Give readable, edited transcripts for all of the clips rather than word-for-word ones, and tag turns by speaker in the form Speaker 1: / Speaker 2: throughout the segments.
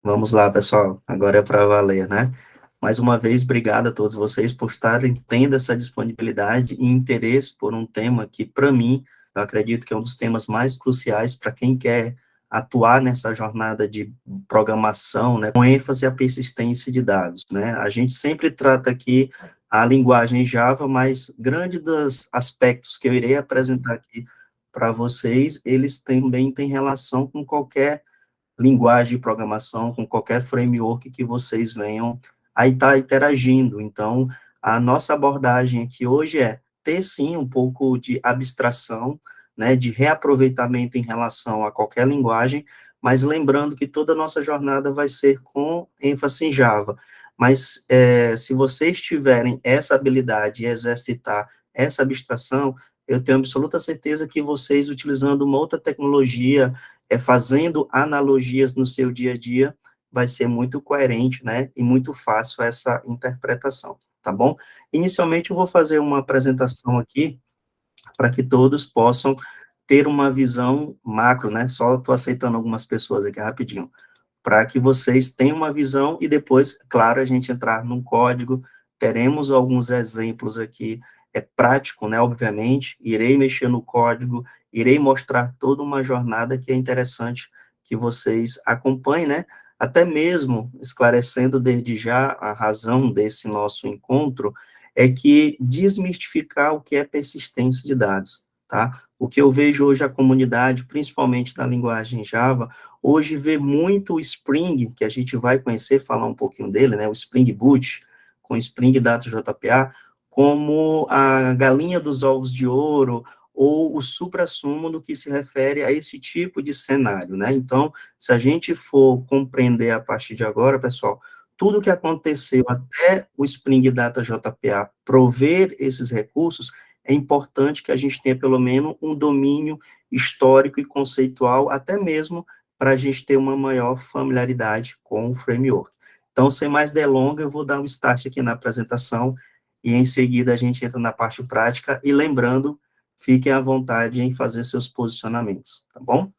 Speaker 1: Vamos lá, pessoal. Agora é para valer, né? Mais uma vez, obrigado a todos vocês por estarem tendo essa disponibilidade e interesse por um tema que, para mim, eu acredito que é um dos temas mais cruciais para quem quer atuar nessa jornada de programação, né, com ênfase à persistência de dados, né? A gente sempre trata aqui a linguagem Java, mas grande dos aspectos que eu irei apresentar aqui para vocês, eles também têm relação com qualquer linguagem de programação, com qualquer framework que vocês venham a estar interagindo. Então, a nossa abordagem aqui hoje é ter, sim, um pouco de abstração, né, de reaproveitamento em relação a qualquer linguagem, mas lembrando que toda a nossa jornada vai ser com ênfase em Java. Mas, se vocês tiverem essa habilidade e exercitar essa abstração, eu tenho absoluta certeza que vocês, utilizando uma outra tecnologia, fazendo analogias no seu dia a dia, vai ser muito coerente, né, e muito fácil essa interpretação, tá bom? Inicialmente, eu vou fazer uma apresentação aqui, para que todos possam ter uma visão macro, né, só estou aceitando algumas pessoas aqui rapidinho, para que vocês tenham uma visão e depois, claro, a gente entrar num código, teremos alguns exemplos aqui, prático, né, obviamente, irei mexer no código, irei mostrar toda uma jornada que é interessante que vocês acompanhem, né, até mesmo esclarecendo desde já a razão desse nosso encontro, é que desmistificar o que é persistência de dados, tá? O que eu vejo hoje a comunidade, principalmente na linguagem Java, hoje vê muito o Spring, que a gente vai conhecer, falar um pouquinho dele, né, o Spring Boot, com Spring Data JPA, como a galinha dos ovos de ouro, ou o suprassumo no que se refere a esse tipo de cenário, né? Então, se a gente for compreender a partir de agora, pessoal, tudo o que aconteceu até o Spring Data JPA prover esses recursos, é importante que a gente tenha pelo menos um domínio histórico e conceitual, até mesmo para a gente ter uma maior familiaridade com o framework. Então, sem mais delongas, eu vou dar um start aqui na apresentação e em seguida a gente entra na parte prática e lembrando, fiquem à vontade em fazer seus posicionamentos, tá bom?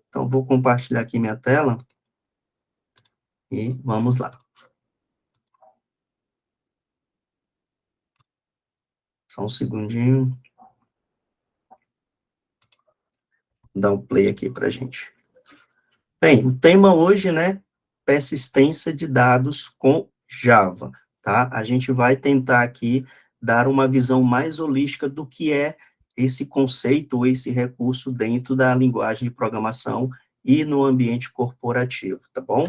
Speaker 1: Então, vou compartilhar aqui minha tela e vamos lá. Só um segundinho, dar um play aqui para a gente. Bem, o tema hoje, né, persistência de dados com Java, tá? A gente vai tentar aqui dar uma visão mais holística do que é esse conceito ou esse recurso dentro da linguagem de programação e no ambiente corporativo, tá bom?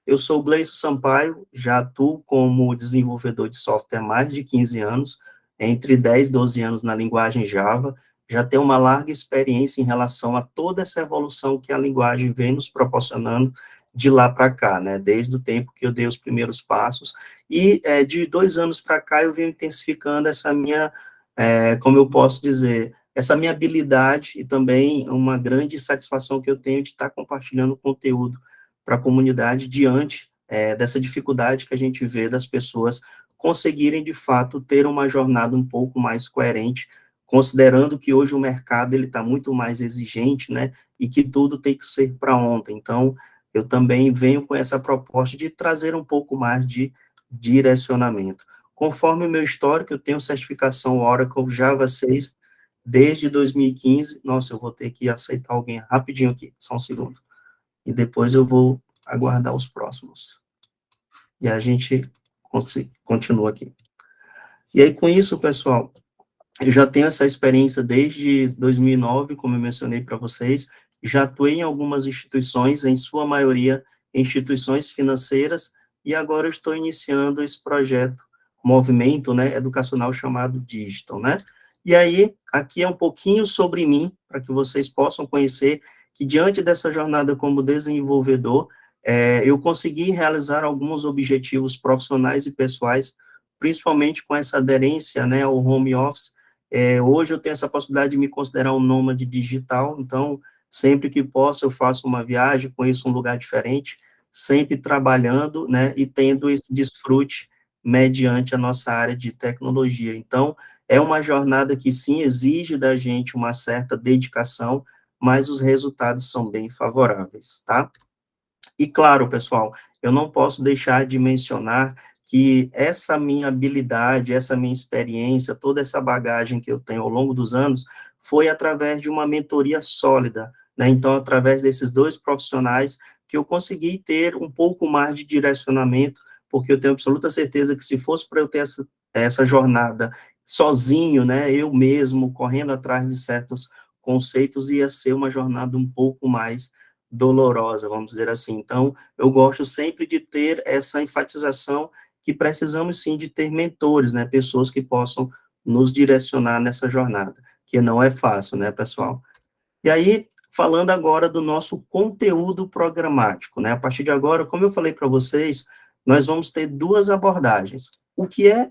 Speaker 1: Eu sou o Gleison Sampaio, já atuo como desenvolvedor de software há mais de 15 anos, entre 10 e 12 anos na linguagem Java, já tenho uma larga experiência em relação a toda essa evolução que a linguagem vem nos proporcionando de lá para cá, né, desde o tempo que eu dei os primeiros passos, e de 2 anos para cá eu venho intensificando essa minha, como eu posso dizer, essa minha habilidade e também uma grande satisfação que eu tenho de estar compartilhando conteúdo para a comunidade diante dessa dificuldade que a gente vê das pessoas conseguirem, de fato, ter uma jornada um pouco mais coerente, considerando que hoje o mercado ele está muito mais exigente, né, e que tudo tem que ser para ontem. Então, eu também venho com essa proposta de trazer um pouco mais de direcionamento. Conforme o meu histórico, eu tenho certificação Oracle Java 6 desde 2015. Nossa, eu vou ter que aceitar alguém rapidinho aqui, só um segundo. E depois eu vou aguardar os próximos. E a gente continua aqui. E aí, com isso, pessoal, eu já tenho essa experiência desde 2009, como eu mencionei para vocês, já atuei em algumas instituições, em sua maioria instituições financeiras, e agora eu estou iniciando esse projeto, movimento, né, educacional chamado Digital, né? E aí, aqui é um pouquinho sobre mim, para que vocês possam conhecer que diante dessa jornada como desenvolvedor, eu consegui realizar alguns objetivos profissionais e pessoais, principalmente com essa aderência, né, ao home office. Hoje eu tenho essa possibilidade de me considerar um nômade digital, então, sempre que posso, eu faço uma viagem, conheço um lugar diferente, sempre trabalhando, né, e tendo esse desfrute mediante a nossa área de tecnologia. Então, é uma jornada que, sim, exige da gente uma certa dedicação, mas os resultados são bem favoráveis, tá? E claro, pessoal, eu não posso deixar de mencionar que essa minha habilidade, essa minha experiência, toda essa bagagem que eu tenho ao longo dos anos, foi através de uma mentoria sólida, né? Então, através desses dois profissionais, que eu consegui ter um pouco mais de direcionamento, porque eu tenho absoluta certeza que se fosse para eu ter essa jornada sozinho, né, eu mesmo, correndo atrás de certos conceitos, ia ser uma jornada um pouco mais dolorosa, vamos dizer assim. Então, eu gosto sempre de ter essa enfatização que precisamos sim de ter mentores, né, pessoas que possam nos direcionar nessa jornada, que não é fácil, né, pessoal? E aí, falando agora do nosso conteúdo programático, né, a partir de agora, como eu falei para vocês, nós vamos ter duas abordagens. O que é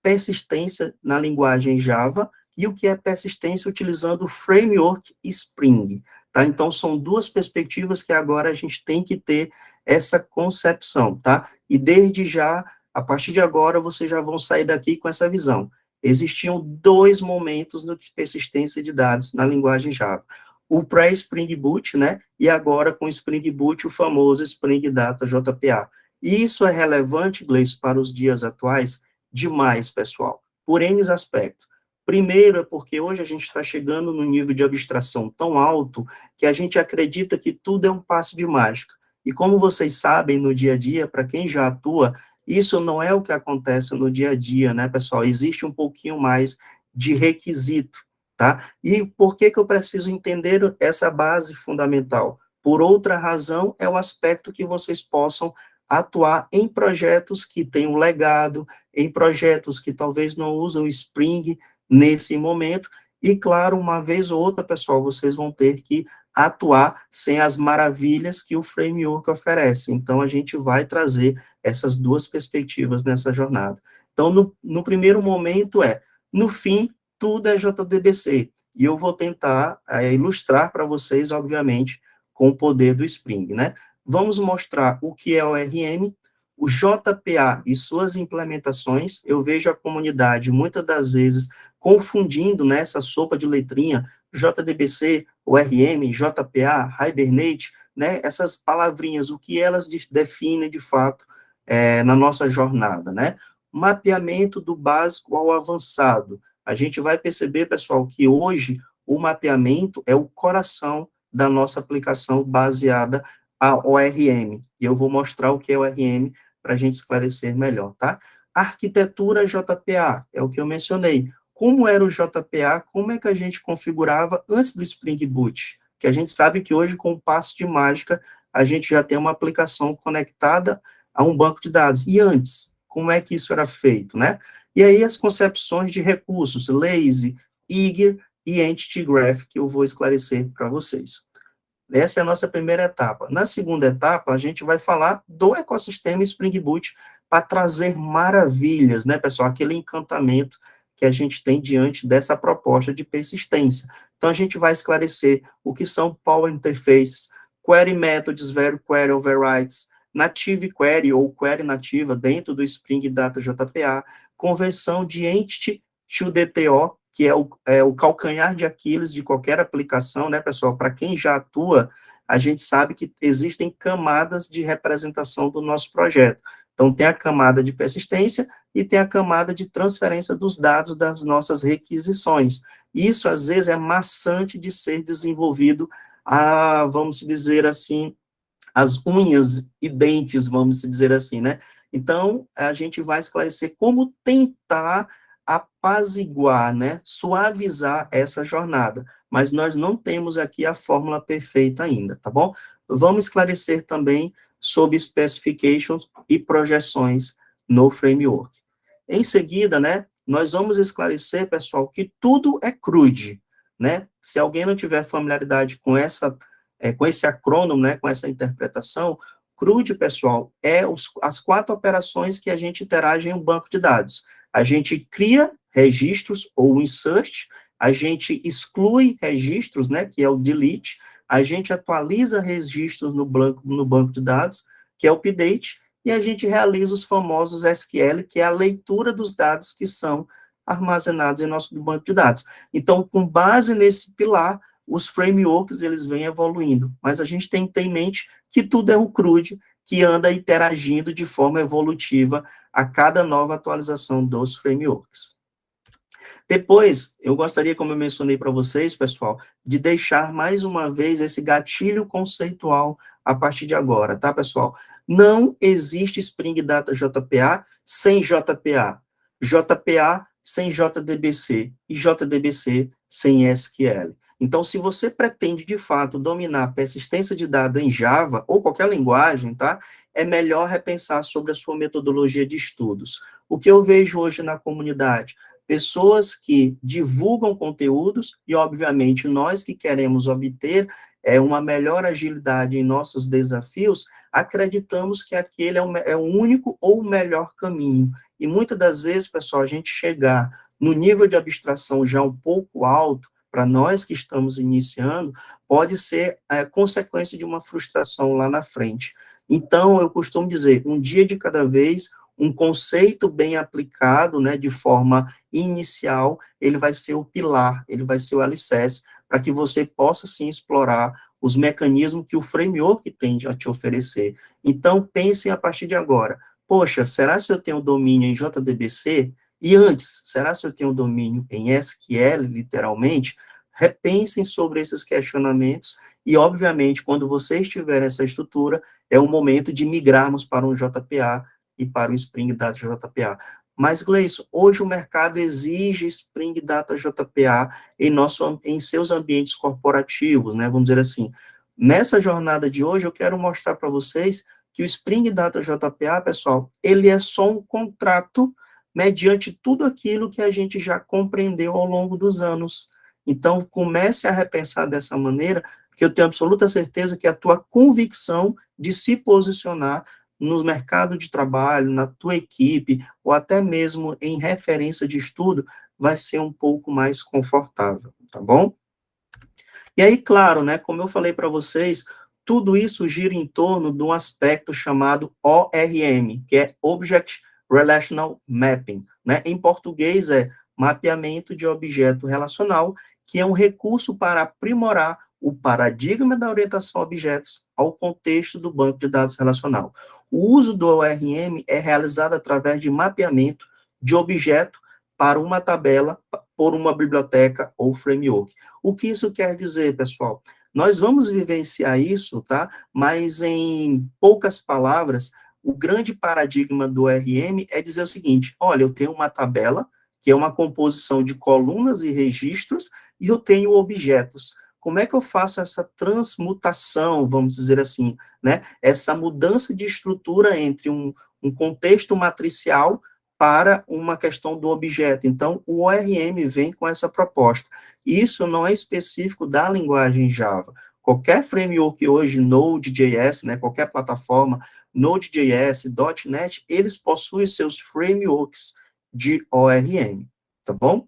Speaker 1: persistência na linguagem Java e o que é persistência utilizando o framework Spring, tá? Então, são duas perspectivas que agora a gente tem que ter essa concepção, tá? E desde já, a partir de agora, vocês já vão sair daqui com essa visão. Existiam dois momentos no que persistência de dados na linguagem Java. O pré-Spring Boot, né? E agora com o Spring Boot, o famoso Spring Data JPA. E isso é relevante, Gleice, para os dias atuais? Demais, pessoal, por N aspectos. Primeiro é porque hoje a gente está chegando num nível de abstração tão alto que a gente acredita que tudo é um passe de mágica. E como vocês sabem, no dia a dia, para quem já atua, isso não é o que acontece no dia a dia, né, pessoal? Existe um pouquinho mais de requisito, tá? E por que que eu preciso entender essa base fundamental? Por outra razão, é o aspecto que vocês possam atuar em projetos que têm um legado, em projetos que talvez não usam Spring nesse momento, e claro, uma vez ou outra, pessoal, vocês vão ter que atuar sem as maravilhas que o framework oferece. Então, a gente vai trazer essas duas perspectivas nessa jornada. Então, no primeiro momento no fim, tudo é JDBC, e eu vou tentar ilustrar para vocês, obviamente, com o poder do Spring, né? Vamos mostrar o que é o ORM, o JPA e suas implementações. Eu vejo a comunidade, muitas das vezes, confundindo nessa sopa de letrinha, JDBC, ORM, JPA, Hibernate, né, essas palavrinhas, o que elas definem, de fato, na nossa jornada, né? Mapeamento do básico ao avançado. A gente vai perceber, pessoal, que hoje o mapeamento é o coração da nossa aplicação baseada a ORM, e eu vou mostrar o que é ORM para a gente esclarecer melhor, tá? Arquitetura JPA, é o que eu mencionei. Como era o JPA, como é que a gente configurava antes do Spring Boot? Que a gente sabe que hoje, com o passo de mágica, a gente já tem uma aplicação conectada a um banco de dados. E antes, como é que isso era feito, né? E aí as concepções de recursos, lazy, eager e entity graph, que eu vou esclarecer para vocês. Essa é a nossa primeira etapa. Na segunda etapa, a gente vai falar do ecossistema Spring Boot para trazer maravilhas, né, pessoal? Aquele encantamento que a gente tem diante dessa proposta de persistência. Então, a gente vai esclarecer o que são Power Interfaces, Query Methods, Query Overrides, Native Query ou Query nativa dentro do Spring Data JPA, conversão de Entity to DTO, que é o calcanhar de Aquiles de qualquer aplicação, né, pessoal? Para quem já atua, a gente sabe que existem camadas de representação do nosso projeto. Então, tem a camada de persistência e tem a camada de transferência dos dados das nossas requisições. Isso, às vezes, é maçante de ser desenvolvido vamos dizer assim, as unhas e dentes, vamos dizer assim, né? Então, a gente vai esclarecer como tentar apaziguar, né, suavizar essa jornada, mas nós não temos aqui a fórmula perfeita ainda, tá bom? Vamos esclarecer também sobre specifications e projeções no framework. Em seguida, né, nós vamos esclarecer, pessoal, que tudo é CRUD, né? Se alguém não tiver familiaridade com com esse acrônimo, né, com essa interpretação, CRUD, pessoal, as 4 operações que a gente interage em um banco de dados. A gente cria registros ou insert, a gente exclui registros, né, que é o delete, a gente atualiza registros no banco de dados, que é o update, e a gente realiza os famosos SQL, que é a leitura dos dados que são armazenados em nosso banco de dados. Então, com base nesse pilar, os frameworks, eles vêm evoluindo, mas a gente tem que ter em mente que tudo é o CRUD, que anda interagindo de forma evolutiva a cada nova atualização dos frameworks. Depois, eu gostaria, como eu mencionei para vocês, pessoal, de deixar mais uma vez esse gatilho conceitual a partir de agora, tá, pessoal? Não existe Spring Data JPA sem JPA, JPA sem JDBC e JDBC sem SQL. Então, se você pretende, de fato, dominar persistência de dados em Java ou qualquer linguagem, tá? É melhor repensar sobre a sua metodologia de estudos. O que eu vejo hoje na comunidade? Pessoas que divulgam conteúdos e, obviamente, nós que queremos obter uma melhor agilidade em nossos desafios, acreditamos que aquele é o único ou o melhor caminho. E muitas das vezes, pessoal, a gente chegar no nível de abstração já um pouco alto, para nós que estamos iniciando, pode ser consequência de uma frustração lá na frente. Então, eu costumo dizer, um dia de cada vez, um conceito bem aplicado, né, de forma inicial, ele vai ser o pilar, ele vai ser o alicerce, para que você possa, sim, explorar os mecanismos que o framework tem a te oferecer. Então, pensem a partir de agora, poxa, será se eu tenho domínio em JDBC? E antes, será se eu tenho domínio em SQL, literalmente? Repensem sobre esses questionamentos e, obviamente, quando vocês tiverem essa estrutura, é o momento de migrarmos para um JPA e para o Spring Data JPA. Mas, Gleison, hoje o mercado exige Spring Data JPA em seus ambientes corporativos, né, vamos dizer assim. Nessa jornada de hoje, eu quero mostrar para vocês que o Spring Data JPA, pessoal, ele é só um contrato mediante tudo aquilo que a gente já compreendeu ao longo dos anos. Então, comece a repensar dessa maneira, porque eu tenho absoluta certeza que a tua convicção de se posicionar no mercado de trabalho, na tua equipe, ou até mesmo em referência de estudo, vai ser um pouco mais confortável, tá bom? E aí, claro, né, como eu falei para vocês, tudo isso gira em torno de um aspecto chamado ORM, que é Object Relational Mapping, né? Em português é mapeamento de objeto relacional, que é um recurso para aprimorar o paradigma da orientação a objetos ao contexto do banco de dados relacional. O uso do ORM é realizado através de mapeamento de objeto para uma tabela, por uma biblioteca ou framework. O que isso quer dizer, pessoal? Nós vamos vivenciar isso, tá? Mas em poucas palavras, o grande paradigma do ORM é dizer o seguinte: olha, eu tenho uma tabela, que é uma composição de colunas e registros, e eu tenho objetos. Como é que eu faço essa transmutação, vamos dizer assim, né? Essa mudança de estrutura entre um contexto matricial para uma questão do objeto. Então, o ORM vem com essa proposta. Isso não é específico da linguagem Java. Qualquer framework hoje, Node.js, né, qualquer plataforma, Node.js, .NET, eles possuem seus frameworks de ORM, tá bom?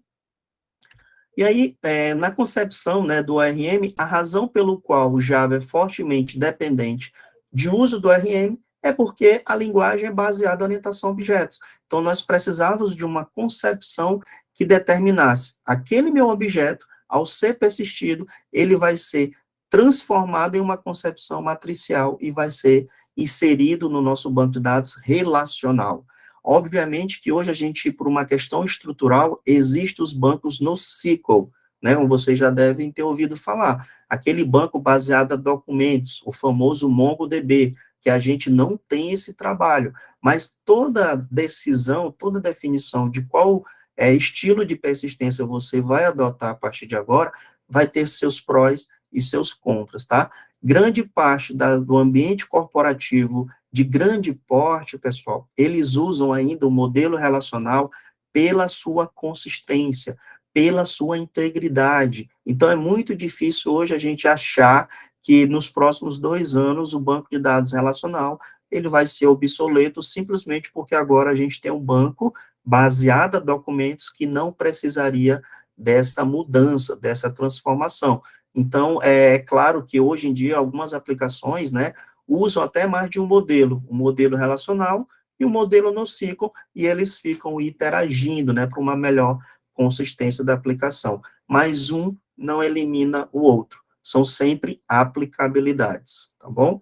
Speaker 1: E aí, na concepção, né, do ORM, a razão pelo qual o Java é fortemente dependente de uso do ORM é porque a linguagem é baseada em orientação a objetos. Então, nós precisávamos de uma concepção que determinasse aquele meu objeto, ao ser persistido, ele vai ser transformado em uma concepção matricial e vai ser inserido no nosso banco de dados relacional. Obviamente que hoje a gente, por uma questão estrutural, existem os bancos NoSQL, né, como vocês já devem ter ouvido falar. Aquele banco baseado em documentos, o famoso MongoDB, que a gente não tem esse trabalho, mas toda decisão, toda definição de qual estilo de persistência você vai adotar a partir de agora, vai ter seus prós e seus contras, tá? Grande parte do ambiente corporativo de grande porte, pessoal, eles usam ainda o modelo relacional pela sua consistência, pela sua integridade. Então, é muito difícil hoje a gente achar que nos próximos 2 anos o banco de dados relacional ele vai ser obsoleto simplesmente porque agora a gente tem um banco baseado em documentos que não precisaria dessa mudança, dessa transformação. Então, é claro que hoje em dia algumas aplicações, né, usam até mais de um modelo relacional e um modelo NoSQL, e eles ficam interagindo, né, para uma melhor consistência da aplicação. Mas um não elimina o outro, são sempre aplicabilidades, tá bom?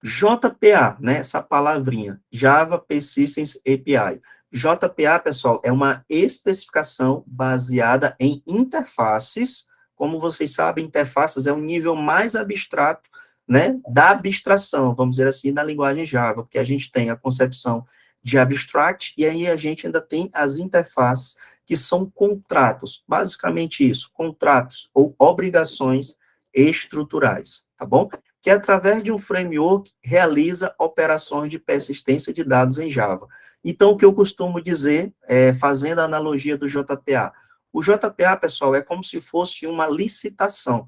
Speaker 1: JPA, né, essa palavrinha, Java Persistence API. JPA, pessoal, é uma especificação baseada em interfaces. Como vocês sabem, interfaces é um nível mais abstrato, né, da abstração, vamos dizer assim, da linguagem Java, porque a gente tem a concepção de abstract, e aí a gente ainda tem as interfaces, que são contratos, basicamente isso, contratos ou obrigações estruturais, tá bom? Que através de um framework realiza operações de persistência de dados em Java. Então, o que eu costumo dizer, fazendo a analogia do JPA, o JPA, pessoal, é como se fosse uma licitação,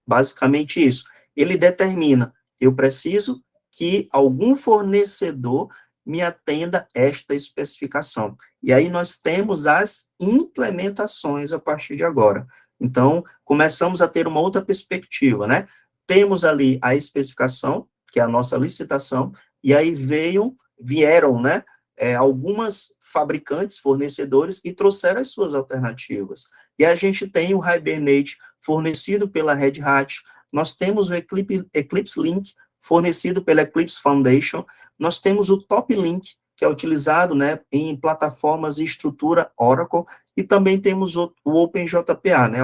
Speaker 1: basicamente isso. Ele determina, eu preciso que algum fornecedor me atenda esta especificação. E aí nós temos as implementações a partir de agora. Então, começamos a ter uma outra perspectiva, né? Temos ali a especificação, que é a nossa licitação, e aí vieram, né, algumas fabricantes, fornecedores, e trouxeram as suas alternativas. E a gente tem o Hibernate fornecido pela Red Hat, nós temos o Eclipse Link, fornecido pela Eclipse Foundation, nós temos o Top Link, que é utilizado, né, em plataformas e estrutura Oracle, e também temos o OpenJPA, né,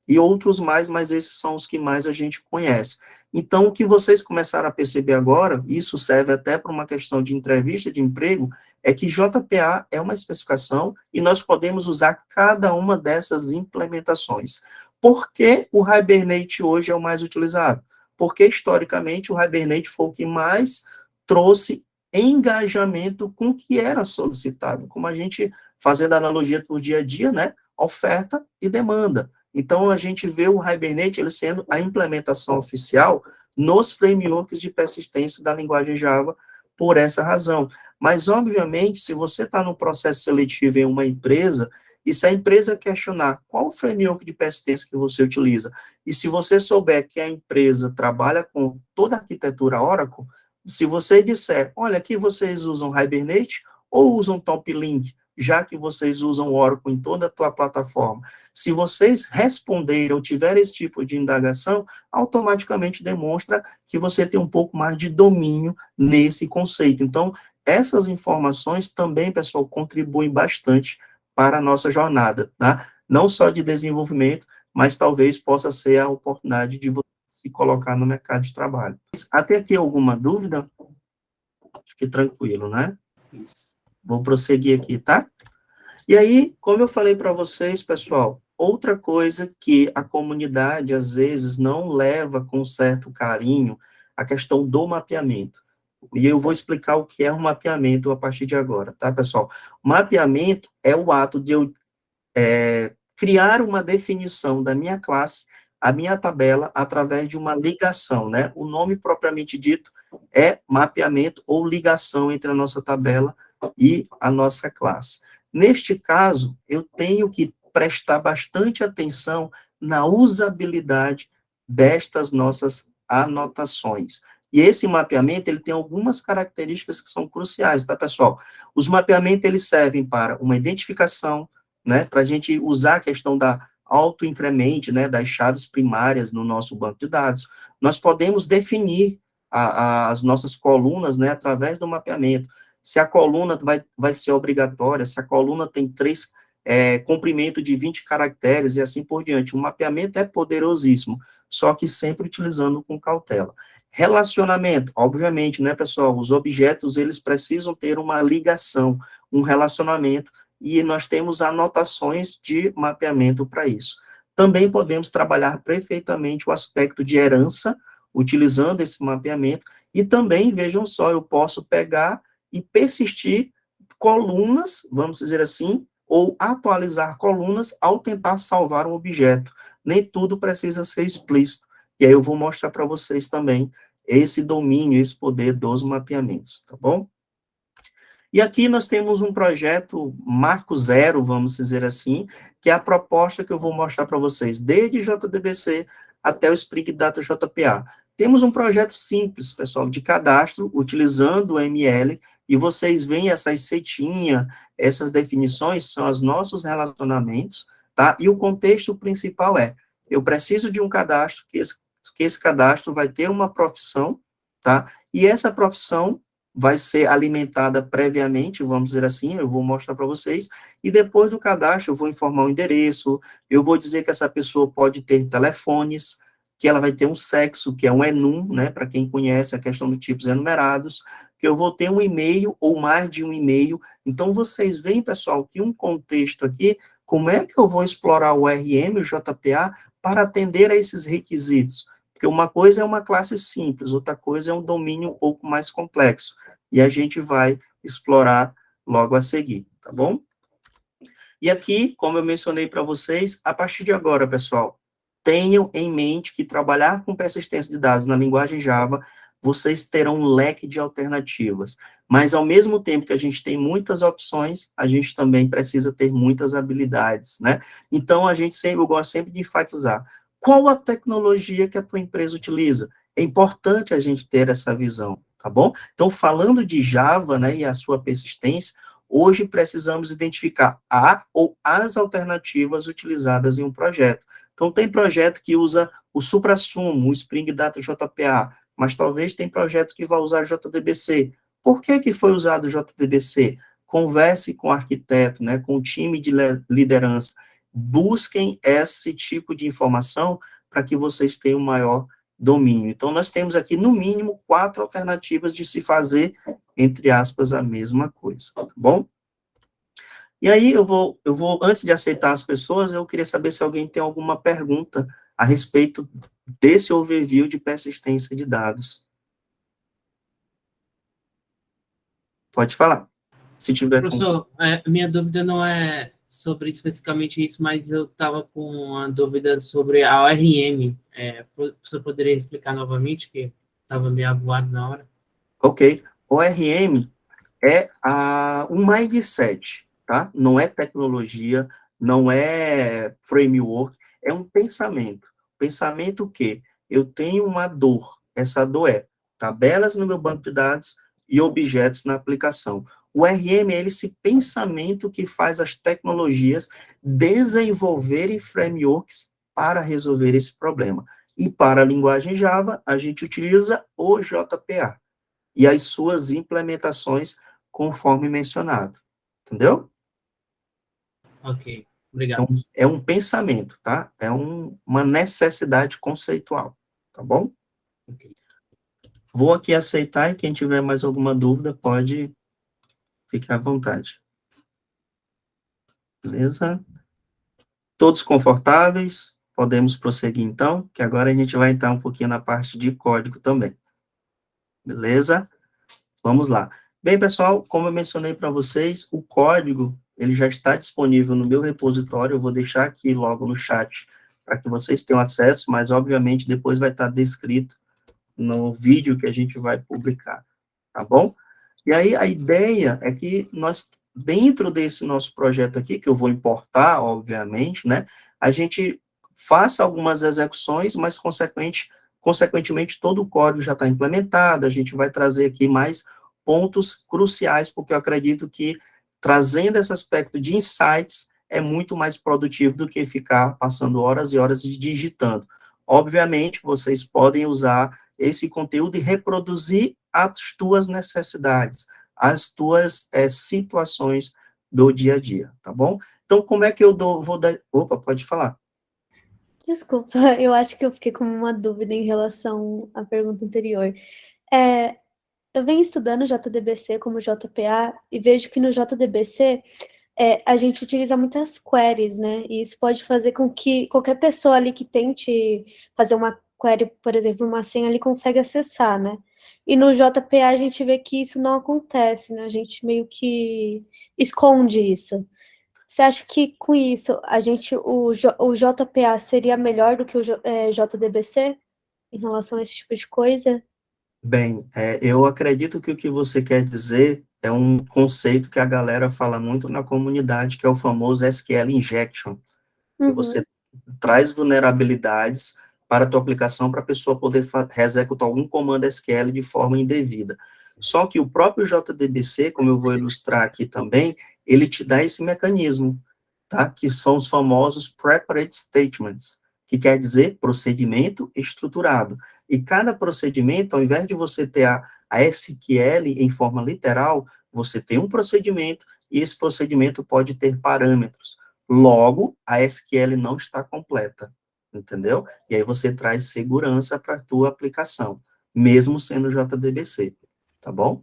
Speaker 1: e outros mais, mas esses são os que mais a gente conhece. Então, o que vocês começaram a perceber agora, isso serve até para uma questão de entrevista de emprego, é que JPA é uma especificação e nós podemos usar cada uma dessas implementações. Por que o Hibernate hoje é o mais utilizado? Porque, historicamente, o Hibernate foi o que mais trouxe engajamento com o que era solicitado, como a gente, fazendo analogia do dia a dia, né, oferta e demanda. Então, a gente vê o Hibernate ele sendo a implementação oficial nos frameworks de persistência da linguagem Java, por essa razão. Mas, obviamente, se você está no processo seletivo em uma empresa, e se a empresa questionar qual o framework de persistência que você utiliza, e se você souber que a empresa trabalha com toda a arquitetura Oracle, se você disser, olha, aqui vocês usam Hibernate ou usam Top Link, já que vocês usam Oracle em toda a tua plataforma, se vocês responderem ou tiverem esse tipo de indagação, automaticamente demonstra que você tem um pouco mais de domínio nesse conceito. Então, essas informações também, pessoal, contribuem bastante para a nossa jornada, tá? Não só de desenvolvimento, mas talvez possa ser a oportunidade de você se colocar no mercado de trabalho. Até aqui alguma dúvida? Fique tranquilo, né? Isso. Vou prosseguir aqui, tá? E aí, como eu falei para vocês, pessoal, outra coisa que a comunidade, às vezes, não leva com certo carinho, a questão do mapeamento. E eu vou explicar o que é um mapeamento a partir de agora, tá, pessoal? Mapeamento é o ato de eu criar uma definição da minha classe, a minha tabela, através de uma ligação, né? O nome propriamente dito é mapeamento ou ligação entre a nossa tabela e a nossa classe. Neste caso, eu tenho que prestar bastante atenção na usabilidade destas nossas anotações. E esse mapeamento, ele tem algumas características que são cruciais, tá, pessoal? Os mapeamentos, eles servem para uma identificação, né, para a gente usar a questão da autoincremente, né, das chaves primárias no nosso banco de dados. Nós podemos definir as nossas colunas, né, através do mapeamento. Se a coluna vai ser obrigatória, se a coluna tem comprimento de 20 caracteres e assim por diante. O mapeamento é poderosíssimo, só que sempre utilizando com cautela. Relacionamento, obviamente, né, pessoal, os objetos, eles precisam ter uma ligação, um relacionamento, e nós temos anotações de mapeamento para isso. Também podemos trabalhar perfeitamente o aspecto de herança, utilizando esse mapeamento, e também, vejam só, eu posso pegar e persistir colunas, vamos dizer assim, ou atualizar colunas ao tentar salvar um objeto. Nem tudo precisa ser explícito. E aí eu vou mostrar para vocês também esse domínio, esse poder dos mapeamentos, tá bom? E aqui nós temos um projeto marco zero, vamos dizer assim, que é a proposta que eu vou mostrar para vocês, desde JDBC até o Spring Data JPA. Temos um projeto simples, pessoal, de cadastro, utilizando o ML, e vocês veem essas setinhas, essas definições, são os nossos relacionamentos, tá? E o contexto principal é, eu preciso de um cadastro, que esse cadastro vai ter uma profissão, tá? E essa profissão vai ser alimentada previamente, vamos dizer assim, eu vou mostrar para vocês, e depois do cadastro eu vou informar o endereço, eu vou dizer que essa pessoa pode ter telefones, que ela vai ter um sexo, que é um ENUM, né, para quem conhece a questão dos tipos enumerados, que eu vou ter um e-mail ou mais de um e-mail. Então, vocês veem, pessoal, que um contexto aqui, como é que eu vou explorar o RM, o JPA, para atender a esses requisitos? Porque uma coisa é uma classe simples, outra coisa é um domínio um pouco mais complexo. E a gente vai explorar logo a seguir, tá bom? E aqui, como eu mencionei para vocês, a partir de agora, pessoal, tenham em mente que trabalhar com persistência de dados na linguagem Java, vocês terão um leque de alternativas. Mas, ao mesmo tempo que a gente tem muitas opções, a gente também precisa ter muitas habilidades, né? Então, eu gosto sempre de enfatizar, qual a tecnologia que a tua empresa utiliza? É importante a gente ter essa visão, tá bom? Então, falando de Java, né, e a sua persistência, hoje precisamos identificar a ou as alternativas utilizadas em um projeto. Então, tem projeto que usa o suprassumo, o Spring Data JPA, mas talvez tem projetos que vão usar JDBC. Por que que foi usado o JDBC? Converse com o arquiteto, né, com o time de liderança. Busquem esse tipo de informação para que vocês tenham maior domínio. Então, nós temos aqui, no mínimo, 4 alternativas de se fazer, entre aspas, a mesma coisa, tá bom? E aí, antes de aceitar as pessoas, eu queria saber se alguém tem alguma pergunta a respeito desse overview de persistência de dados. Pode falar, se tiver com...
Speaker 2: Professor, minha dúvida não é sobre especificamente isso, mas eu estava com uma dúvida sobre a ORM. O professor poderia explicar novamente, que estava meio avoado na hora?
Speaker 1: Ok. ORM é um mindset, tá? Não é tecnologia, não é framework, é um pensamento. Pensamento que eu tenho uma dor, essa dor é tabelas no meu banco de dados e objetos na aplicação. O RM é esse pensamento que faz as tecnologias desenvolverem frameworks para resolver esse problema. E para a linguagem Java, a gente utiliza o JPA e as suas implementações conforme mencionado. Entendeu?
Speaker 2: Ok,
Speaker 1: Então,
Speaker 2: obrigado.
Speaker 1: é um pensamento, tá? É uma necessidade conceitual, tá bom?
Speaker 2: Okay.
Speaker 1: Vou aqui aceitar e quem tiver mais alguma dúvida pode ficar à vontade. Beleza? Todos confortáveis? Podemos prosseguir então, que agora a gente vai entrar um pouquinho na parte de código também. Beleza? Vamos lá. Bem, pessoal, como eu mencionei para vocês, o código, ele já está disponível no meu repositório, eu vou deixar aqui logo no chat, para que vocês tenham acesso, mas, obviamente, depois vai estar descrito no vídeo que a gente vai publicar, tá bom? E aí, a ideia é que nós, dentro desse nosso projeto aqui, que eu vou importar, obviamente, né, a gente faça algumas execuções, mas, consequentemente, todo o código já está implementado, a gente vai trazer aqui mais pontos cruciais, porque eu acredito que trazendo esse aspecto de insights é muito mais produtivo do que ficar passando horas e horas digitando. Obviamente, vocês podem usar esse conteúdo e reproduzir as tuas necessidades, as tuas situações do dia a dia, tá bom? Então, como é que eu vou dar... Opa, pode falar.
Speaker 3: Desculpa, eu acho que eu fiquei com uma dúvida em relação à pergunta anterior. Eu venho estudando JDBC como JPA e vejo que no JDBC a gente utiliza muitas queries, né? E isso pode fazer com que qualquer pessoa ali que tente fazer uma query, por exemplo, uma senha, ali consegue acessar, né? E no JPA a gente vê que isso não acontece, né? A gente meio que esconde isso. Você acha que com isso o JPA seria melhor do que o JDBC em relação a esse tipo de coisa?
Speaker 1: Bem, eu acredito que o que você quer dizer é um conceito que a galera fala muito na comunidade, que é o famoso SQL injection, que você
Speaker 3: Uhum.
Speaker 1: traz vulnerabilidades para a tua aplicação para a pessoa poder executar algum comando SQL de forma indevida. Só que o próprio JDBC, como eu vou ilustrar aqui também, ele te dá esse mecanismo, tá? Que são os famosos preparate statements. que quer dizer procedimento estruturado. E cada procedimento, ao invés de você ter a SQL em forma literal, você tem um procedimento, e esse procedimento pode ter parâmetros. Logo, a SQL não está completa, entendeu? E aí você traz segurança para a tua aplicação, mesmo sendo JDBC, tá bom?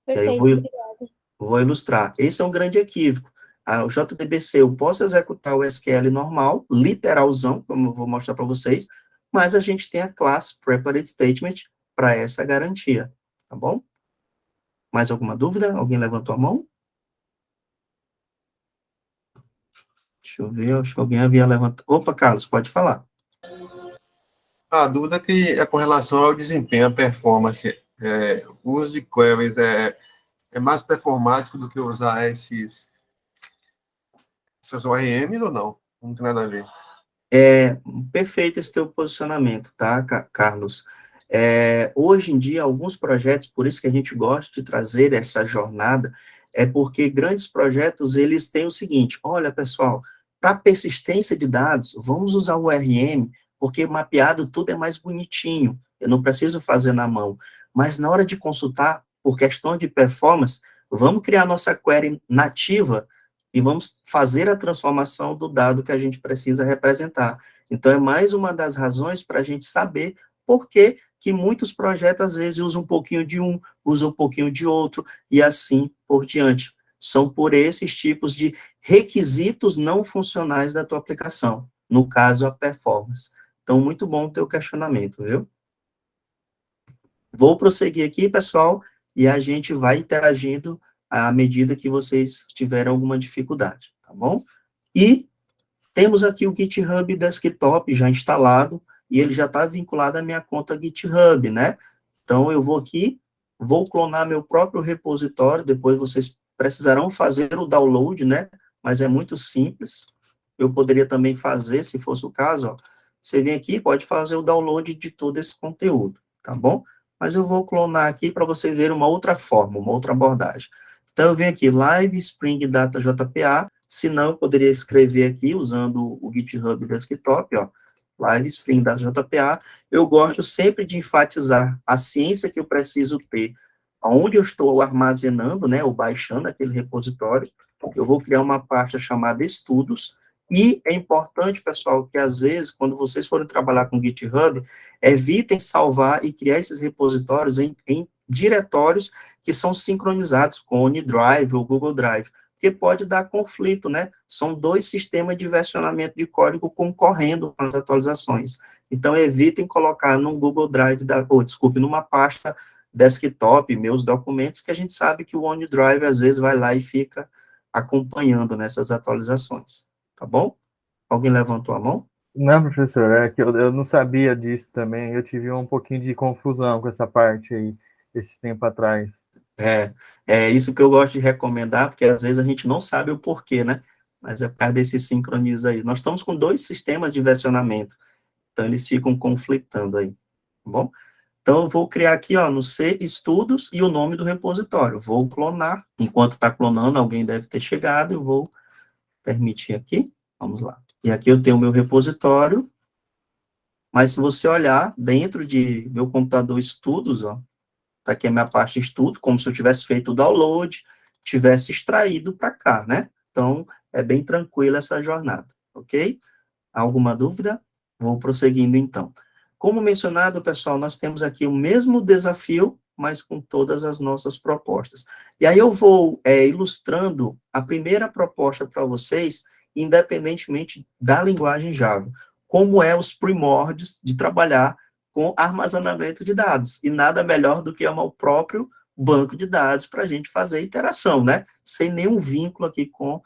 Speaker 1: E aí eu
Speaker 3: Perfeito, obrigada.
Speaker 1: vou ilustrar. Esse é um grande equívoco. O JDBC, eu posso executar o SQL normal, literalzão, como eu vou mostrar para vocês, mas a gente tem a classe Prepared Statement para essa garantia, tá bom? Mais alguma dúvida? Alguém levantou a mão? Deixa eu ver, acho que alguém havia levantado. Opa, Carlos, pode falar.
Speaker 4: A dúvida que é com relação ao desempenho, a performance. O uso de queries é mais performático do que usar essas ORMs ou não? Não tem nada a ver.
Speaker 1: Perfeito esse teu posicionamento, tá, Carlos? Hoje em dia, alguns projetos, por isso que a gente gosta de trazer essa jornada, é porque grandes projetos, eles têm o seguinte, olha, pessoal, para persistência de dados, vamos usar o ORM, porque mapeado tudo é mais bonitinho, eu não preciso fazer na mão, mas na hora de consultar, por questão de performance, vamos criar nossa query nativa e vamos fazer a transformação do dado que a gente precisa representar. Então, é mais uma das razões para a gente saber por que muitos projetos, às vezes, usam um pouquinho de um, usam um pouquinho de outro, e assim por diante. São por esses tipos de requisitos não funcionais da tua aplicação, no caso, a performance. Então, muito bom o teu questionamento, viu? Vou prosseguir aqui, pessoal, e a gente vai interagindo à medida que vocês tiverem alguma dificuldade, tá bom? E temos aqui o GitHub Desktop já instalado, e ele já está vinculado à minha conta GitHub, né? Então, eu vou aqui, vou clonar meu próprio repositório, depois vocês precisarão fazer o download, né? Mas é muito simples. Eu poderia também fazer, se fosse o caso, ó. Você vem aqui, pode fazer o download de todo esse conteúdo, tá bom? Mas eu vou clonar aqui para você ver uma outra forma, uma outra abordagem. Então, eu venho aqui, Live Spring Data JPA, se não, eu poderia escrever aqui, usando o GitHub Desktop, ó, Live Spring Data JPA. Eu gosto sempre de enfatizar a ciência que eu preciso ter, onde eu estou armazenando, né, ou baixando aquele repositório. Eu vou criar uma pasta chamada Estudos, e é importante, pessoal, que às vezes, quando vocês forem trabalhar com GitHub, evitem salvar e criar esses repositórios em diretórios que são sincronizados com o OneDrive ou Google Drive, porque pode dar conflito, né? São dois sistemas de versionamento de código concorrendo com as atualizações. Então, evitem colocar num Google Drive, numa pasta desktop, meus documentos, que a gente sabe que o OneDrive, às vezes, vai lá e fica acompanhando nessas atualizações. Tá bom? Alguém levantou a mão?
Speaker 5: Não, professor, é que eu não sabia disso também, eu tive um pouquinho de confusão com essa parte aí, esse tempo atrás.
Speaker 1: É isso que eu gosto de recomendar, porque às vezes a gente não sabe o porquê, né? Mas é por causa desse sincroniza aí. Nós estamos com dois sistemas de versionamento, então eles ficam conflitando aí, tá bom? Então eu vou criar aqui, ó, no C, estudos e o nome do repositório. Vou clonar, enquanto está clonando, alguém deve ter chegado, eu vou permitir aqui, vamos lá. E aqui eu tenho o meu repositório, mas se você olhar dentro de meu computador estudos, ó, tá aqui a minha parte estudo, como se eu tivesse feito o download, tivesse extraído para cá, né? Então, é bem tranquila essa jornada, ok? Alguma dúvida? Vou prosseguindo, então. Como mencionado, pessoal, nós temos aqui o mesmo desafio, mas com todas as nossas propostas. E aí eu vou ilustrando a primeira proposta para vocês, independentemente da linguagem Java, como é os primórdios de trabalhar com armazenamento de dados, e nada melhor do que o próprio banco de dados para a gente fazer interação, né? Sem nenhum vínculo aqui com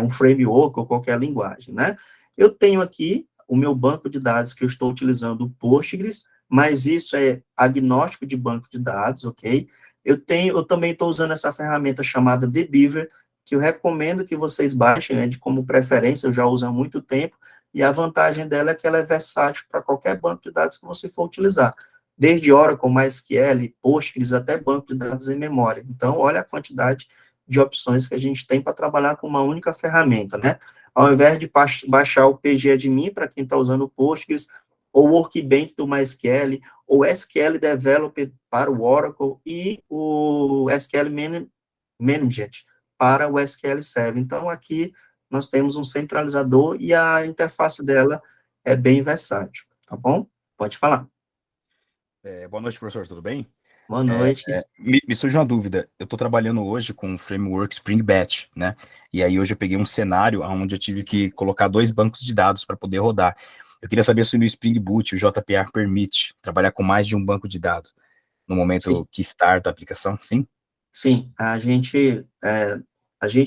Speaker 1: um framework ou qualquer linguagem, né? Eu tenho aqui o meu banco de dados que eu estou utilizando o Postgres, mas isso é agnóstico de banco de dados, ok? Eu também estou usando essa ferramenta chamada TheBeaver, que eu recomendo que vocês baixem, né, de como preferência, eu já uso há muito tempo, e a vantagem dela é que ela é versátil para qualquer banco de dados que você for utilizar, desde Oracle, MySQL, Postgres, até banco de dados em memória. Então, olha a quantidade de opções que a gente tem para trabalhar com uma única ferramenta, né? Ao invés de baixar o PGAdmin, para quem está usando o Postgres, ou o Workbench do MySQL, ou SQL Developer para o Oracle, e o SQL Management para o SQL Server. Então, aqui nós temos um centralizador e a interface dela é bem versátil, tá bom? Pode falar.
Speaker 6: Boa noite, professor, tudo bem?
Speaker 1: Boa noite.
Speaker 6: Me surge uma dúvida. Eu estou trabalhando hoje com o framework Spring Batch, né? E aí hoje eu peguei um cenário onde eu tive que colocar 2 bancos de dados para poder rodar. Eu queria saber se no Spring Boot o JPA permite trabalhar com mais de um banco de dados no momento que starta a aplicação, sim?
Speaker 1: Sim, a gente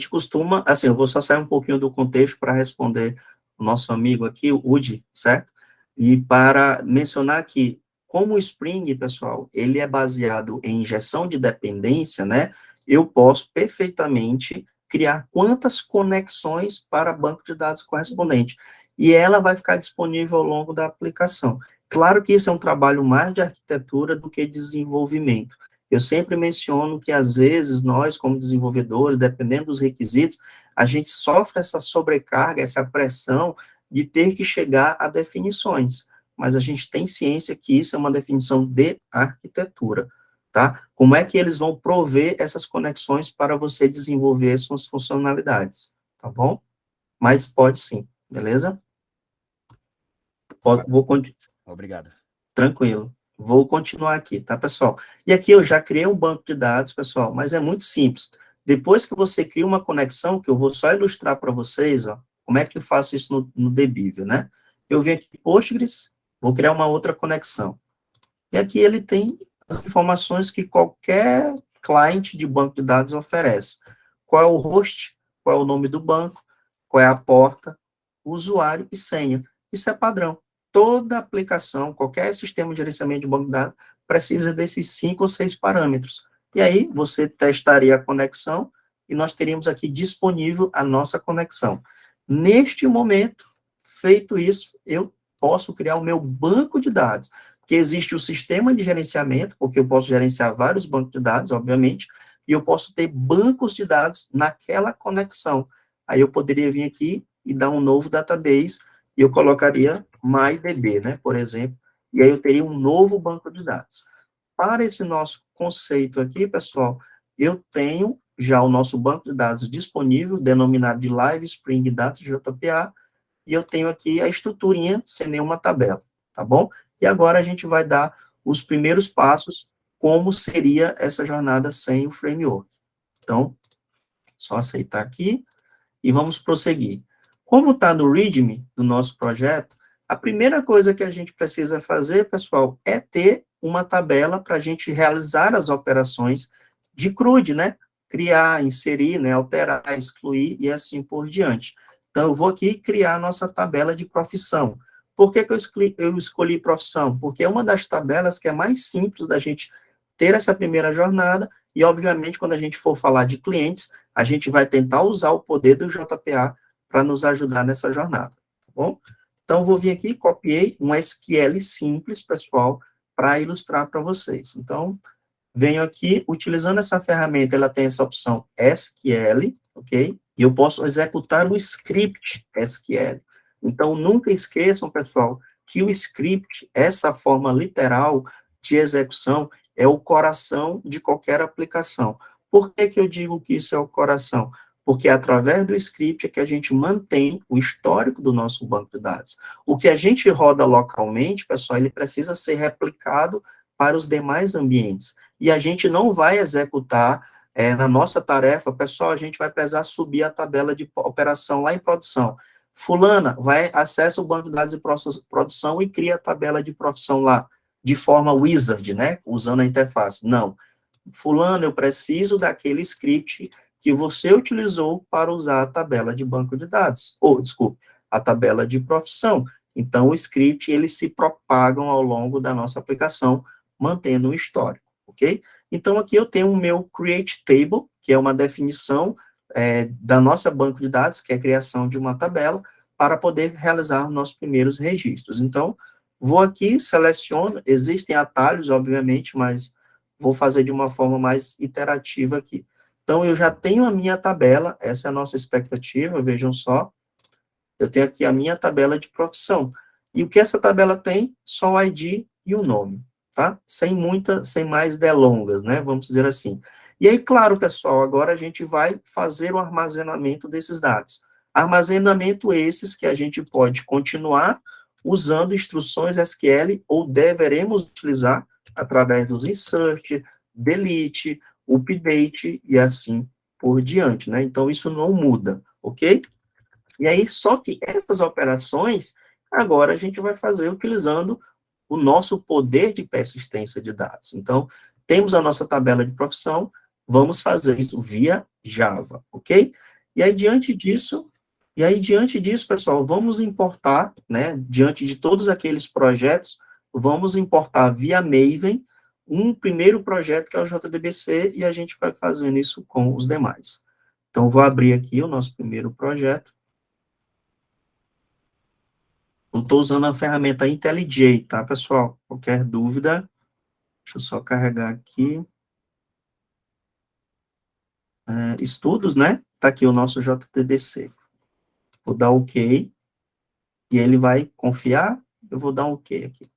Speaker 1: costuma, assim, eu vou só sair um pouquinho do contexto para responder o nosso amigo aqui, o Udi, certo? E para mencionar que, como o Spring, pessoal, ele é baseado em injeção de dependência, né? Eu posso perfeitamente criar quantas conexões para banco de dados correspondente. E ela vai ficar disponível ao longo da aplicação. Claro que isso é um trabalho mais de arquitetura do que desenvolvimento. Eu sempre menciono que, às vezes, nós, como desenvolvedores, dependendo dos requisitos, a gente sofre essa sobrecarga, essa pressão de ter que chegar a definições, mas a gente tem ciência que isso é uma definição de arquitetura, tá? Como é que eles vão prover essas conexões para você desenvolver suas funcionalidades, tá bom? Mas pode sim, beleza? Vou continuar.
Speaker 6: Obrigado.
Speaker 1: Tranquilo. Vou continuar aqui, tá, pessoal? E aqui eu já criei um banco de dados, pessoal, mas é muito simples. Depois que você cria uma conexão, que eu vou só ilustrar para vocês, ó, como é que eu faço isso no Debivel, né? Eu venho aqui em Postgres, vou criar uma outra conexão. E aqui ele tem as informações que qualquer cliente de banco de dados oferece. Qual é o host, qual é o nome do banco, qual é a porta, o usuário e senha. Isso é padrão. Toda aplicação, qualquer sistema de gerenciamento de banco de dados, precisa desses 5 ou 6 parâmetros. E aí, você testaria a conexão, e nós teríamos aqui disponível a nossa conexão. Neste momento, feito isso, eu posso criar o meu banco de dados, porque existe o sistema de gerenciamento, porque eu posso gerenciar vários bancos de dados, obviamente, e eu posso ter bancos de dados naquela conexão. Aí eu poderia vir aqui e dar um novo database, e eu colocaria MyDB, né, por exemplo, e aí eu teria um novo banco de dados. Para esse nosso conceito aqui, pessoal, eu tenho já o nosso banco de dados disponível, denominado de Live Spring Data JPA, e eu tenho aqui a estruturinha sem nenhuma tabela, tá bom? E agora a gente vai dar os primeiros passos, como seria essa jornada sem o framework. Então, só aceitar aqui, e vamos prosseguir. Como está no README do nosso projeto, a primeira coisa que a gente precisa fazer, pessoal, é ter uma tabela para a gente realizar as operações de CRUD, né? Criar, inserir, né? Alterar, excluir e assim por diante. Então, eu vou aqui criar a nossa tabela de profissão. Por que eu escolhi profissão? Porque é uma das tabelas que é mais simples da gente ter essa primeira jornada, e, obviamente, quando a gente for falar de clientes, a gente vai tentar usar o poder do JPA para nos ajudar nessa jornada, tá bom? Então, vou vir aqui, copiei um SQL simples, pessoal, para ilustrar para vocês. Então, venho aqui, utilizando essa ferramenta, ela tem essa opção SQL, ok? E eu posso executar o script SQL. Então, nunca esqueçam, pessoal, que o script, essa forma literal de execução, é o coração de qualquer aplicação. Por que que eu digo que isso é o coração? Porque através do script é que a gente mantém o histórico do nosso banco de dados. O que a gente roda localmente, pessoal, ele precisa ser replicado para os demais ambientes. E a gente não vai executar na nossa tarefa, pessoal, a gente vai precisar subir a tabela de operação lá em produção. Fulana, acessa o banco de dados de produção e cria a tabela de profissão lá, de forma wizard, né, usando a interface. Não. Fulano, eu preciso daquele script que você utilizou para usar a tabela de banco de dados, desculpe, a tabela de profissão. Então, o script, eles se propagam ao longo da nossa aplicação, mantendo o histórico, ok? Então, aqui eu tenho o meu create table, que é uma definição da nossa banco de dados, que é a criação de uma tabela, para poder realizar nossos primeiros registros. Então, vou aqui, seleciono, existem atalhos, obviamente, mas vou fazer de uma forma mais iterativa aqui. Então, eu já tenho a minha tabela, essa é a nossa expectativa, vejam só, eu tenho aqui a minha tabela de profissão. E o que essa tabela tem? Só o ID e o nome, tá? Sem mais delongas, né? Vamos dizer assim. E aí, claro, pessoal, agora a gente vai fazer o armazenamento desses dados. Armazenamento esses que a gente pode continuar usando instruções SQL ou deveremos utilizar através dos insert, delete, update e assim por diante, né? Então, isso não muda, ok? E aí, só que essas operações, agora a gente vai fazer utilizando o nosso poder de persistência de dados. Então, temos a nossa tabela de profissão, vamos fazer isso via Java, ok? E aí, diante disso, pessoal, vamos importar, né, diante de todos aqueles projetos, vamos importar via Maven um primeiro projeto que é o JDBC e a gente vai fazendo isso com os demais. Então, vou abrir aqui o nosso primeiro projeto. Eu estou usando a ferramenta IntelliJ, tá, pessoal? Qualquer dúvida, deixa eu só carregar aqui. Estudos, né? Tá aqui o nosso JDBC. Vou dar OK, e ele vai confiar, eu vou dar um OK aqui.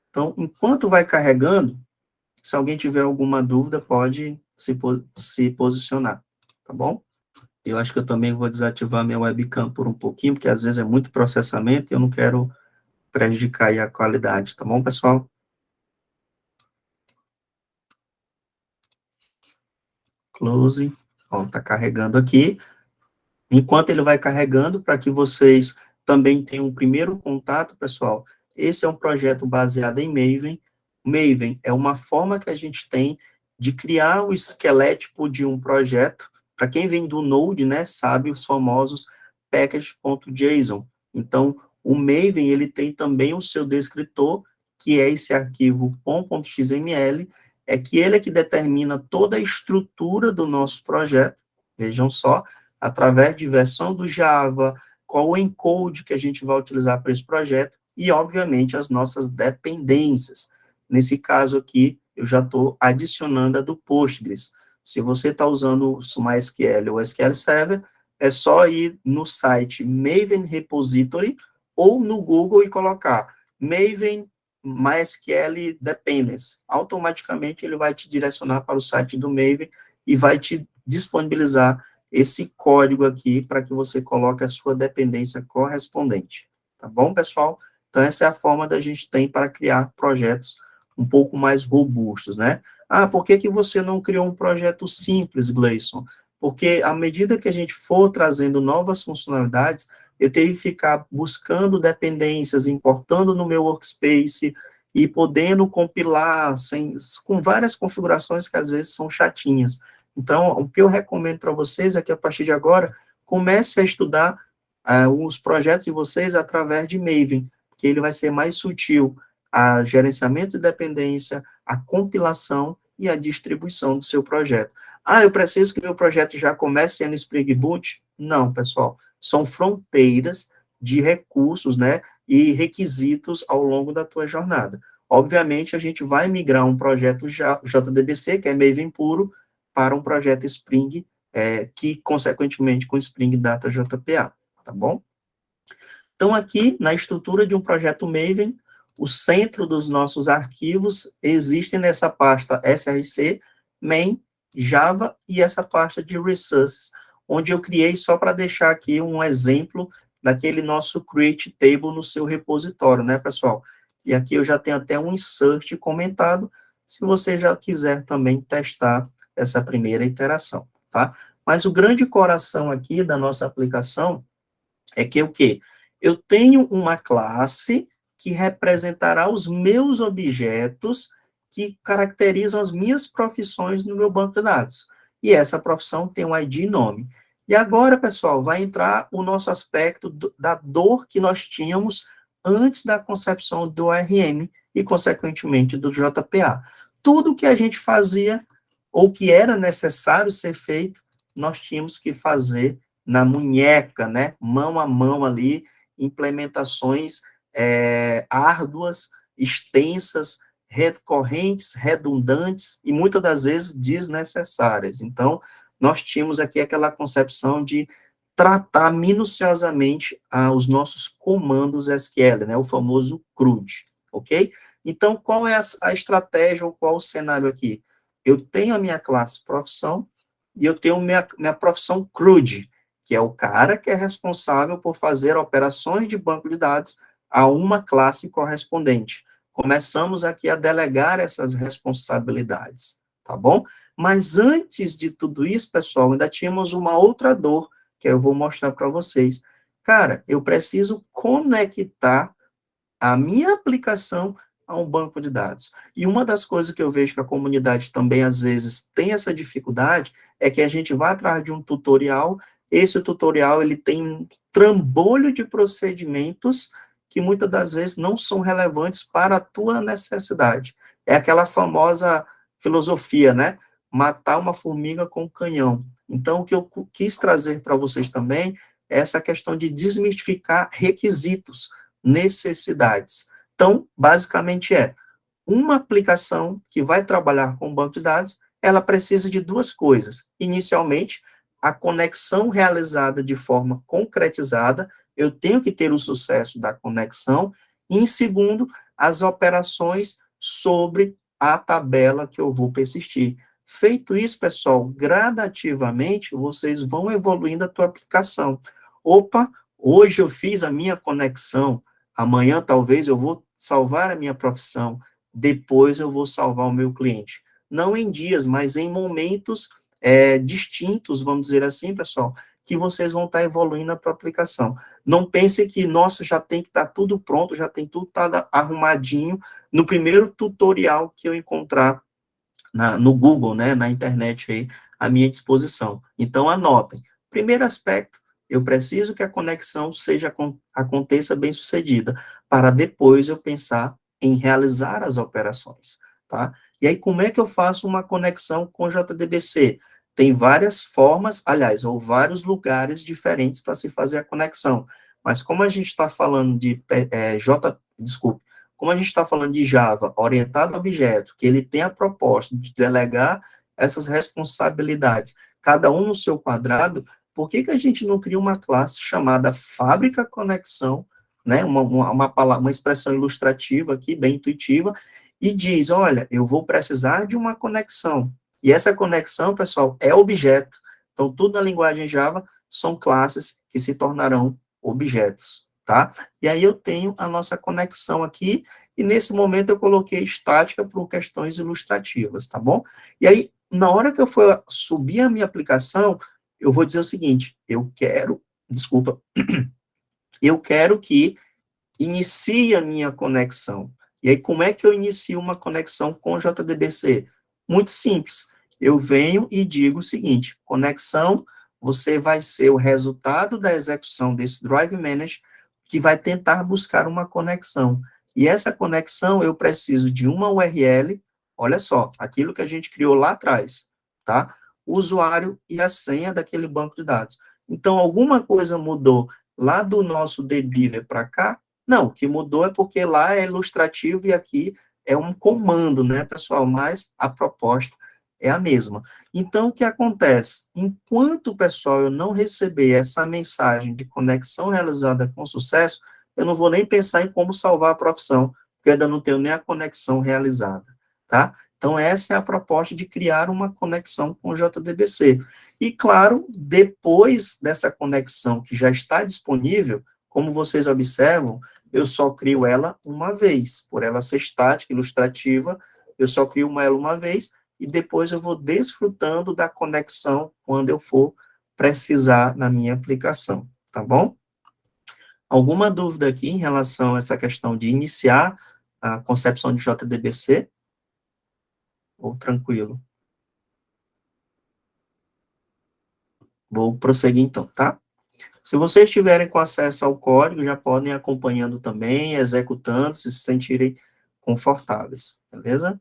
Speaker 1: Então, enquanto vai carregando, se alguém tiver alguma dúvida, pode se posicionar, tá bom? Eu acho que eu também vou desativar minha webcam por um pouquinho, porque às vezes é muito processamento e eu não quero prejudicar aí a qualidade, tá bom, pessoal? Close. Ó, tá carregando aqui. Enquanto ele vai carregando, para que vocês também tenham um primeiro contato, pessoal, esse é um projeto baseado em Maven. Maven é uma forma que a gente tem de criar o esquelétipo de um projeto. Para quem vem do Node, né, sabe os famosos package.json. Então, o Maven, ele tem também o seu descritor, que é esse arquivo pom.xml, é que ele é que determina toda a estrutura do nosso projeto. Vejam só, através de versão do Java, qual o encode que a gente vai utilizar para esse projeto, e, obviamente, as nossas dependências. Nesse caso aqui, eu já estou adicionando a do Postgres. Se você está usando o MySQL ou SQL Server, é só ir no site Maven Repository ou no Google e colocar Maven MySQL Dependency. Automaticamente ele vai te direcionar para o site do Maven e vai te disponibilizar esse código aqui para que você coloque a sua dependência correspondente. Tá bom, pessoal? Então, essa é a forma da gente tem para criar projetos um pouco mais robustos, né? Ah, por que você não criou um projeto simples, Gleison? Porque à medida que a gente for trazendo novas funcionalidades, eu teria que ficar buscando dependências, importando no meu workspace e podendo compilar com várias configurações que às vezes são chatinhas. Então, o que eu recomendo para vocês é que, a partir de agora, comece a estudar os projetos de vocês através de Maven, que ele vai ser mais sutil a gerenciamento de dependência, a compilação e a distribuição do seu projeto. Ah, eu preciso que meu projeto já comece no Spring Boot? Não, pessoal. São fronteiras de recursos, né, e requisitos ao longo da tua jornada. Obviamente, a gente vai migrar um projeto JDBC, que é Maven puro, para um projeto Spring, que, consequentemente, com Spring Data JPA, tá bom? Então, aqui, na estrutura de um projeto Maven, o centro dos nossos arquivos existem nessa pasta src, main, Java e essa pasta de resources, onde eu criei só para deixar aqui um exemplo daquele nosso create table no seu repositório, né, pessoal? E aqui eu já tenho até um insert comentado, se você já quiser também testar essa primeira iteração, tá? Mas o grande coração aqui da nossa aplicação é que o quê? Eu tenho uma classe que representará os meus objetos que caracterizam as minhas profissões no meu banco de dados. E essa profissão tem um ID e nome. E agora, pessoal, vai entrar o nosso aspecto da dor que nós tínhamos antes da concepção do ORM e, consequentemente, do JPA. Tudo que a gente fazia ou que era necessário ser feito, nós tínhamos que fazer na munheca, né? Mão a mão ali, implementações árduas, extensas, recorrentes, redundantes e muitas das vezes desnecessárias. Então, nós tínhamos aqui aquela concepção de tratar minuciosamente os nossos comandos SQL, né, o famoso CRUD, ok? Então, qual é a estratégia ou qual o cenário aqui? Eu tenho a minha classe profissão e eu tenho minha profissão CRUD, que é o cara que é responsável por fazer operações de banco de dados a uma classe correspondente. Começamos aqui a delegar essas responsabilidades, tá bom? Mas antes de tudo isso, pessoal, ainda tínhamos uma outra dor, que eu vou mostrar para vocês. Cara, eu preciso conectar a minha aplicação a um banco de dados. E uma das coisas que eu vejo que a comunidade também, às vezes, tem essa dificuldade, é que a gente vai atrás de um tutorial, esse tutorial, ele tem um trambolho de procedimentos que muitas das vezes não são relevantes para a tua necessidade. É aquela famosa filosofia, né? Matar uma formiga com um canhão. Então, o que eu quis trazer para vocês também é essa questão de desmistificar requisitos, necessidades. Então, basicamente uma aplicação que vai trabalhar com banco de dados, ela precisa de duas coisas. Inicialmente, a conexão realizada de forma concretizada, eu tenho que ter o sucesso da conexão, e em segundo, as operações sobre a tabela que eu vou persistir. Feito isso, pessoal, gradativamente, vocês vão evoluindo a tua aplicação. Opa, hoje eu fiz a minha conexão, amanhã talvez eu vou salvar a minha profissão, depois eu vou salvar o meu cliente. Não em dias, mas em momentos distintos, vamos dizer assim, pessoal, que vocês vão estar evoluindo a tua aplicação. Não pense que, nossa, já tem que estar tudo pronto, já tem tudo arrumadinho no primeiro tutorial que eu encontrar no Google, né, na internet aí, à minha disposição. Então, anotem. Primeiro aspecto, eu preciso que a conexão aconteça bem sucedida, para depois eu pensar em realizar as operações, tá? E aí, como é que eu faço uma conexão com JDBC? Tem várias formas, aliás, ou vários lugares diferentes para se fazer a conexão, mas como a gente está falando de como a gente está falando de Java orientado a objeto, que ele tem a proposta de delegar essas responsabilidades, cada um no seu quadrado, por que a gente não cria uma classe chamada fábrica conexão, né, uma expressão ilustrativa aqui, bem intuitiva, e diz, olha, eu vou precisar de uma conexão, e essa conexão, pessoal, é objeto. Então, tudo na linguagem Java são classes que se tornarão objetos, tá? E aí eu tenho a nossa conexão aqui, e nesse momento eu coloquei estática por questões ilustrativas, tá bom? E aí, na hora que eu for subir a minha aplicação, eu vou dizer o seguinte, eu quero que inicie a minha conexão. E aí, como é que eu inicio uma conexão com o JDBC? Muito simples. Eu venho e digo o seguinte, conexão, você vai ser o resultado da execução desse Drive Manager, que vai tentar buscar uma conexão. E essa conexão, eu preciso de uma URL, olha só, aquilo que a gente criou lá atrás, tá? O usuário e a senha daquele banco de dados. Então, alguma coisa mudou lá do nosso dbeaver para cá? Não, o que mudou é porque lá é ilustrativo e aqui é um comando, né, pessoal? Mas a proposta é a mesma. Então, o que acontece? Enquanto, pessoal, eu não receber essa mensagem de conexão realizada com sucesso, eu não vou nem pensar em como salvar a profissão, porque eu ainda não tenho nem a conexão realizada, tá? Então, essa é a proposta de criar uma conexão com o JDBC. E, claro, depois dessa conexão que já está disponível, como vocês observam, eu só crio ela uma vez. Por ela ser estática, ilustrativa, eu só crio ela uma vez, e depois eu vou desfrutando da conexão quando eu for precisar na minha aplicação, tá bom? Alguma dúvida aqui em relação a essa questão de iniciar a concepção de JDBC? Ou tranquilo? Vou prosseguir então, tá? Se vocês estiverem com acesso ao código, já podem ir acompanhando também, executando, se sentirem confortáveis, beleza?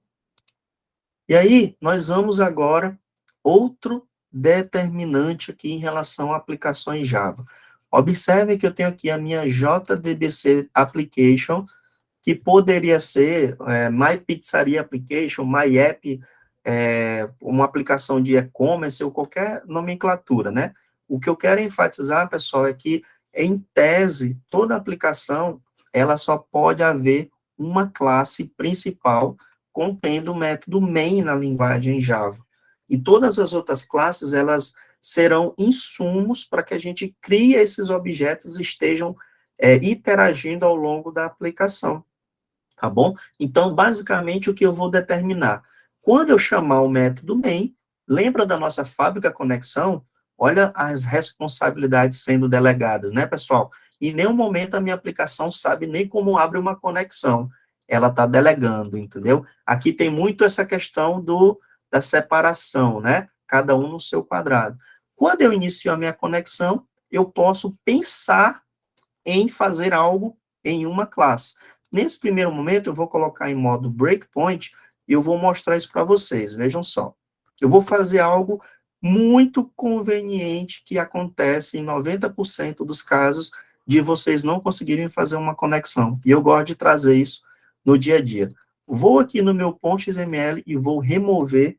Speaker 1: E aí, nós vamos agora, outro determinante aqui em relação a aplicações Java. Observe que eu tenho aqui a minha JDBC Application, que poderia ser My Pizzaria Application, My App uma aplicação de e-commerce ou qualquer nomenclatura, né? O que eu quero enfatizar, pessoal, é que, em tese, toda aplicação, ela só pode haver uma classe principal contendo o método main na linguagem Java. E todas as outras classes, elas serão insumos para que a gente crie esses objetos e estejam interagindo ao longo da aplicação, tá bom? Então, basicamente, o que eu vou determinar? Quando eu chamar o método main, lembra da nossa fábrica conexão? Olha as responsabilidades sendo delegadas, né, pessoal? Em nenhum momento a minha aplicação sabe nem como abre uma conexão. Ela está delegando, entendeu? Aqui tem muito essa questão da separação, né? Cada um no seu quadrado. Quando eu inicio a minha conexão, eu posso pensar em fazer algo em uma classe. Nesse primeiro momento, eu vou colocar em modo breakpoint e eu vou mostrar isso para vocês. Vejam só. Eu vou fazer algo muito conveniente que acontece em 90% dos casos de vocês não conseguirem fazer uma conexão. E eu gosto de trazer isso no dia a dia. Vou aqui no meu .xml e vou remover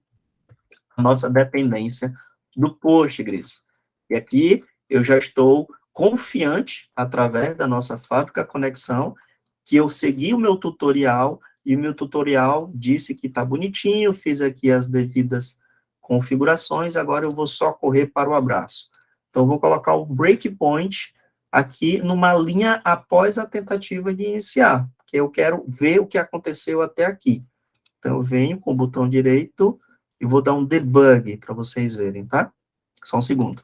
Speaker 1: a nossa dependência do Postgres. E aqui eu já estou confiante, através da nossa fábrica conexão, que eu segui o meu tutorial, e o meu tutorial disse que está bonitinho, fiz aqui as devidas configurações, agora eu vou só correr para o abraço. Então, eu vou colocar o breakpoint aqui numa linha após a tentativa de iniciar, que eu quero ver o que aconteceu até aqui. Então, eu venho com o botão direito e vou dar um debug para vocês verem, tá? Só um segundo.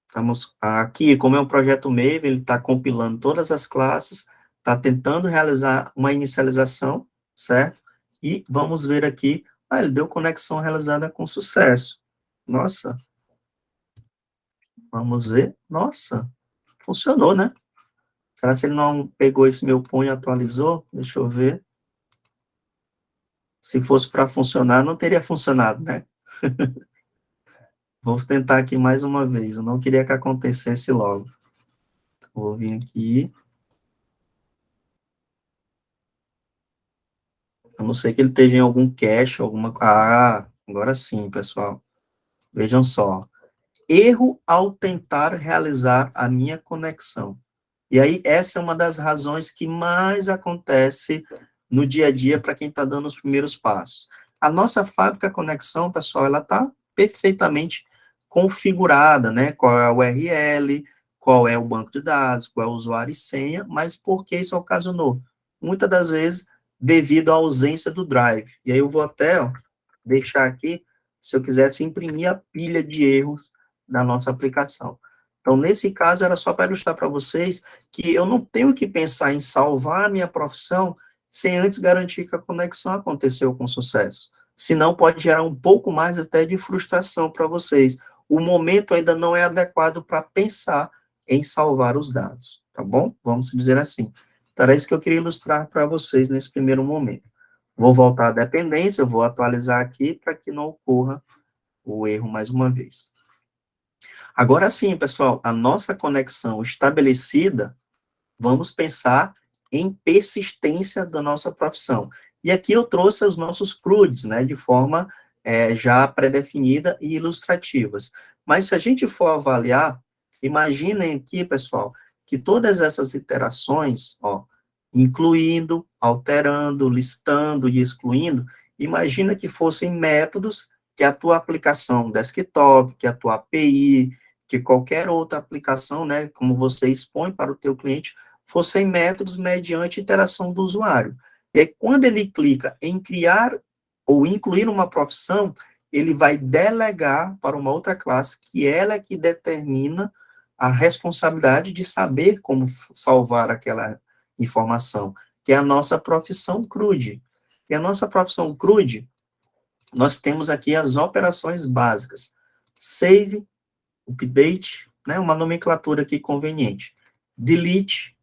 Speaker 1: Estamos aqui, como é um projeto Maven, ele está compilando todas as classes, está tentando realizar uma inicialização, certo? E vamos ver aqui, ele deu conexão realizada com sucesso. Nossa. Vamos ver. Nossa, funcionou, né? Será que ele não pegou esse meu punho e atualizou? Deixa eu ver. Se fosse para funcionar, não teria funcionado, né? Vamos tentar aqui mais uma vez. Eu não queria que acontecesse logo. Vou vir aqui. A não ser que ele esteja em algum cache, alguma... Ah, agora sim, pessoal. Vejam só. Erro ao tentar realizar a minha conexão. E aí, essa é uma das razões que mais acontece no dia a dia para quem está dando os primeiros passos. A nossa fábrica conexão, pessoal, ela está perfeitamente configurada, né? Qual é a URL, qual é o banco de dados, qual é o usuário e senha, mas por que isso ocasionou? Muitas das vezes, devido à ausência do drive. E aí eu vou até deixar aqui, se eu quisesse imprimir a pilha de erros da nossa aplicação. Então, nesse caso, era só para ilustrar para vocês que eu não tenho que pensar em salvar a minha profissão sem antes garantir que a conexão aconteceu com sucesso. Senão, pode gerar um pouco mais até de frustração para vocês. O momento ainda não é adequado para pensar em salvar os dados, tá bom? Vamos dizer assim. Então, era isso que eu queria ilustrar para vocês nesse primeiro momento. Vou voltar à dependência, eu vou atualizar aqui para que não ocorra o erro mais uma vez. Agora sim, pessoal, a nossa conexão estabelecida, vamos pensar em persistência da nossa profissão. E aqui eu trouxe os nossos CRUDs, né, de forma já pré-definida e ilustrativas. Mas se a gente for avaliar, imaginem aqui, pessoal, que todas essas iterações, incluindo, alterando, listando e excluindo, imagina que fossem métodos que a tua aplicação desktop, que a tua API, que qualquer outra aplicação, né, como você expõe para o teu cliente, fossem métodos mediante interação do usuário. E aí, quando ele clica em criar ou incluir uma profissão, ele vai delegar para uma outra classe, que ela é que determina a responsabilidade de saber como salvar aquela informação, que é a nossa profissão CRUD. E a nossa profissão CRUD, nós temos aqui as operações básicas. Save, update, né, uma nomenclatura aqui conveniente. Delete,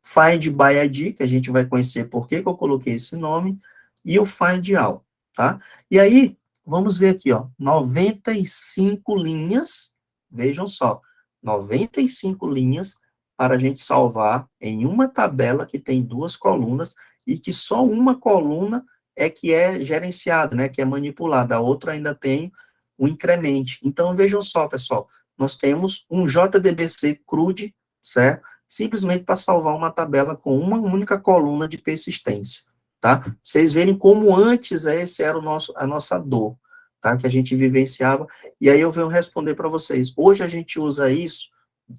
Speaker 1: find by ID, que a gente vai conhecer por que eu coloquei esse nome, e o find all, tá? E aí, vamos ver aqui, 95 linhas, vejam só, 95 linhas para a gente salvar em uma tabela que tem 2 colunas e que só uma coluna é que é gerenciada, né, que é manipulada, a outra ainda tem o incremento. Então, vejam só, pessoal, nós temos um JDBC CRUD, certo? Simplesmente para salvar uma tabela com uma única coluna de persistência, tá? Vocês verem como antes esse era a nossa dor, tá? Que a gente vivenciava, e aí eu venho responder para vocês. Hoje a gente usa isso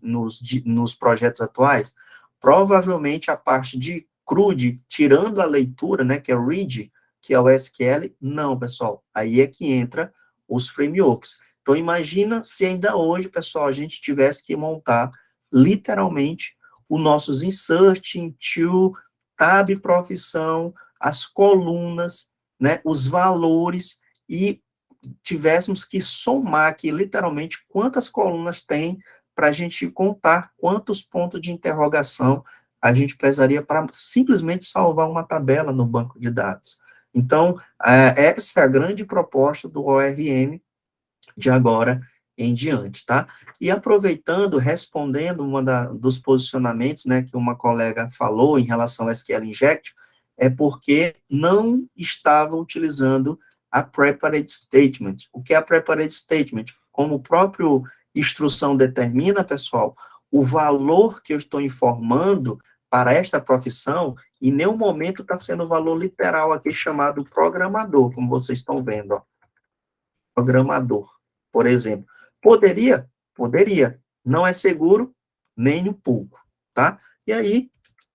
Speaker 1: nos projetos atuais, provavelmente a parte de CRUD, tirando a leitura, né, que é o read, que é o SQL, não, pessoal, aí é que entra os frameworks. Então, imagina se ainda hoje, pessoal, a gente tivesse que montar, literalmente, os nossos insert, into, tab profissão, as colunas, né, os valores, e tivéssemos que somar aqui, literalmente, quantas colunas tem para a gente contar quantos pontos de interrogação a gente precisaria para simplesmente salvar uma tabela no banco de dados. Então, essa é a grande proposta do ORM de agora em diante, tá? E aproveitando, respondendo dos posicionamentos, né, que uma colega falou em relação ao SQL Inject, é porque não estava utilizando a Prepared Statement. O que é a Prepared Statement? Como o próprio instrução determina, pessoal, o valor que eu estou informando para esta profissão, em nenhum momento está sendo o valor literal aqui chamado programador, como vocês estão vendo, ó. Programador, por exemplo. Poderia? Poderia. Não é seguro nem um pouco, tá? E aí,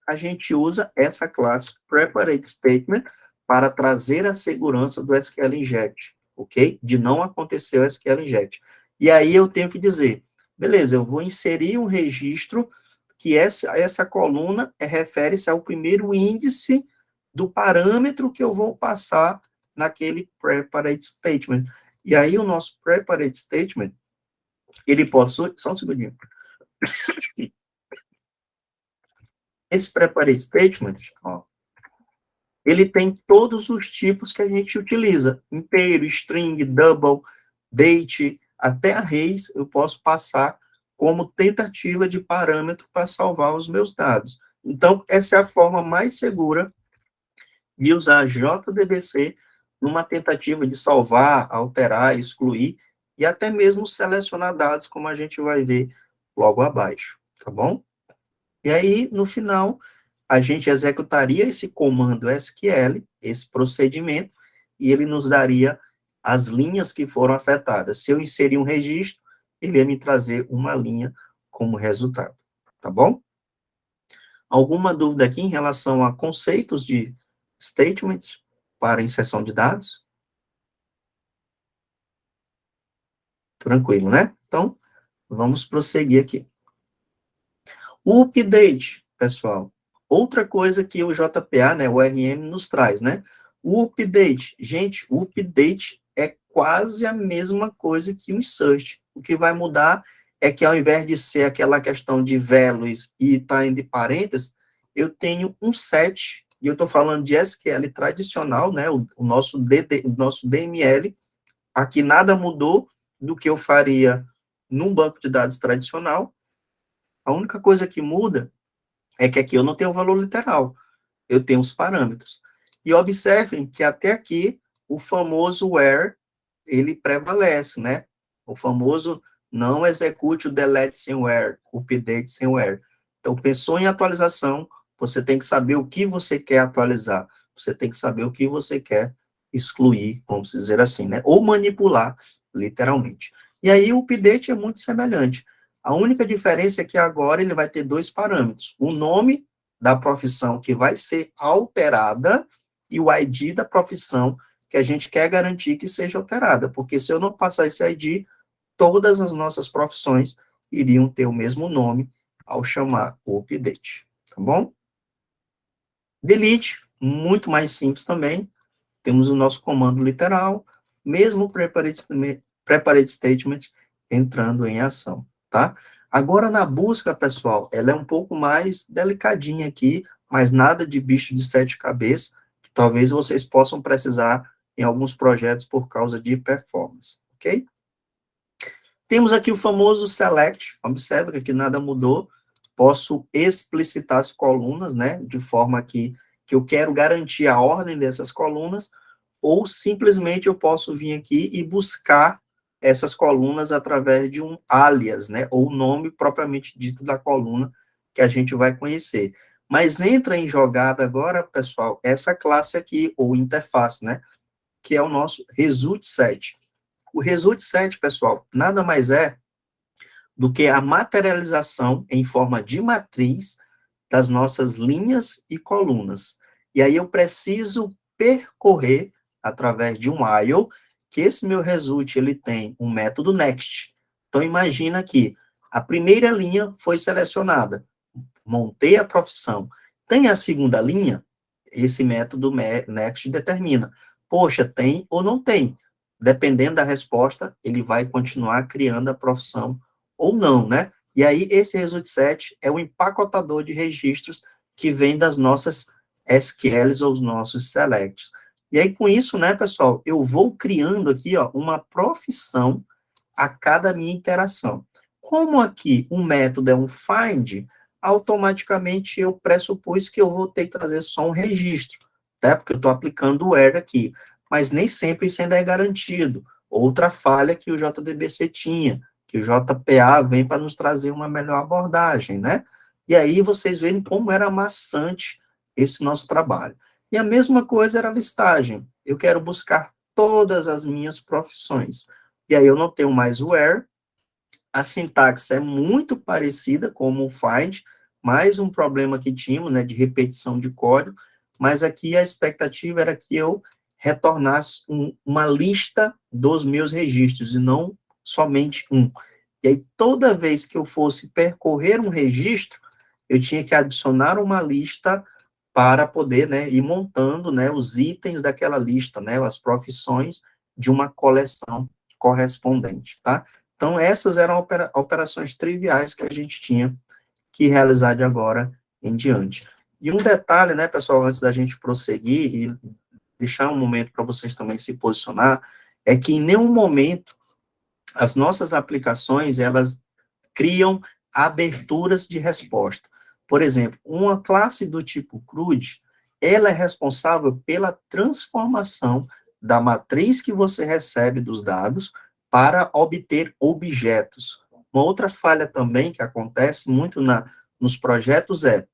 Speaker 1: a gente usa essa classe Prepared Statement para trazer a segurança do SQL Inject, ok? De não acontecer o SQL Inject. E aí eu tenho que dizer, beleza, eu vou inserir um registro que essa coluna refere-se ao primeiro índice do parâmetro que eu vou passar naquele Prepared Statement. E aí o nosso Prepared Statement, ele possui, só um segundinho. Esse Prepared Statement, ó, ele tem todos os tipos que a gente utiliza, inteiro, string, double, date, até arrays, eu posso passar como tentativa de parâmetro para salvar os meus dados. Então, essa é a forma mais segura de usar JDBC numa tentativa de salvar, alterar, excluir, e até mesmo selecionar dados, como a gente vai ver logo abaixo, tá bom? E aí, no final, a gente executaria esse comando SQL, esse procedimento, e ele nos daria as linhas que foram afetadas. Se eu inserir um registro, ele ia me trazer uma linha como resultado, tá bom? Alguma dúvida aqui em relação a conceitos de statements para inserção de dados? Tranquilo, né? Então, vamos prosseguir aqui. O update, pessoal, outra coisa que o JPA, né, o RM nos traz, né? O update, gente, o update é quase a mesma coisa que o insert. O que vai mudar é que ao invés de ser aquela questão de values e time de parênteses, eu tenho um set, e eu estou falando de SQL tradicional, né, o nosso DML, aqui nada mudou do que eu faria num banco de dados tradicional. A única coisa que muda é que aqui eu não tenho o valor literal, eu tenho os parâmetros. E observem que até aqui o famoso where, ele prevalece, né? O famoso não execute o delete sem where, o update sem where. Então, pensou em atualização, você tem que saber o que você quer atualizar, você tem que saber o que você quer excluir, vamos dizer assim, né? Ou manipular, literalmente. E aí o update é muito semelhante. A única diferença é que agora ele vai ter 2 parâmetros. O nome da profissão que vai ser alterada e o ID da profissão que a gente quer garantir que seja alterada. Porque se eu não passar esse ID, todas as nossas profissões iriam ter o mesmo nome ao chamar o update. Tá bom? Delete, muito mais simples também. Temos o nosso comando literal, mesmo o prepared statement entrando em ação, tá? Agora, na busca, pessoal, ela é um pouco mais delicadinha aqui, mas nada de bicho de 7 cabeças, que talvez vocês possam precisar em alguns projetos por causa de performance, ok? Temos aqui o famoso select, observa que aqui nada mudou, posso explicitar as colunas, né, de forma que eu quero garantir a ordem dessas colunas, ou simplesmente eu posso vir aqui e buscar essas colunas através de um alias, né, ou o nome propriamente dito da coluna que a gente vai conhecer. Mas entra em jogada agora, pessoal, essa classe aqui, ou interface, né, que é o nosso result set. O result set, pessoal, nada mais é do que a materialização em forma de matriz das nossas linhas e colunas. E aí eu preciso percorrer através de um while, que esse meu result, ele tem um método next. Então, imagina que a primeira linha foi selecionada, montei a profissão. Tem a segunda linha, esse método next determina, poxa, tem ou não tem. Dependendo da resposta, ele vai continuar criando a profissão ou não, né? E aí, esse result set é o empacotador de registros que vem das nossas SQLs ou os nossos selects. E aí, com isso, né, pessoal, eu vou criando aqui, ó, uma profissão a cada minha interação. Como aqui o método é um find, automaticamente eu pressupus que eu vou ter que trazer só um registro, tá? Porque eu estou aplicando o where aqui, mas nem sempre isso ainda é garantido. Outra falha que o JDBC tinha, que o JPA vem para nos trazer uma melhor abordagem, né? E aí vocês veem como era maçante esse nosso trabalho. E a mesma coisa era a listagem. Eu quero buscar todas as minhas profissões. E aí eu não tenho mais o where. A sintaxe é muito parecida com o find, mais um problema que tínhamos, né, de repetição de código, mas aqui a expectativa era que eu retornasse uma lista dos meus registros, e não somente um. E aí, toda vez que eu fosse percorrer um registro, eu tinha que adicionar uma lista para poder, né, ir montando, né, os itens daquela lista, né, as profissões de uma coleção correspondente, tá? Então, essas eram operações triviais que a gente tinha que realizar de agora em diante. E um detalhe, né, pessoal, antes da gente prosseguir e deixar um momento para vocês também se posicionar, é que em nenhum momento as nossas aplicações, elas criam aberturas de resposta. Por exemplo, uma classe do tipo CRUD, ela é responsável pela transformação da matriz que você recebe dos dados para obter objetos. Uma outra falha também que acontece muito nos projetos é,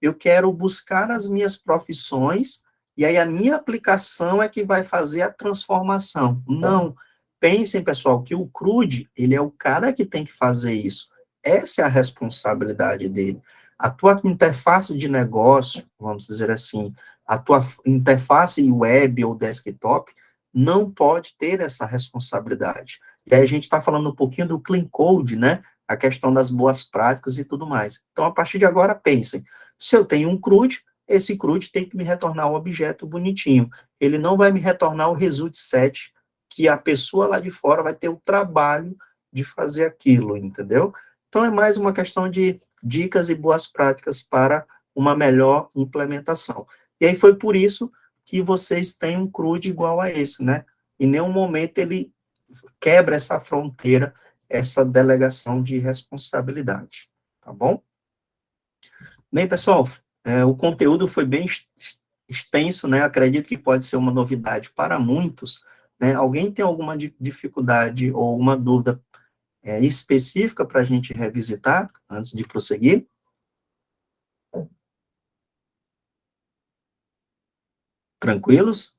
Speaker 1: eu quero buscar as minhas profissões e aí a minha aplicação é que vai fazer a transformação. Não. Pensem, pessoal, que o CRUD, ele é o cara que tem que fazer isso. Essa é a responsabilidade dele. A tua interface de negócio, vamos dizer assim, a tua interface web ou desktop, não pode ter essa responsabilidade. E aí a gente está falando um pouquinho do clean code, né? A questão das boas práticas e tudo mais. Então, a partir de agora, pensem, se eu tenho um CRUD, esse CRUD tem que me retornar um objeto bonitinho. Ele não vai me retornar o result set, que a pessoa lá de fora vai ter o trabalho de fazer aquilo, entendeu? Então, é mais uma questão de dicas e boas práticas para uma melhor implementação. E aí foi por isso que vocês têm um CRUD igual a esse, né? Em nenhum momento ele quebra essa fronteira, essa delegação de responsabilidade, tá bom? Bem, pessoal, o conteúdo foi bem extenso, né? Acredito que pode ser uma novidade para muitos, né? Alguém tem alguma dificuldade ou uma dúvida específica para a gente revisitar antes de prosseguir? Tranquilos?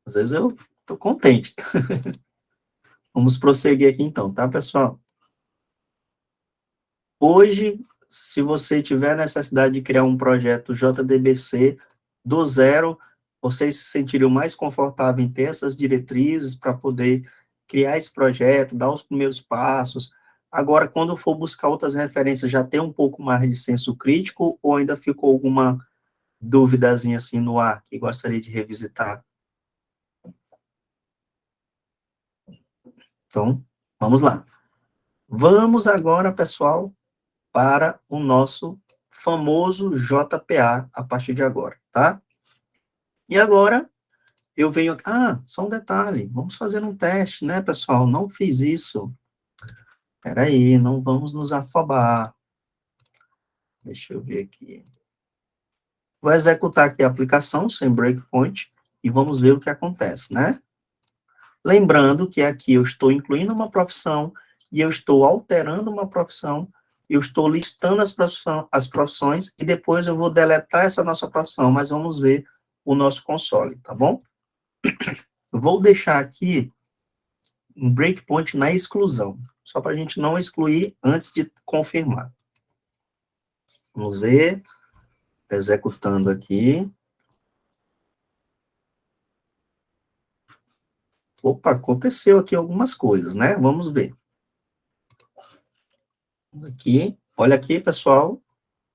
Speaker 1: Às vezes eu estou contente. Vamos prosseguir aqui então, tá, pessoal? Hoje, se você tiver necessidade de criar um projeto JDBC do zero, vocês se sentiriam mais confortáveis em ter essas diretrizes para poder criar esse projeto, dar os primeiros passos. Agora, quando for buscar outras referências, já tem um pouco mais de senso crítico ou ainda ficou alguma duvidazinha assim no ar que gostaria de revisitar? Então, vamos lá. Vamos agora, pessoal, para o nosso famoso JPA a partir de agora, tá? E agora, eu venho... só um detalhe, vamos fazer um teste, né, pessoal? Não fiz isso. Espera aí, não vamos nos afobar. Deixa eu ver aqui. Vou executar aqui a aplicação sem breakpoint e vamos ver o que acontece, né? Lembrando que aqui eu estou incluindo uma profissão e eu estou alterando uma profissão, eu estou listando as profissões e depois eu vou deletar essa nossa profissão, mas vamos ver o nosso console, tá bom? Vou deixar aqui um breakpoint na exclusão, só para a gente não excluir antes de confirmar. Vamos ver, executando aqui. Opa, aconteceu aqui algumas coisas, né? Vamos ver. Aqui, olha aqui, pessoal,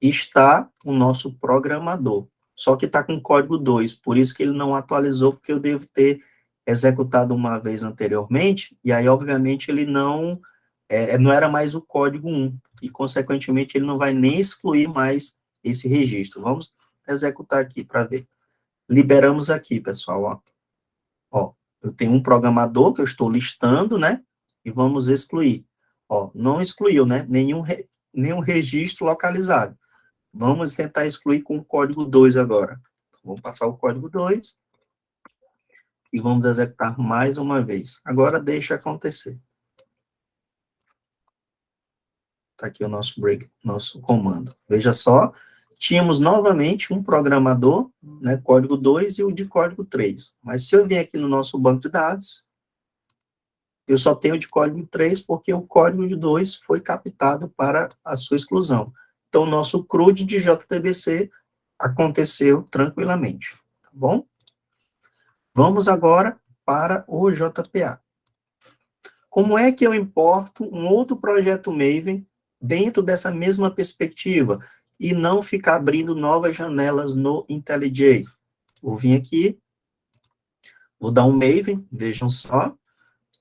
Speaker 1: está o nosso programador. Só que está com código 2, por isso que ele não atualizou, porque eu devo ter executado uma vez anteriormente, e aí, obviamente, ele não era mais o código 1, e, consequentemente, ele não vai nem excluir mais esse registro. Vamos executar aqui para ver. Liberamos aqui, pessoal, ó. Ó, eu tenho um programador que eu estou listando, né? E vamos excluir. Ó, não excluiu, né? Nenhum registro localizado. Vamos tentar excluir com o código 2 agora. Vamos passar o código 2 e vamos executar mais uma vez. Agora deixa acontecer. Está aqui o nosso comando. Veja só, tínhamos novamente um programador, né, código 2 e o de código 3. Mas se eu vier aqui no nosso banco de dados, eu só tenho de código 3 porque o código de 2 foi captado para a sua exclusão. Então, o nosso CRUD de JDBC aconteceu tranquilamente, tá bom? Vamos agora para o JPA. Como é que eu importo um outro projeto Maven dentro dessa mesma perspectiva e não ficar abrindo novas janelas no IntelliJ? Vou vir aqui, vou dar um Maven, vejam só,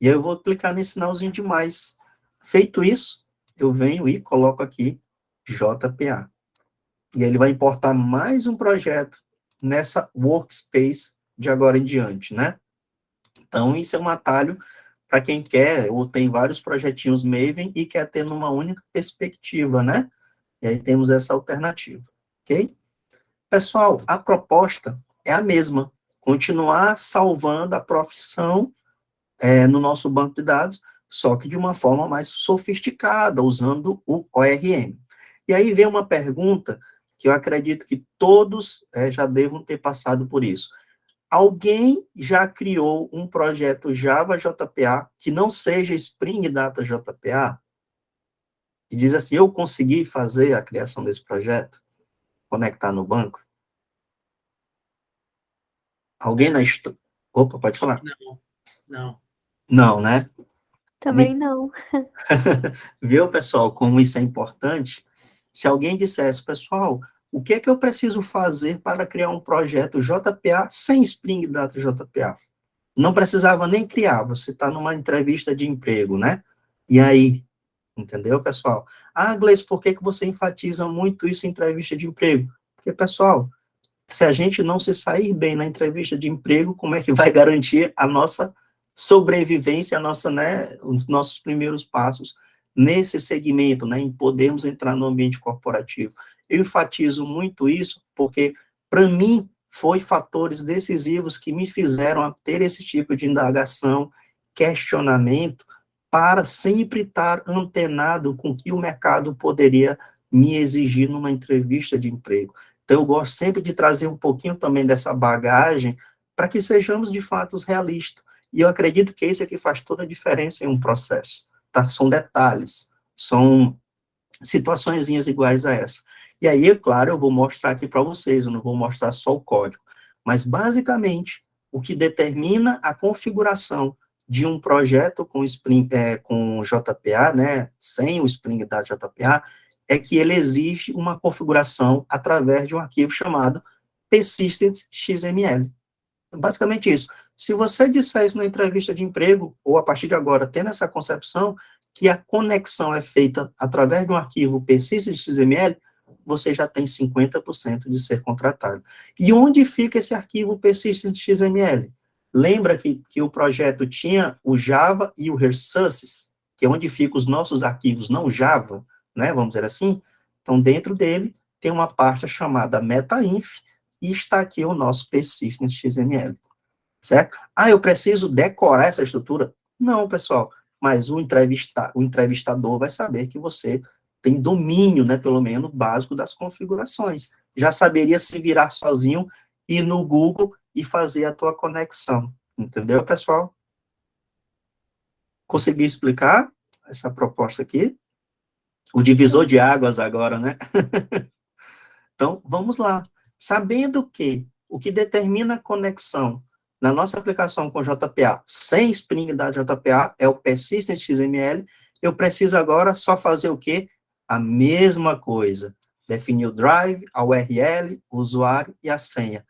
Speaker 1: e aí eu vou clicar nesse sinalzinho de mais. Feito isso, eu venho e coloco aqui JPA. E ele vai importar mais um projeto nessa workspace de agora em diante, né? Então, isso é um atalho para quem quer ou tem vários projetinhos Maven e quer ter numa única perspectiva, né? E aí temos essa alternativa, ok? Pessoal, a proposta é a mesma, continuar salvando a profissão no nosso banco de dados, só que de uma forma mais sofisticada, usando o ORM. E aí vem uma pergunta que eu acredito que todos já devam ter passado por isso. Alguém já criou um projeto Java JPA que não seja Spring Data JPA? E diz assim, eu consegui fazer a criação desse projeto? Conectar no banco? Alguém na história... Opa, pode falar.
Speaker 2: Não.
Speaker 1: Não, né?
Speaker 3: Também não.
Speaker 1: Viu, pessoal, como isso é importante? Se alguém dissesse, pessoal, o que é que eu preciso fazer para criar um projeto JPA sem Spring Data JPA? Não precisava nem criar, você está numa entrevista de emprego, né? E aí, entendeu, pessoal? Ah, Gleice, por que você enfatiza muito isso em entrevista de emprego? Porque, pessoal, se a gente não se sair bem na entrevista de emprego, como é que vai garantir a nossa sobrevivência, a nossa, né, os nossos primeiros passos nesse segmento, né, em podermos entrar no ambiente corporativo? Eu enfatizo muito isso porque, para mim, foi fatores decisivos que me fizeram ter esse tipo de indagação, questionamento, para sempre estar antenado com o que o mercado poderia me exigir numa entrevista de emprego. Então, eu gosto sempre de trazer um pouquinho também dessa bagagem para que sejamos, de fato, realistas. E eu acredito que isso é que faz toda a diferença em um processo, tá? São detalhes, são situações iguais a essa. E aí, é claro, eu vou mostrar aqui para vocês, eu não vou mostrar só o código, mas, basicamente, o que determina a configuração de um projeto com JPA, né, sem o Spring Data JPA, é que ele exige uma configuração através de um arquivo chamado persistent.xml. Basicamente isso. Se você disser isso na entrevista de emprego, ou a partir de agora, tendo essa concepção, que a conexão é feita através de um arquivo persistent.xml, você já tem 50% de ser contratado. E onde fica esse arquivo persistent.xml? Lembra que o projeto tinha o Java e o Resources? que é onde ficam os nossos arquivos não Java, né, vamos dizer assim, então dentro dele tem uma pasta chamada metainf, e está aqui o nosso persistent XML, certo? Ah, eu preciso decorar essa estrutura? Não, pessoal, mas o entrevistador vai saber que você tem domínio, né, pelo menos básico das configurações. Já saberia se virar sozinho, ir no Google e fazer a tua conexão. Entendeu, pessoal? Consegui explicar essa proposta aqui? O divisor de águas agora, né? Então, vamos lá. Sabendo que o que determina a conexão na nossa aplicação com JPA, sem Spring da JPA, é o persistent XML, eu preciso agora só fazer o quê? A mesma coisa. Definir o drive, a URL, o usuário e a senha.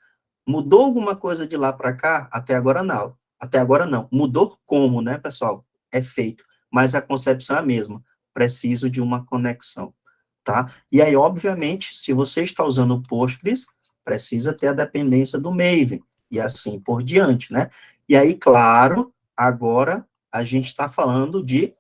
Speaker 1: Mudou alguma coisa de lá para cá? Até agora não. Até agora não. Mudou como, né, pessoal? É feito. Mas a concepção é a mesma. Preciso de uma conexão, tá? E aí, obviamente, se você está usando o Postgres, precisa ter a dependência do Maven, e assim por diante, né? E aí, claro, agora a gente está falando de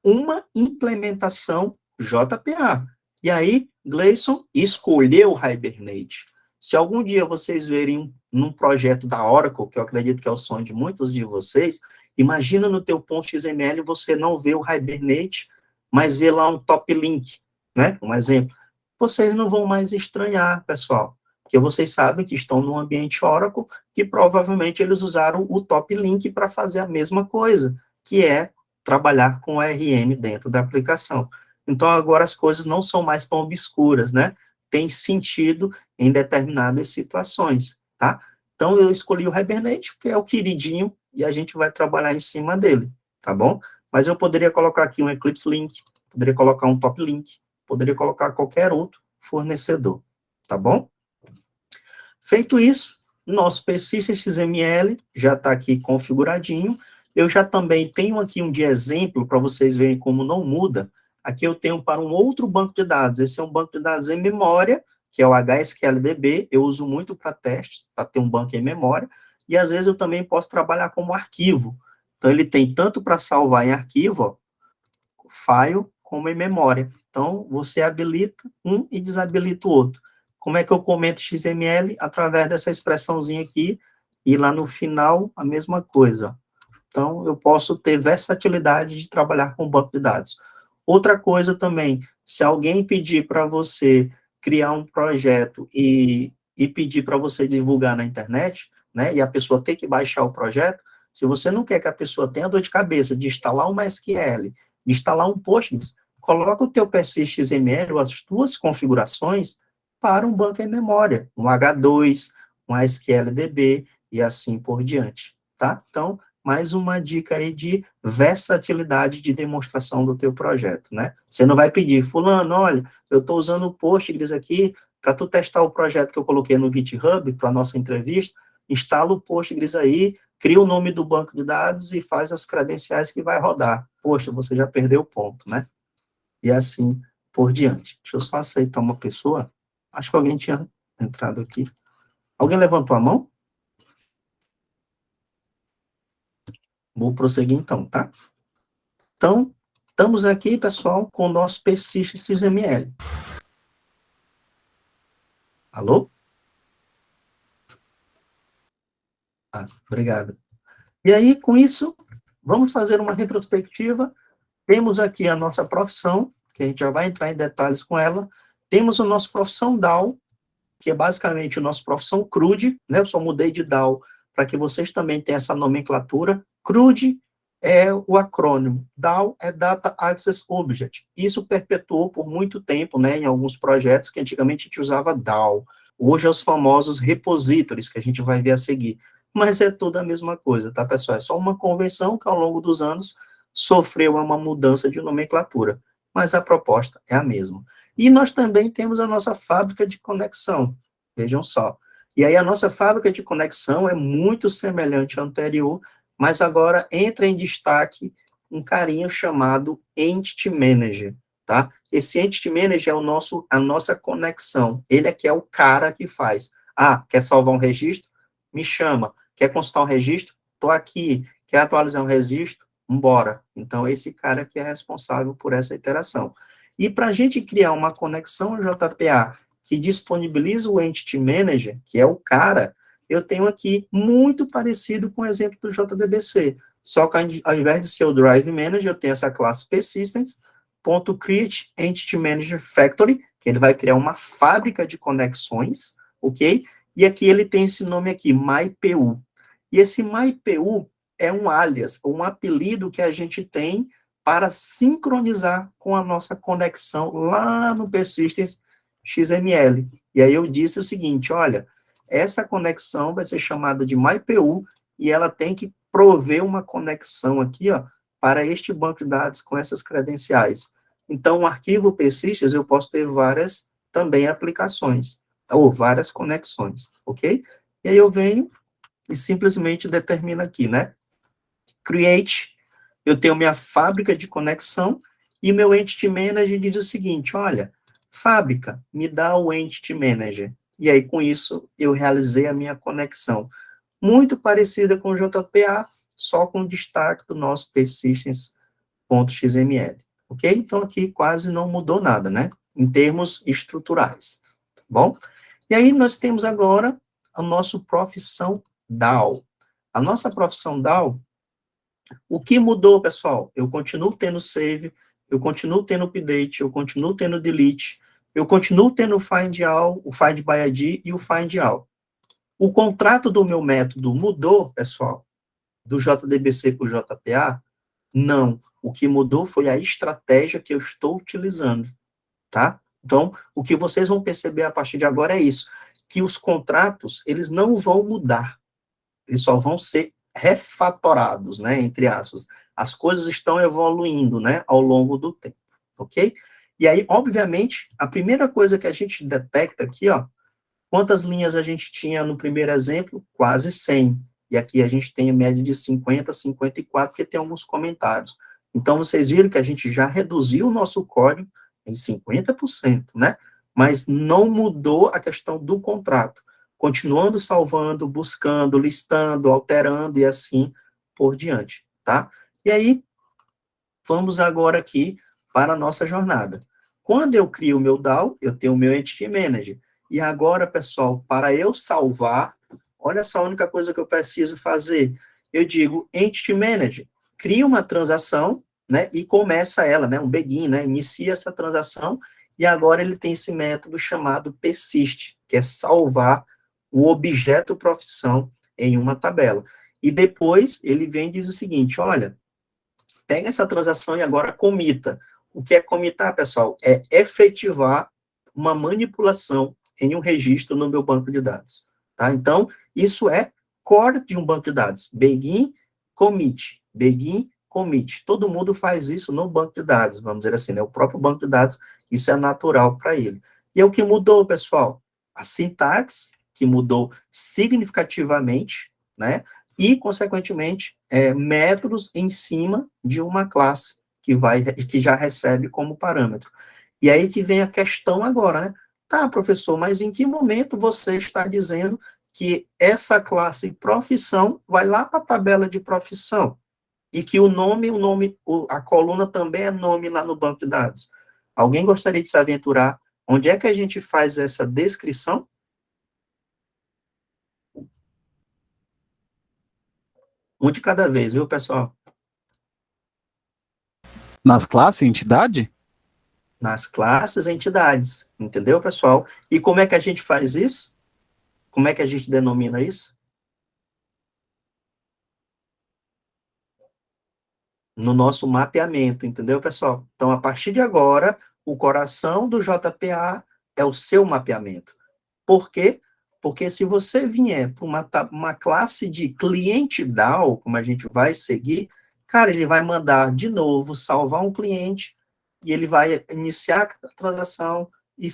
Speaker 1: uma implementação JPA. E aí, Gleison escolheu o Hibernate. Se algum dia vocês verem num projeto da Oracle, que eu acredito que é o sonho de muitos de vocês, imagina no teu .xml você não vê o Hibernate, mas vê lá um top link, né? Um exemplo. Vocês não vão mais estranhar, pessoal, porque vocês sabem que estão no ambiente Oracle, que provavelmente eles usaram o top link para fazer a mesma coisa, que é trabalhar com ORM dentro da aplicação. Então, agora as coisas não são mais tão obscuras, né? Tem sentido em determinadas situações, tá? Então, eu escolhi o Hibernate, que é o queridinho, e a gente vai trabalhar em cima dele, tá bom? Mas eu poderia colocar aqui um Eclipse Link, poderia colocar um Top Link, poderia colocar qualquer outro fornecedor, tá bom? Feito isso, nosso persistent XML já está aqui configuradinho. Eu já também tenho aqui um de exemplo para vocês verem como não muda. Aqui eu tenho para um outro banco de dados. Esse é um banco de dados em memória, que é o HSQLDB. Eu uso muito para testes, para ter um banco em memória. E às vezes eu também posso trabalhar como arquivo. Então ele tem tanto para salvar em arquivo, ó, file, como em memória. Então você habilita um e desabilita o outro. Como é que eu comento XML? Através dessa expressãozinha aqui, e lá no final, a mesma coisa. Então, eu posso ter versatilidade de trabalhar com banco de dados. Outra coisa também, se alguém pedir para você criar um projeto e pedir para você divulgar na internet, né, e a pessoa ter que baixar o projeto, se você não quer que a pessoa tenha dor de cabeça de instalar uma SQL, de instalar um Postgres, coloca o teu persist XML ou as tuas configurações para um banco em memória, um H2, um SQLDB e assim por diante, tá? Então, mais uma dica aí de versatilidade de demonstração do teu projeto, né? Você não vai pedir, fulano, olha, eu estou usando o Postgres aqui para tu testar o projeto que eu coloquei no GitHub para a nossa entrevista, instala o Postgres aí, cria o nome do banco de dados e faz as credenciais que vai rodar. Poxa, você já perdeu o ponto, né? E assim por diante. Deixa eu só aceitar uma pessoa. Acho que alguém tinha entrado aqui. Alguém levantou a mão? Vou prosseguir então, tá? Então, estamos aqui, pessoal, com o nosso persist XML. Alô? Ah, obrigado. E aí, com isso, vamos fazer uma retrospectiva. Temos aqui a nossa profissão, que a gente já vai entrar em detalhes com ela. Temos o nosso profissão DAO, que é basicamente o nosso profissão CRUD, né? Eu só mudei de DAO para que vocês também tenham essa nomenclatura. CRUD é o acrônimo, DAO é Data Access Object. Isso perpetuou por muito tempo, né, em alguns projetos que antigamente a gente usava DAO. Hoje é os famosos repositories, que a gente vai ver a seguir. Mas é tudo a mesma coisa, tá, pessoal? É só uma convenção que ao longo dos anos sofreu uma mudança de nomenclatura, mas a proposta é a mesma. E nós também temos a nossa fábrica de conexão, vejam só. E aí a nossa fábrica de conexão é muito semelhante à anterior, mas agora entra em destaque um carinho chamado Entity Manager, tá? Esse Entity Manager é a nossa conexão, ele é que é o cara que faz. Ah, quer salvar um registro? Me chama. Quer consultar um registro? Estou aqui. Quer atualizar um registro? Embora. Então, esse cara que é responsável por essa interação. E para a gente criar uma conexão JPA que disponibiliza o Entity Manager, que é o cara, eu tenho aqui muito parecido com o exemplo do JDBC. Só que ao invés de ser o Drive Manager, eu tenho essa classe Persistence.create Entity Manager Factory, que ele vai criar uma fábrica de conexões, ok? E aqui ele tem esse nome aqui, MyPU. E esse MyPU é um alias, um apelido que a gente tem para sincronizar com a nossa conexão lá no Persistence XML. E aí eu disse o seguinte, olha, essa conexão vai ser chamada de MyPU e ela tem que prover uma conexão aqui, ó, para este banco de dados com essas credenciais. Então, o arquivo Persistence, eu posso ter várias também aplicações, ou várias conexões, ok? E aí eu venho e simplesmente determino aqui, né? Create, eu tenho minha fábrica de conexão, e meu Entity Manager diz o seguinte, olha, fábrica, me dá o Entity Manager. E aí, com isso, eu realizei a minha conexão. Muito parecida com o JPA, só com destaque do nosso persistence.xml, ok? Então, aqui quase não mudou nada, né? Em termos estruturais, tá bom? E aí, nós temos agora a nossa profissão DAO. A nossa profissão DAO, o que mudou, pessoal? Eu continuo tendo save, eu continuo tendo update, eu continuo tendo delete, eu continuo tendo o find all, o find by ID e o find all. O contrato do meu método mudou, pessoal, do JDBC para o JPA? Não. O que mudou foi a estratégia que eu estou utilizando, tá? Então, o que vocês vão perceber a partir de agora é isso, que os contratos, eles não vão mudar, eles só vão ser refatorados, né, entre aspas. As coisas estão evoluindo, né, ao longo do tempo, ok? E aí, obviamente, a primeira coisa que a gente detecta aqui, ó, quantas linhas a gente tinha no primeiro exemplo? Quase 100. E aqui a gente tem a média de 50, 54, porque tem alguns comentários. Então, vocês viram que a gente já reduziu o nosso código em 50%, né? Mas não mudou a questão do contrato. Continuando salvando, buscando, listando, alterando e assim por diante, tá? E aí, vamos agora aqui para a nossa jornada. Quando eu crio o meu DAO, eu tenho o meu Entity Manager. E agora, pessoal, para eu salvar, olha só a única coisa que eu preciso fazer. Eu digo Entity Manager, cria uma transação, né, e começa ela, né, um begin, né, inicia essa transação, e agora ele tem esse método chamado persist, que é salvar o objeto profissão em uma tabela. E depois ele vem e diz o seguinte, olha, pega essa transação e agora comita. O que é comitar, pessoal? É efetivar uma manipulação em um registro no meu banco de dados. Tá? Então, isso é core de um banco de dados. Begin, commit. Begin, commit. Todo mundo faz isso no banco de dados, vamos dizer assim, né? O próprio banco de dados, isso é natural para ele. E é o que mudou, pessoal? A sintaxe, que mudou significativamente, né? E, consequentemente, métodos em cima de uma classe que já recebe como parâmetro. E aí que vem a questão agora, né? Tá, professor, mas em que momento você está dizendo que essa classe profissão vai lá para a tabela de profissão e que a coluna também é nome lá no banco de dados? Alguém gostaria de se aventurar? Onde é que a gente faz essa descrição? Um de cada vez, viu, pessoal?
Speaker 7: Nas classes, entidade?
Speaker 1: Nas classes e entidades, entendeu, pessoal? E como é que a gente faz isso? Como é que a gente denomina isso? No nosso mapeamento, entendeu, pessoal? Então, a partir de agora, o coração do JPA é o seu mapeamento. Por quê? Porque se você vier para uma classe de cliente DAO, como a gente vai seguir, cara, ele vai mandar de novo salvar um cliente e ele vai iniciar a transação e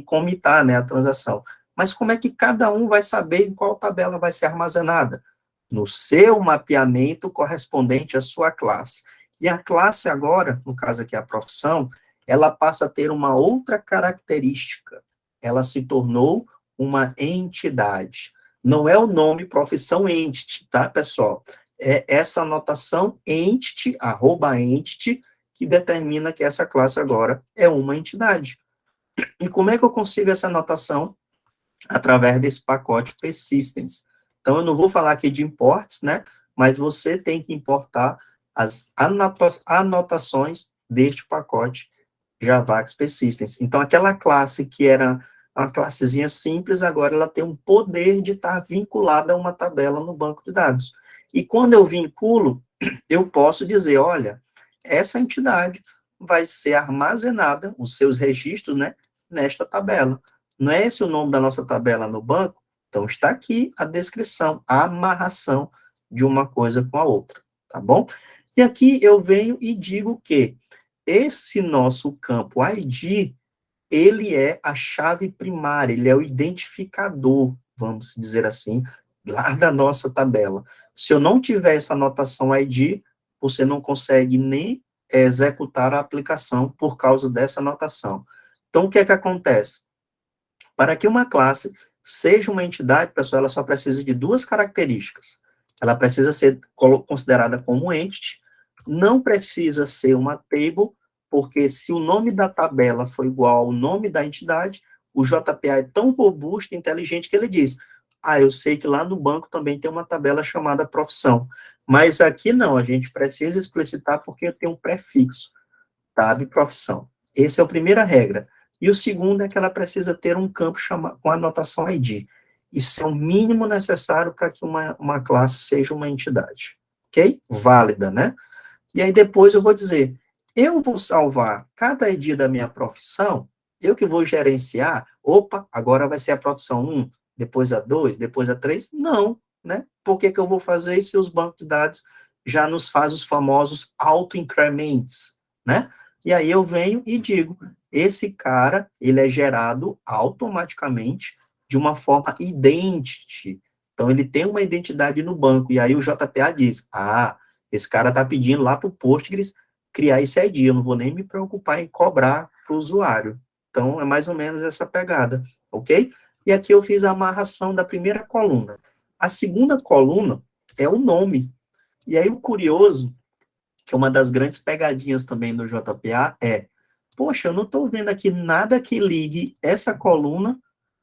Speaker 1: comitar, né, a transação. Mas como é que cada um vai saber em qual tabela vai ser armazenada? No seu mapeamento correspondente à sua classe. E a classe agora, no caso aqui a profissão, ela passa a ter uma outra característica. Ela se tornou uma entidade. Não é o nome profissão entity, tá, pessoal? É essa anotação entity, @entity, que determina que essa classe agora é uma entidade. E como é que eu consigo essa anotação? Através desse pacote persistence. Então, eu não vou falar aqui de imports, né? Mas você tem que importar as anotações deste pacote Javax persistence. Então, aquela classe que era uma classezinha simples, agora ela tem um poder de estar vinculada a uma tabela no banco de dados. E quando eu vinculo, eu posso dizer, olha, essa entidade vai ser armazenada, os seus registros, né, nesta tabela. Não é esse o nome da nossa tabela no banco? Então, está aqui a descrição, a amarração de uma coisa com a outra, tá bom? E aqui eu venho e digo que esse nosso campo ID, ele é a chave primária, ele é o identificador, vamos dizer assim, lá da nossa tabela. Se eu não tiver essa anotação ID, você não consegue nem executar a aplicação por causa dessa anotação. Então, o que é que acontece? Para que uma classe seja uma entidade, pessoal, ela só precisa de duas características. Ela precisa ser considerada como entity, não precisa ser uma table, porque se o nome da tabela for igual ao nome da entidade, o JPA é tão robusto e inteligente que ele diz, eu sei que lá no banco também tem uma tabela chamada profissão, mas aqui não, a gente precisa explicitar porque tem um prefixo, tab profissão. Essa é a primeira regra. E o segundo é que ela precisa ter um campo com anotação ID. Isso é o mínimo necessário para que uma classe seja uma entidade. Ok? Válida, né? E aí depois eu vou dizer, eu vou salvar cada ID da minha profissão, eu que vou gerenciar, agora vai ser a profissão 1, depois a 2, depois a 3? Não, né? Por que eu vou fazer isso se os bancos de dados já nos fazem os famosos auto-increments, né? E aí eu venho e digo, esse cara, ele é gerado automaticamente de uma forma identity. Então, ele tem uma identidade no banco, e aí o JPA diz, esse cara está pedindo lá para o Postgres criar esse ID, eu não vou nem me preocupar em cobrar para o usuário. Então, é mais ou menos essa pegada, ok? E aqui eu fiz a amarração da primeira coluna. A segunda coluna é o nome. E aí o curioso, que é uma das grandes pegadinhas também no JPA, poxa, eu não estou vendo aqui nada que ligue essa coluna,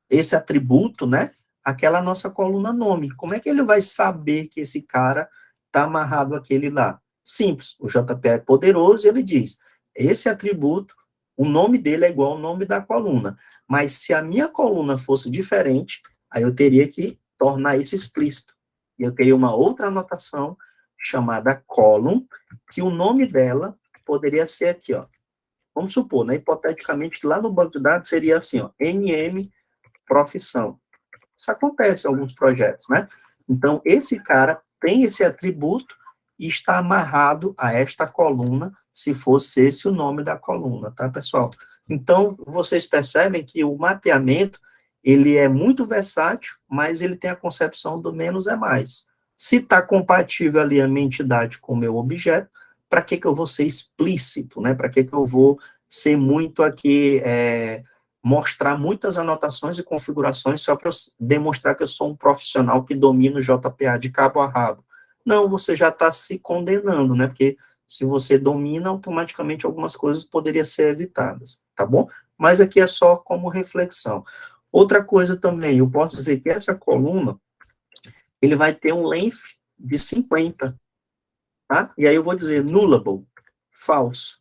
Speaker 1: esse atributo, né, àquela nossa coluna nome. Como é que ele vai saber que esse cara está amarrado àquele lá? Simples, o JPA é poderoso e ele diz, esse atributo, o nome dele é igual ao nome da coluna, mas se a minha coluna fosse diferente, aí eu teria que tornar isso explícito. E eu teria uma outra anotação chamada column, que o nome dela poderia ser aqui, ó. Vamos supor, né, hipoteticamente, lá no banco de dados seria assim, ó, NM profissão. Isso acontece em alguns projetos, né? Então, esse cara tem esse atributo e está amarrado a esta coluna, se fosse esse o nome da coluna, tá, pessoal? Então, vocês percebem que o mapeamento, ele é muito versátil, mas ele tem a concepção do menos é mais. Se está compatível ali a minha entidade com o meu objeto, para que eu vou ser explícito, né? Para que eu vou ser muito aqui, mostrar muitas anotações e configurações só para demonstrar que eu sou um profissional que domina o JPA de cabo a rabo. Não, você já está se condenando, né? Porque se você domina, automaticamente algumas coisas poderiam ser evitadas, tá bom? Mas aqui é só como reflexão. Outra coisa também, eu posso dizer que essa coluna, ele vai ter um length de 50, tá? E aí eu vou dizer nullable, falso.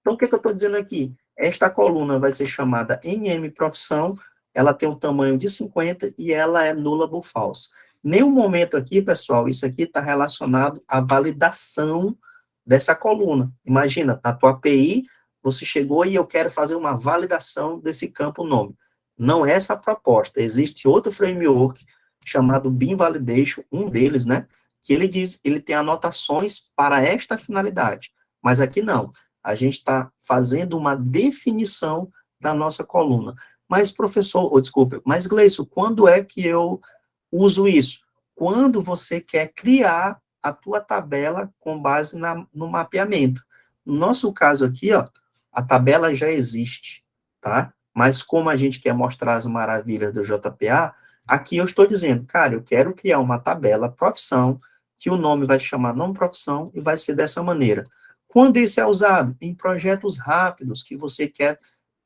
Speaker 1: Então, o que eu estou dizendo aqui? Esta coluna vai ser chamada NM profissão, ela tem um tamanho de 50 e ela é nullable false. Nenhum momento aqui, pessoal, isso aqui está relacionado à validação dessa coluna. Imagina, na tua API, você chegou e eu quero fazer uma validação desse campo nome. Não é essa a proposta. Existe outro framework chamado Beam Validation, um deles, né? Que ele diz, ele tem anotações para esta finalidade. Mas aqui não. A gente está fazendo uma definição da nossa coluna. Mas, professor, desculpe, mas, Gleison, quando é que eu uso isso? Quando você quer criar a tua tabela com base no mapeamento. No nosso caso aqui, ó, a tabela já existe, tá? Mas como a gente quer mostrar as maravilhas do JPA, aqui eu estou dizendo, cara, eu quero criar uma tabela profissão que o nome vai chamar nome profissão e vai ser dessa maneira. Quando isso é usado? Em projetos rápidos, que você quer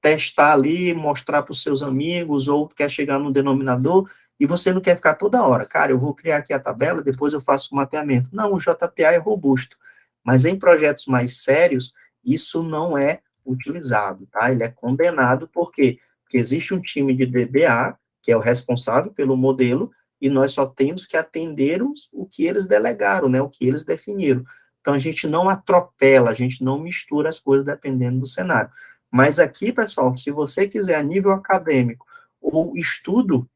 Speaker 1: testar ali, mostrar para os seus amigos, ou quer chegar no denominador, e você não quer ficar toda hora. Cara, eu vou criar aqui a tabela, depois eu faço o mapeamento. Não, o JPA é robusto. Mas em projetos mais sérios, isso não é utilizado, tá? Ele é condenado, por quê? Porque existe um time de DBA, que é o responsável pelo modelo, e nós só temos que atender o que eles delegaram, né? O que eles definiram. Então, a gente não atropela, a gente não mistura as coisas dependendo do cenário. Mas aqui, pessoal, se você quiser a nível acadêmico ou estudo,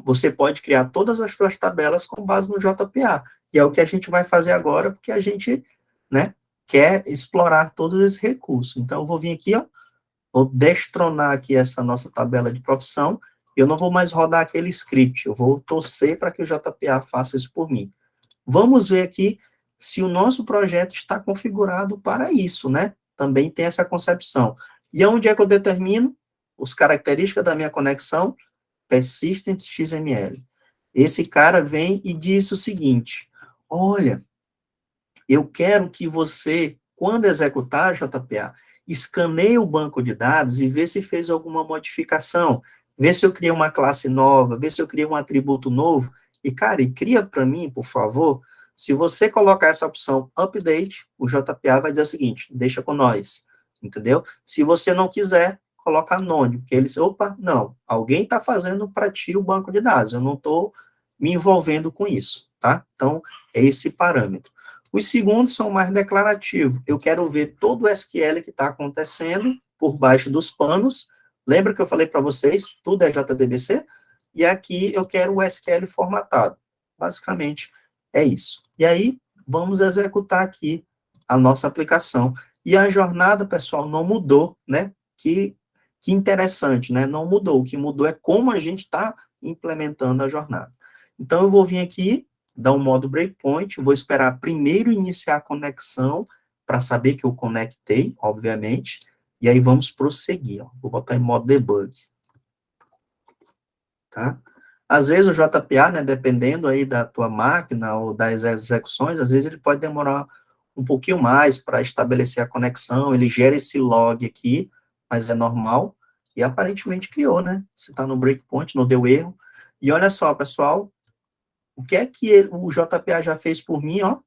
Speaker 1: você pode criar todas as suas tabelas com base no JPA. E é o que a gente vai fazer agora, porque a gente, né, quer explorar todos esses recursos. Então, eu vou vir aqui, ó, vou destronar aqui essa nossa tabela de profissão, eu não vou mais rodar aquele script, eu vou torcer para que o JPA faça isso por mim. Vamos ver aqui se o nosso projeto está configurado para isso, né? Também tem essa concepção. E onde é que eu determino as características da minha conexão? Persistent XML. Esse cara vem e diz o seguinte, olha, eu quero que você, quando executar JPA, escaneie o banco de dados e vê se fez alguma modificação, vê se eu criei uma classe nova, vê se eu criei um atributo novo, e, cara, e cria para mim, por favor, se você colocar essa opção update, o JPA vai dizer o seguinte, deixa com nós, entendeu? Se você não quiser, coloca anônimo, que eles, opa, não, alguém está fazendo para ti o banco de dados, eu não estou me envolvendo com isso, tá? Então, é esse parâmetro. Os segundos são mais declarativos, eu quero ver todo o SQL que está acontecendo por baixo dos panos, lembra que eu falei para vocês, tudo é JDBC, e aqui eu quero o SQL formatado, basicamente é isso. E aí, vamos executar aqui a nossa aplicação, e a jornada, pessoal, não mudou, né? Que interessante, né? Não mudou. O que mudou é como a gente está implementando a jornada. Então, eu vou vir aqui, dar um modo breakpoint, vou esperar primeiro iniciar a conexão, para saber que eu conectei, obviamente, e aí vamos prosseguir. Ó. Vou botar em modo debug. Tá? Às vezes o JPA, né, dependendo aí da tua máquina ou das execuções, às vezes ele pode demorar um pouquinho mais para estabelecer a conexão, ele gera esse log aqui, mas é normal, e aparentemente criou, né? Você está no breakpoint, não deu erro. E olha só, pessoal, o que é que o JPA já fez por mim, ó?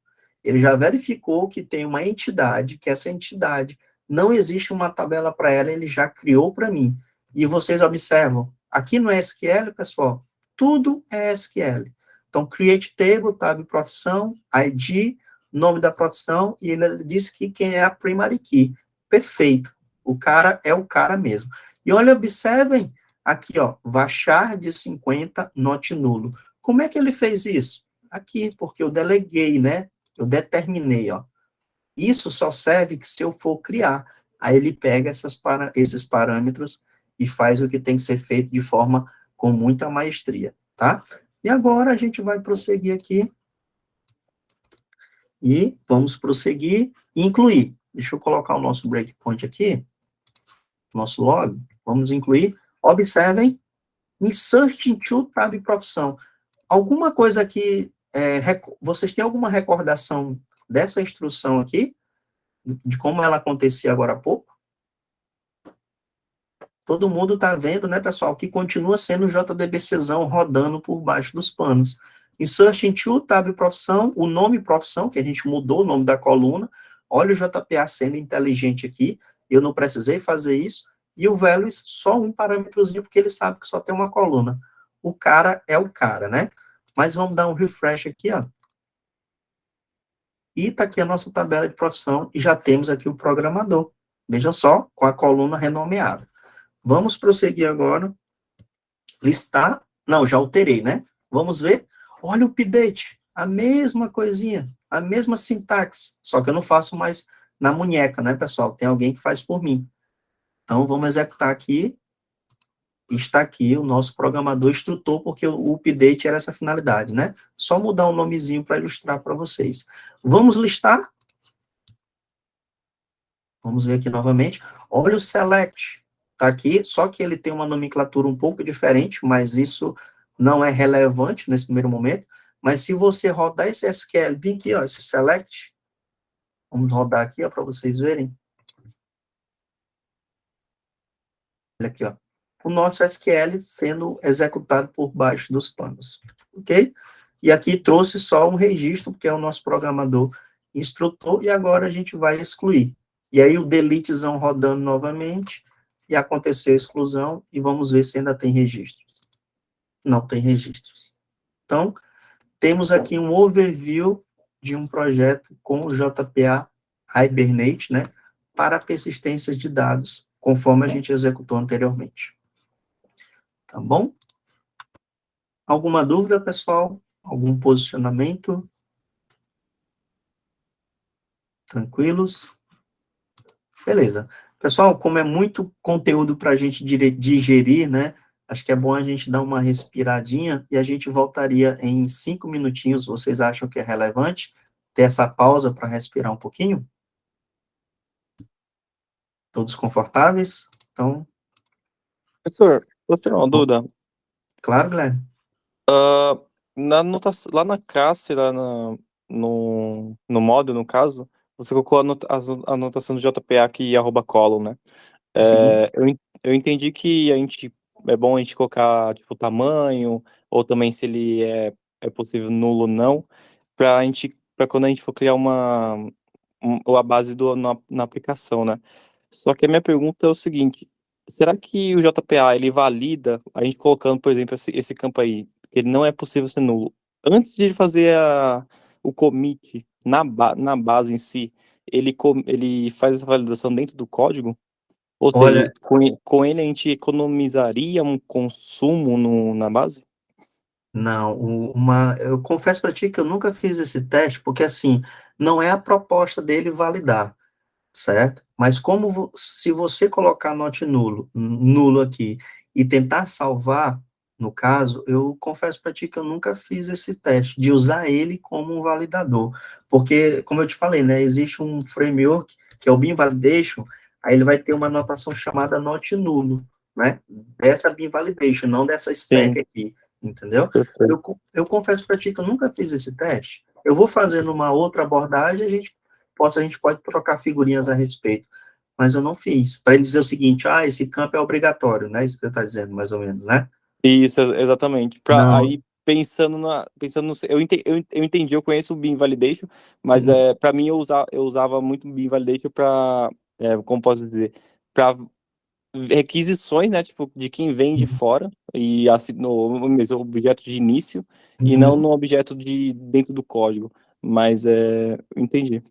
Speaker 1: Ele já verificou que tem uma entidade, que essa entidade não existe uma tabela para ela, ele já criou para mim. E vocês observam, aqui no SQL, pessoal, tudo é SQL. Então, create table, tab profissão, ID, nome da profissão, e ele diz que quem é a primary key. Perfeito. O cara é o cara mesmo. E olha, observem, aqui, ó, vachar de 50, not nulo. Como é que ele fez isso? Aqui, porque eu deleguei, né? Eu determinei, ó. Isso só serve que se eu for criar. Aí ele pega esses parâmetros e faz o que tem que ser feito de forma com muita maestria, tá? E agora a gente vai prosseguir aqui. E vamos prosseguir e incluir. Deixa eu colocar o nosso breakpoint aqui, nosso log. Vamos incluir. Observem, insert into tab profissão. Alguma coisa aqui, vocês têm alguma recordação dessa instrução aqui? De como ela acontecia agora há pouco? Todo mundo está vendo, né, pessoal, que continua sendo o JDBCzão rodando por baixo dos panos. Insert into tab profissão, o nome profissão, que a gente mudou o nome da coluna. Olha o JPA sendo inteligente aqui, eu não precisei fazer isso. E o values, só um parâmetrozinho, porque ele sabe que só tem uma coluna. O cara é o cara, né? Mas vamos dar um refresh aqui, ó. E está aqui a nossa tabela de profissão, e já temos aqui o programador. Veja só, com a coluna renomeada. Vamos prosseguir agora. Listar. Não, já alterei, né? Vamos ver. Olha o update. A mesma coisinha. A mesma sintaxe. Só que eu não faço mais na munheca, né, pessoal? Tem alguém que faz por mim. Então, vamos executar aqui. Está aqui o nosso programador instrutor, porque o update era essa finalidade, né? Só mudar um nomezinho para ilustrar para vocês. Vamos listar. Vamos ver aqui novamente. Olha o select. Está aqui, só que ele tem uma nomenclatura um pouco diferente, mas isso não é relevante nesse primeiro momento. Mas se você rodar esse SQL bem aqui, ó, esse select, vamos rodar aqui, ó, para vocês verem. Olha aqui, ó. O nosso SQL sendo executado por baixo dos panos, ok? E aqui trouxe só um registro, porque é o nosso programador instrutor, e agora a gente vai excluir. E aí o deletezão rodando novamente, e aconteceu a exclusão, e vamos ver se ainda tem registros. Não tem registros. Então, temos aqui um overview de um projeto com o JPA Hibernate, né, para persistência de dados, conforme a gente executou anteriormente. Tá bom? Alguma dúvida, pessoal? Algum posicionamento? Tranquilos? Beleza. Pessoal, como é muito conteúdo para a gente digerir, né? Acho que é bom a gente dar uma respiradinha e a gente voltaria em 5 minutinhos. Vocês acham que é relevante ter essa pausa para respirar um pouquinho? Todos confortáveis? Então,
Speaker 8: Professor, vou tirar uma dúvida.
Speaker 1: claro, Guilherme.
Speaker 8: Lá na classe, no módulo, no caso, você colocou a anotação do JPA que arroba column, né?
Speaker 1: Consegui?
Speaker 8: Eu entendi que é bom a gente colocar tipo, o tamanho, ou também se ele é possível nulo ou não, para quando a gente for criar a base na aplicação, né? Só que a minha pergunta é o seguinte: será que o JPA ele valida a gente colocando, por exemplo, esse campo aí, que ele não é possível ser nulo, antes de ele fazer o commit na base em si, ele faz essa validação dentro do código? Ou seja,
Speaker 1: Olha,
Speaker 8: com ele a gente economizaria um consumo na base?
Speaker 1: não, eu confesso para ti que eu nunca fiz esse teste, porque assim, não é a proposta dele validar, certo? Mas se você colocar not nulo aqui, e tentar salvar, no caso, eu confesso para ti que eu nunca fiz esse teste, de usar ele como um validador, porque, como eu te falei, né, existe um framework, que é o Beam Validation, aí ele vai ter uma anotação chamada not nulo, né, dessa Beam Validation, não dessa
Speaker 8: Sim,
Speaker 1: spec aqui, entendeu?
Speaker 8: perfeito.
Speaker 1: Eu confesso para ti que eu nunca fiz esse teste, eu vou fazer numa outra abordagem, a gente pode trocar figurinhas a respeito, mas eu não fiz. Para ele dizer o seguinte, esse campo é obrigatório, né? Isso que você está dizendo, mais ou menos, né?
Speaker 8: Isso, exatamente.
Speaker 1: Não.
Speaker 8: Aí, pensando eu entendi, eu conheço o Beam Validation, mas
Speaker 1: Uhum.
Speaker 8: para mim eu usava muito o Beam Validation para, como posso dizer, para requisições, né, tipo, de quem vem de fora e assim, no mesmo objeto de início e não
Speaker 1: Uhum.
Speaker 8: no objeto de dentro do código. Mas eu entendi.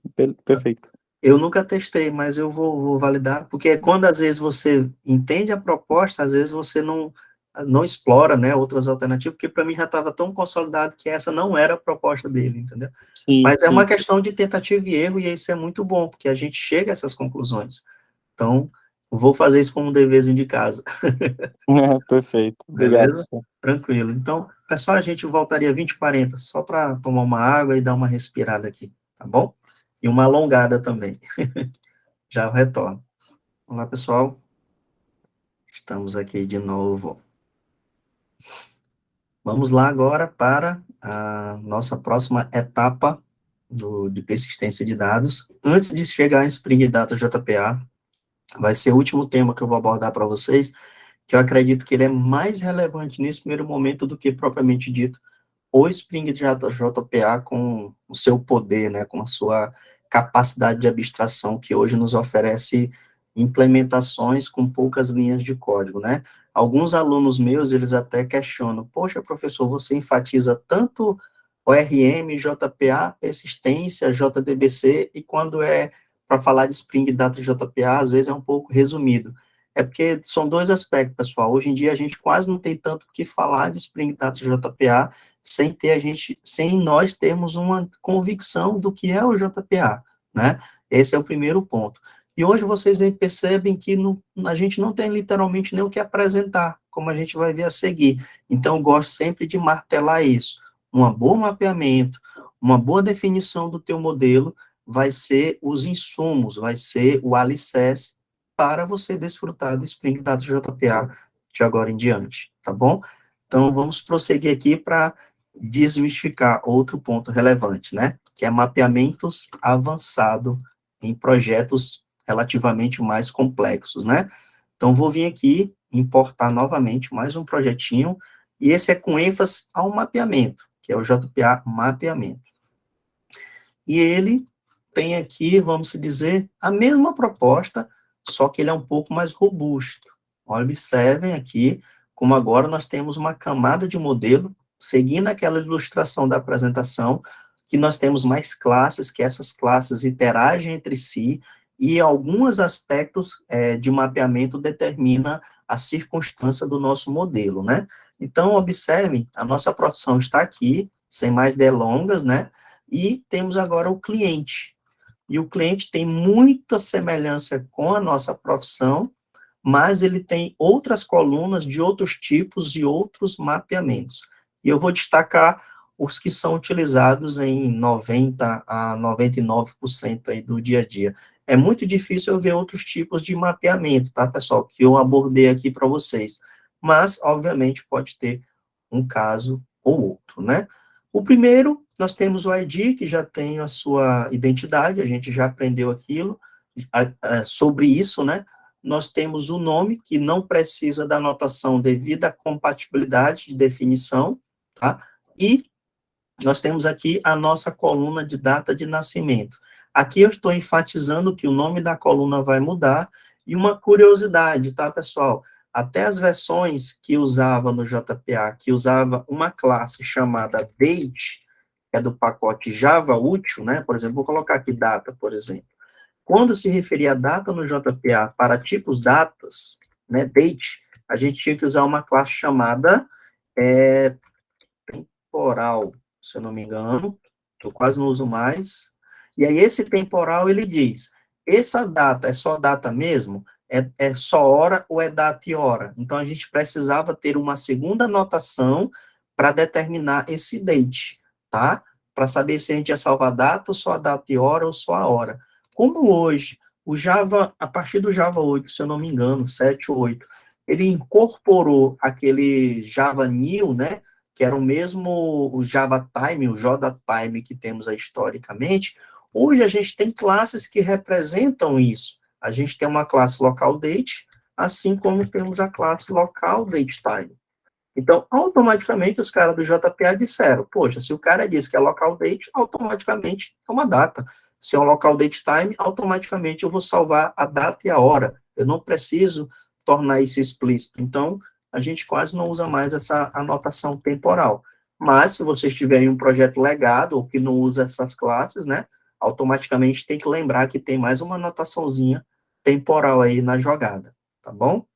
Speaker 8: Perfeito.
Speaker 1: Eu nunca testei, mas eu vou validar, porque quando às vezes você entende a proposta, às vezes você não explora, né, outras alternativas, porque para mim já estava tão consolidado que essa não era a proposta dele, entendeu?
Speaker 8: Sim,
Speaker 1: Mas é uma
Speaker 8: sim.
Speaker 1: questão de tentativa e erro, e isso é muito bom, porque a gente chega a essas conclusões. Então, vou fazer isso como um deverzinho de casa.
Speaker 8: Perfeito. Obrigado,
Speaker 1: Beleza?
Speaker 8: professor.
Speaker 1: Tranquilo. Então, pessoal, a gente voltaria 20h40, só para tomar uma água e dar uma respirada aqui, tá bom? E uma alongada também. Já retorno. Olá, pessoal. Estamos aqui de novo. Vamos lá agora para a nossa próxima etapa de persistência de dados. Antes de chegar em Spring Data JPA, vai ser o último tema que eu vou abordar para vocês, que eu acredito que ele é mais relevante nesse primeiro momento do que propriamente dito o Spring JPA com o seu poder, né, com a sua capacidade de abstração, que hoje nos oferece implementações com poucas linhas de código, né? Alguns alunos meus, eles até questionam, poxa, professor, você enfatiza tanto ORM, JPA, persistência, JDBC, e quando é para falar de Spring Data JPA, às vezes é um pouco resumido. É porque são dois aspectos, pessoal. Hoje em dia a gente quase não tem tanto o que falar de Spring Data JPA, sem nós termos uma convicção do que é o JPA, né? Esse é o primeiro ponto. E hoje vocês percebem que a gente não tem literalmente nem o que apresentar, como a gente vai ver a seguir. Então, eu gosto sempre de martelar isso. Um bom mapeamento, uma boa definição do teu modelo vai ser os insumos, vai ser o alicerce para você desfrutar do Spring Data JPA de agora em diante, tá bom? Então, vamos prosseguir aqui para desmistificar outro ponto relevante, né? Que é mapeamentos avançado em projetos relativamente mais complexos, né? Então, vou vir aqui importar novamente mais um projetinho, e esse é com ênfase ao mapeamento, que é o JPA Mapeamento. E ele tem aqui, vamos dizer, a mesma proposta, só que ele é um pouco mais robusto. Observem aqui como agora nós temos uma camada de modelo, seguindo aquela ilustração da apresentação, que nós temos mais classes, que essas classes interagem entre si, e alguns aspectos de mapeamento determina a circunstância do nosso modelo, né? Então, observem, a nossa profissão está aqui, sem mais delongas, né? E temos agora o cliente. E o cliente tem muita semelhança com a nossa profissão, mas ele tem outras colunas de outros tipos e outros mapeamentos. E eu vou destacar os que são utilizados em 90% a 99% aí do dia a dia. É muito difícil eu ver outros tipos de mapeamento, tá, pessoal, que eu abordei aqui para vocês. Mas, obviamente, pode ter um caso ou outro, né? O primeiro, nós temos o ID, que já tem a sua identidade, a gente já aprendeu aquilo, sobre isso, né? Nós temos o nome, que não precisa da anotação devido à compatibilidade de definição, tá? E nós temos aqui a nossa coluna de data de nascimento. Aqui eu estou enfatizando que o nome da coluna vai mudar, e uma curiosidade, tá, pessoal? Até as versões que usava no JPA, que usava uma classe chamada date, que é do pacote Java útil, né? Por exemplo, vou colocar aqui data, por exemplo. Quando se referia a data no JPA para tipos datas, né, date, a gente tinha que usar uma classe chamada temporal, se eu não me engano, que eu quase não uso mais. E aí esse temporal, ele diz, essa data é só data mesmo? É só hora ou é data e hora? Então, a gente precisava ter uma segunda anotação para determinar esse date, tá? Para saber se a gente ia salvar data, ou só a data e hora, ou só a hora. Como hoje, o Java, a partir do Java 8, se eu não me engano, 7 ou 8, ele incorporou aquele Java New, né, que era o mesmo o Java Time, o JTime que temos aí historicamente. Hoje a gente tem classes que representam isso. A gente tem uma classe local date, assim como temos a classe local datetime. Então, automaticamente, os caras do JPA disseram, poxa, se o cara diz que é local date, automaticamente é uma data. Se é um local date time, automaticamente eu vou salvar a data e a hora. Eu não preciso tornar isso explícito. Então, a gente quase não usa mais essa anotação temporal. Mas, se vocês tiverem um projeto legado, ou que não usa essas classes, né, automaticamente tem que lembrar que tem mais uma anotaçãozinha temporal aí na jogada, tá bom?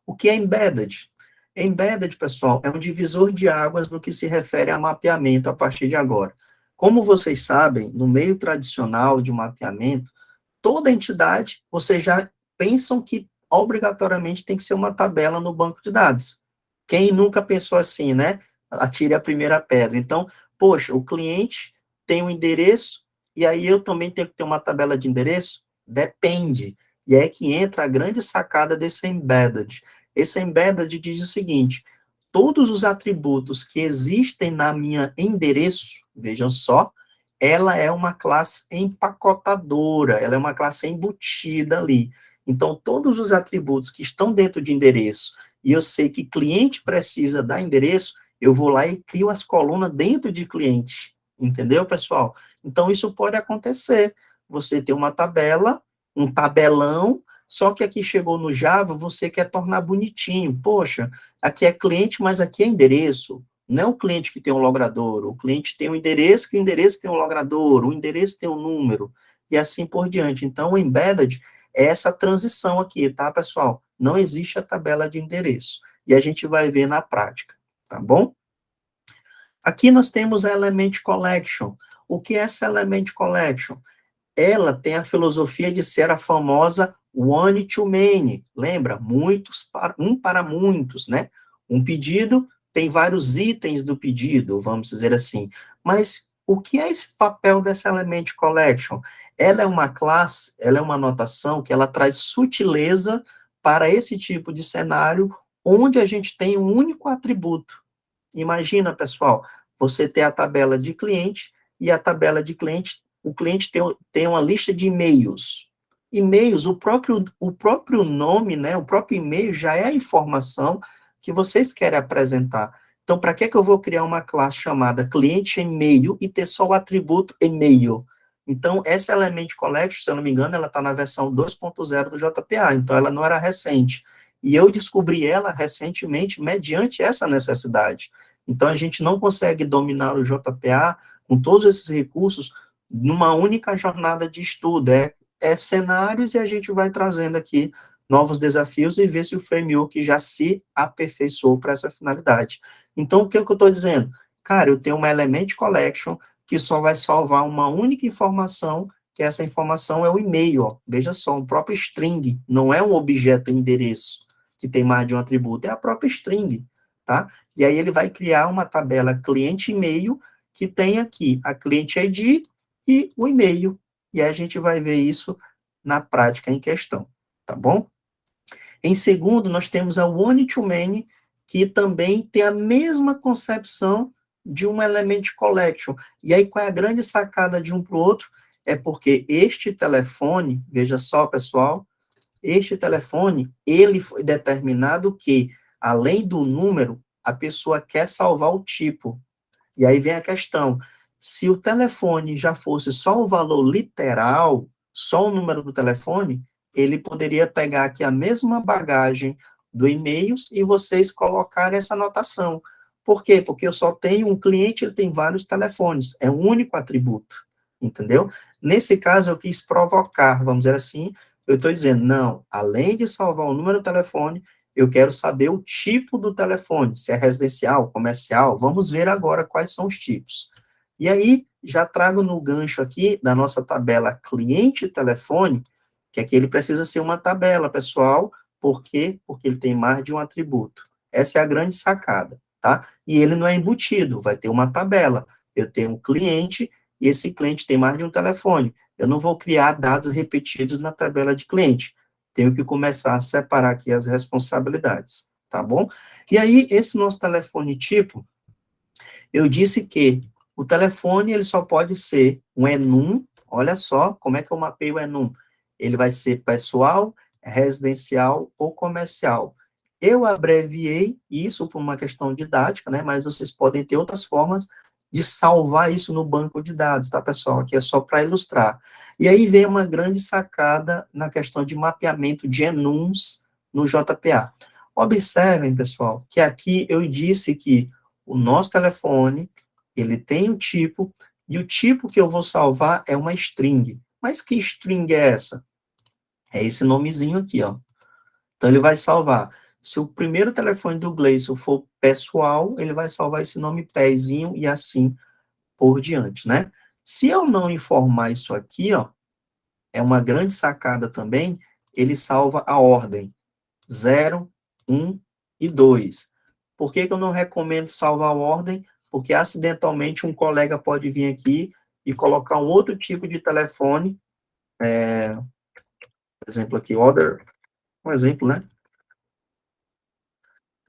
Speaker 1: O que é embedded? Embedded, pessoal, é um divisor de águas no que se refere a mapeamento a partir de agora. Como vocês sabem, no meio tradicional de mapeamento, toda entidade, vocês já pensam que obrigatoriamente tem que ser uma tabela no banco de dados. Quem nunca pensou assim, né? Atire a primeira pedra. Então, poxa, o cliente tem um endereço, e aí eu também tenho que ter uma tabela de endereço? Depende. E é que entra a grande sacada desse embedded. Esse embedded diz o seguinte, todos os atributos que existem na minha endereço, vejam só, ela é uma classe empacotadora, ela é uma classe embutida ali. Então, todos os atributos que estão dentro de endereço, e eu sei que cliente precisa dar endereço, eu vou lá e crio as colunas dentro de cliente. Entendeu, pessoal? Então, isso pode acontecer. Você tem uma tabela, um tabelão, só que aqui chegou no Java, você quer tornar bonitinho. Poxa, aqui é cliente, mas aqui é endereço. Não é o cliente que tem um logrador, o cliente tem um endereço, que o endereço tem um logrador, o endereço tem um número, e assim por diante. Então, o embedded é essa transição aqui, tá, pessoal? Não existe a tabela de endereço. E a gente vai ver na prática, tá bom? Aqui nós temos a Element Collection. O que é essa Element Collection? Ela tem a filosofia de ser a famosa one to many, lembra? Um para muitos, né? Um pedido tem vários itens do pedido, vamos dizer assim. Mas o que é esse papel dessa Element Collection? Ela é uma classe, ela é uma notação que ela traz sutileza para esse tipo de cenário, onde a gente tem um único atributo. Imagina, pessoal, você ter a tabela de cliente, e a tabela de cliente, o cliente tem uma lista de e-mails. E-mails, o próprio nome, né, o próprio e-mail já é a informação que vocês querem apresentar. Então, para que eu vou criar uma classe chamada cliente e-mail e ter só o atributo e-mail? Então, essa Element Collection, se eu não me engano, ela está na versão 2.0 do JPA, então ela não era recente. E eu descobri ela recentemente mediante essa necessidade. Então, a gente não consegue dominar o JPA com todos esses recursos numa única jornada de estudo. É cenários e a gente vai trazendo aqui novos desafios e ver se o framework já se aperfeiçoou para essa finalidade. Então, o que eu estou dizendo? Cara, eu tenho uma Element Collection que só vai salvar uma única informação, que essa informação é o e-mail, ó. Veja só, um próprio string, não é um objeto endereço, que tem mais de um atributo, é a própria string, tá? E aí ele vai criar uma tabela cliente e-mail, que tem aqui a cliente ID e o e-mail, e aí a gente vai ver isso na prática em questão, tá bom? Em segundo, nós temos a one-to-many, que também tem a mesma concepção de um Element Collection. E aí, qual é a grande sacada de um para o outro? É porque este telefone, veja só, pessoal, este telefone, ele foi determinado que, além do número, a pessoa quer salvar o tipo. E aí vem a questão, se o telefone já fosse só o valor literal, só o número do telefone, ele poderia pegar aqui a mesma bagagem do e-mail e vocês colocarem essa anotação. Por quê? Porque eu só tenho um cliente, ele tem vários telefones, é um único atributo, entendeu? Nesse caso, eu quis provocar, vamos dizer assim, eu estou dizendo, não, além de salvar o número do telefone, eu quero saber o tipo do telefone, se é residencial, comercial, vamos ver agora quais são os tipos. E aí, já trago no gancho aqui da nossa tabela cliente-telefone, que aqui ele precisa ser uma tabela, pessoal, por quê? Porque ele tem mais de um atributo. Essa é a grande sacada, tá? E ele não é embutido, vai ter uma tabela. Eu tenho um cliente, e esse cliente tem mais de um telefone. Eu não vou criar dados repetidos na tabela de cliente. Tenho que começar a separar aqui as responsabilidades, tá bom? E aí, esse nosso telefone tipo, eu disse que o telefone, ele só pode ser um enum, olha só, como é que eu mapeio o enum? Ele vai ser pessoal, residencial ou comercial. Eu abreviei isso por uma questão didática, né, mas vocês podem ter outras formas de salvar isso no banco de dados, tá, pessoal? Aqui é só para ilustrar. E aí vem uma grande sacada na questão de mapeamento de enums no JPA. Observem, pessoal, que aqui eu disse que o nosso telefone, ele tem um tipo, e o tipo que eu vou salvar é uma string. Mas que string é essa? É esse nomezinho aqui, ó. Então, ele vai salvar. Se o primeiro telefone do Gleison for pessoal, ele vai salvar esse nome pezinho e assim por diante, né? Se eu não informar isso aqui, ó, é uma grande sacada também, ele salva a ordem 0, 1 e 2. Por que eu não recomendo salvar a ordem? Porque acidentalmente um colega pode vir aqui e colocar um outro tipo de telefone, por exemplo aqui, order, um exemplo, né?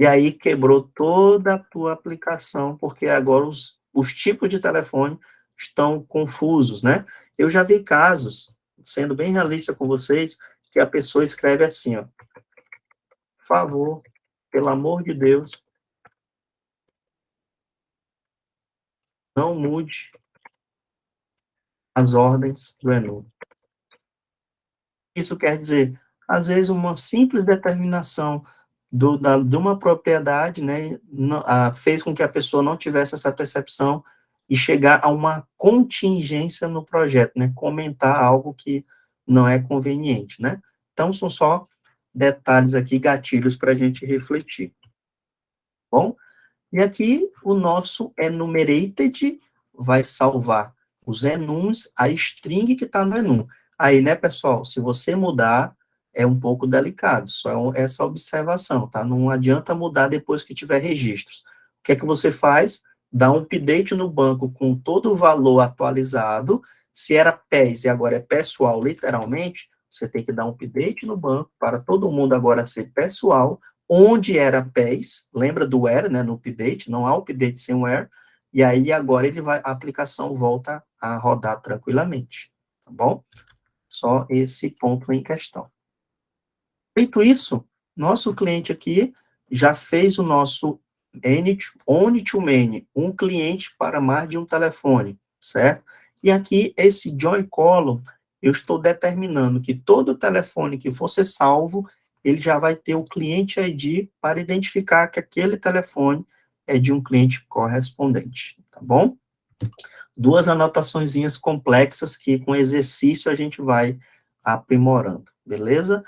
Speaker 1: E aí quebrou toda a tua aplicação, porque agora os tipos de telefone estão confusos, né? Eu já vi casos, sendo bem realista com vocês, que a pessoa escreve assim, ó, por favor, pelo amor de Deus, não mude as ordens do enum. Isso quer dizer, às vezes, uma simples determinação de uma propriedade, né, fez com que a pessoa não tivesse essa percepção e chegar a uma contingência no projeto, né, comentar algo que não é conveniente, né. Então, são só detalhes aqui, gatilhos para a gente refletir. Bom, e aqui o nosso enumerated vai salvar os enums, a string que está no enum. Aí, né, pessoal, se você mudar, é um pouco delicado, só essa observação, tá? Não adianta mudar depois que tiver registros. O que é que você faz? Dá um update no banco com todo o valor atualizado, se era PES e agora é pessoal, literalmente, você tem que dar um update no banco para todo mundo agora ser pessoal, onde era PES, lembra do where, né, no update, não há update sem where, e aí agora a aplicação volta a rodar tranquilamente, tá bom? Só esse ponto em questão. Feito isso, nosso cliente aqui já fez o nosso on-to-many, um cliente para mais de um telefone, certo? E aqui, esse join column, eu estou determinando que todo telefone que for ser salvo, ele já vai ter o cliente ID para identificar que aquele telefone é de um cliente correspondente, tá bom? Duas anotaçõezinhas complexas que com exercício a gente vai aprimorando, beleza?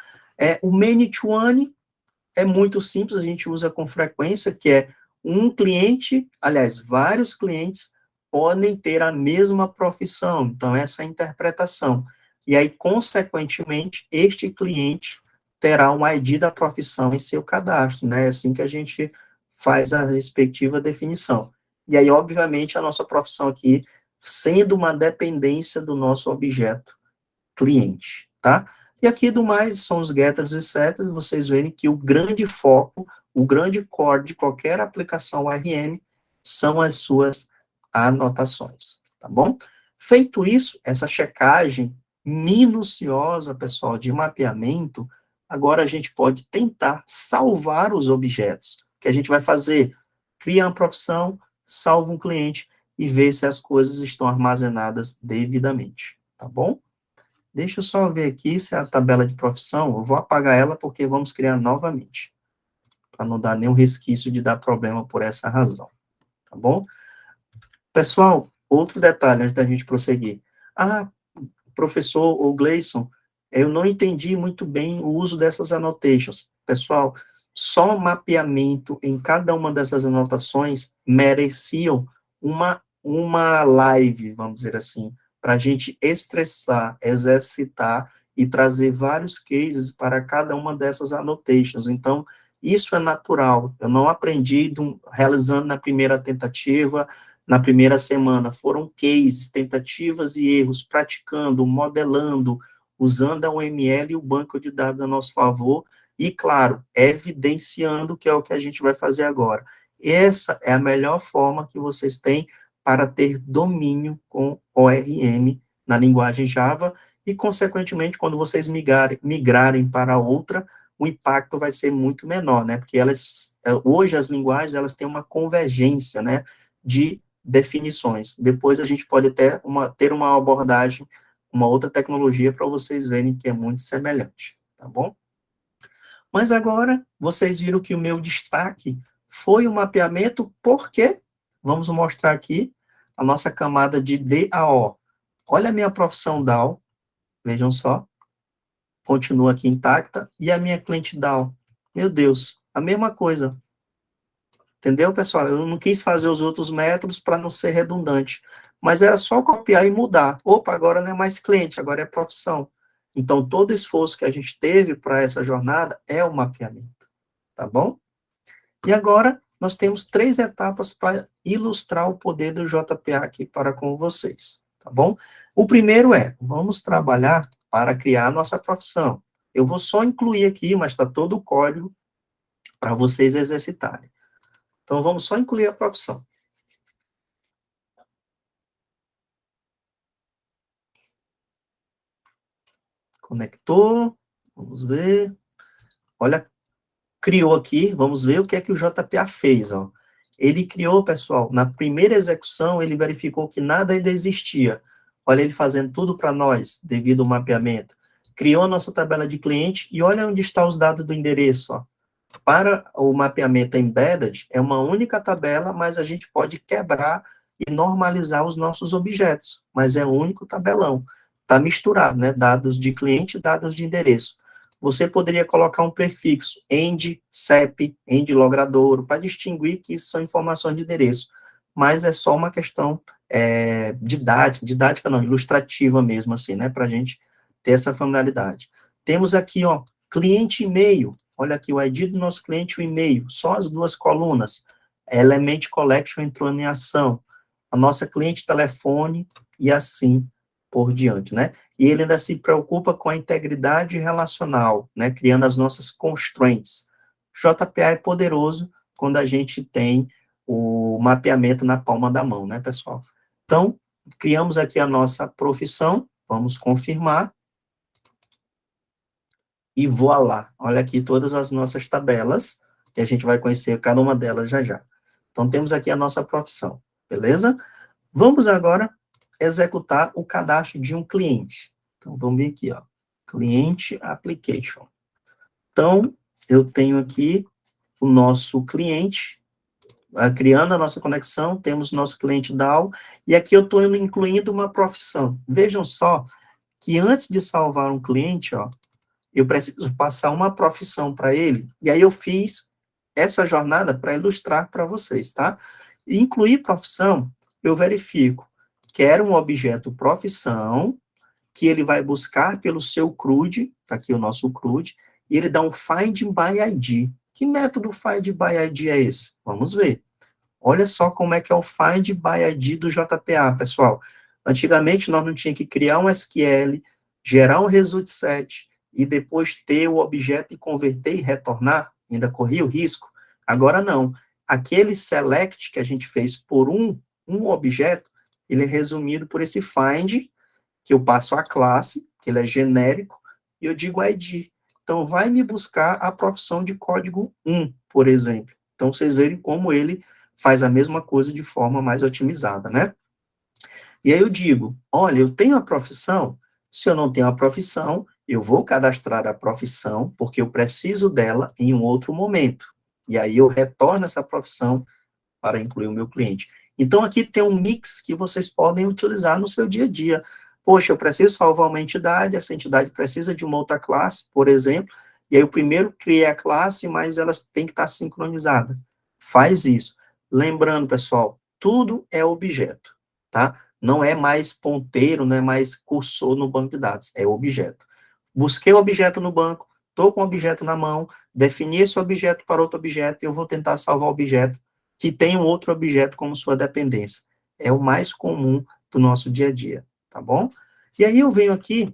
Speaker 1: O many-to-one é muito simples, a gente usa com frequência, que é um cliente, aliás, vários clientes podem ter a mesma profissão, então essa é a interpretação. E aí, consequentemente, este cliente terá um ID da profissão em seu cadastro, né? É assim que a gente faz a respectiva definição. E aí, obviamente, a nossa profissão aqui sendo uma dependência do nosso objeto cliente, tá? E aqui do mais são os getters e setters, vocês verem que o grande foco, o grande core de qualquer aplicação ORM são as suas anotações, tá bom? Feito isso, essa checagem minuciosa, pessoal, de mapeamento, agora a gente pode tentar salvar os objetos. O que a gente vai fazer? Cria uma profissão, salva um cliente e vê se as coisas estão armazenadas devidamente, tá bom? Deixa eu só ver aqui se é a tabela de profissão, eu vou apagar ela porque vamos criar novamente, para não dar nenhum resquício de dar problema por essa razão, tá bom? Pessoal, outro detalhe antes da gente prosseguir. Professor ou Gleison, eu não entendi muito bem o uso dessas annotations. Pessoal, só mapeamento em cada uma dessas anotações mereciam uma live, vamos dizer assim, para a gente estressar, exercitar e trazer vários cases para cada uma dessas annotations. Então, isso é natural. Eu não aprendi realizando na primeira tentativa, na primeira semana. Foram cases, tentativas e erros, praticando, modelando, usando a UML e o banco de dados a nosso favor e, claro, evidenciando, que é o que a gente vai fazer agora. Essa é a melhor forma que vocês têm para ter domínio com ORM na linguagem Java e, consequentemente, quando vocês migrarem para outra, o impacto vai ser muito menor, né? Porque hoje as linguagens, elas têm uma convergência, né, de definições. Depois a gente pode ter uma abordagem, uma outra tecnologia para vocês verem que é muito semelhante, tá bom? Mas agora, vocês viram que o meu destaque foi o mapeamento, porque vamos mostrar aqui a nossa camada de DAO. Olha a minha profissão DAO, vejam só, continua aqui intacta, e a minha cliente DAO. Meu Deus, a mesma coisa. Entendeu, pessoal? Eu não quis fazer os outros métodos para não ser redundante, mas era só copiar e mudar. Opa, agora não é mais cliente, agora é profissão. Então, todo esforço que a gente teve para essa jornada é o mapeamento, tá bom? E agora, nós temos 3 etapas para ilustrar o poder do JPA aqui para com vocês, tá bom? O primeiro vamos trabalhar para criar a nossa profissão. Eu vou só incluir aqui, mas está todo o código para vocês exercitarem. Então, vamos só incluir a profissão. Conectou, vamos ver. Olha, criou aqui, vamos ver o que é que o JPA fez, ó. Ele criou, pessoal, na primeira execução, ele verificou que nada ainda existia. Olha ele fazendo tudo para nós, devido ao mapeamento. Criou a nossa tabela de cliente e olha onde estão os dados do endereço, ó. Para o mapeamento embedded, é uma única tabela, mas a gente pode quebrar e normalizar os nossos objetos, mas é um único tabelão. Está misturado, né? Dados de cliente e dados de endereço. Você poderia colocar um prefixo, end, CEP, end logradouro, para distinguir que isso são informações de endereço, mas é só uma questão didática não, ilustrativa mesmo, assim, né? Para a gente ter essa familiaridade. Temos aqui, ó, cliente e-mail. Olha aqui o ID do nosso cliente e o e-mail, só as 2 colunas. Element Collection entrou em ação. A nossa cliente telefone e assim por diante, né? E ele ainda se preocupa com a integridade relacional, né? Criando as nossas constraints. JPA é poderoso quando a gente tem o mapeamento na palma da mão, né, pessoal? Então, criamos aqui a nossa profissão, vamos confirmar, e voilá, olha aqui todas as nossas tabelas, que a gente vai conhecer cada uma delas já já. Então, temos aqui a nossa profissão, beleza? Vamos agora executar o cadastro de um cliente. Então, vamos vir aqui, ó, cliente application. Então, eu tenho aqui o nosso cliente, criando a nossa conexão, temos o nosso cliente DAO, e aqui eu estou incluindo uma profissão. Vejam só que antes de salvar um cliente, ó, eu preciso passar uma profissão para ele, e aí eu fiz essa jornada para ilustrar para vocês, tá? E incluir profissão, eu verifico, quero um objeto profissão, que ele vai buscar pelo seu CRUD, tá aqui o nosso CRUD, e ele dá um find by ID. Que método find by ID é esse? Vamos ver. Olha só como é que é o find by ID do JPA, pessoal. Antigamente, nós não tínhamos que criar um SQL, gerar um result set, e depois ter o objeto e converter e retornar, ainda corria o risco. Agora não. Aquele select que a gente fez por um objeto, ele é resumido por esse find, que eu passo a classe, que ele é genérico, e eu digo ID. Então, vai me buscar a profissão de código 1, por exemplo. Então, vocês verem como ele faz a mesma coisa de forma mais otimizada, né? E aí eu digo, olha, eu tenho a profissão, se eu não tenho a profissão, eu vou cadastrar a profissão, porque eu preciso dela em um outro momento. E aí eu retorno essa profissão para incluir o meu cliente. Então, aqui tem um mix que vocês podem utilizar no seu dia a dia. Poxa, eu preciso salvar uma entidade, essa entidade precisa de uma outra classe, por exemplo, e aí eu primeiro criei a classe, mas elas têm que estar sincronizadas. Faz isso. Lembrando, pessoal, tudo é objeto, tá? Não é mais ponteiro, não é mais cursor no banco de dados, é objeto. Busquei o objeto no banco, estou com o objeto na mão, defini esse objeto para outro objeto, e eu vou tentar salvar o objeto que tem um outro objeto como sua dependência. É o mais comum do nosso dia a dia, tá bom? E aí eu venho aqui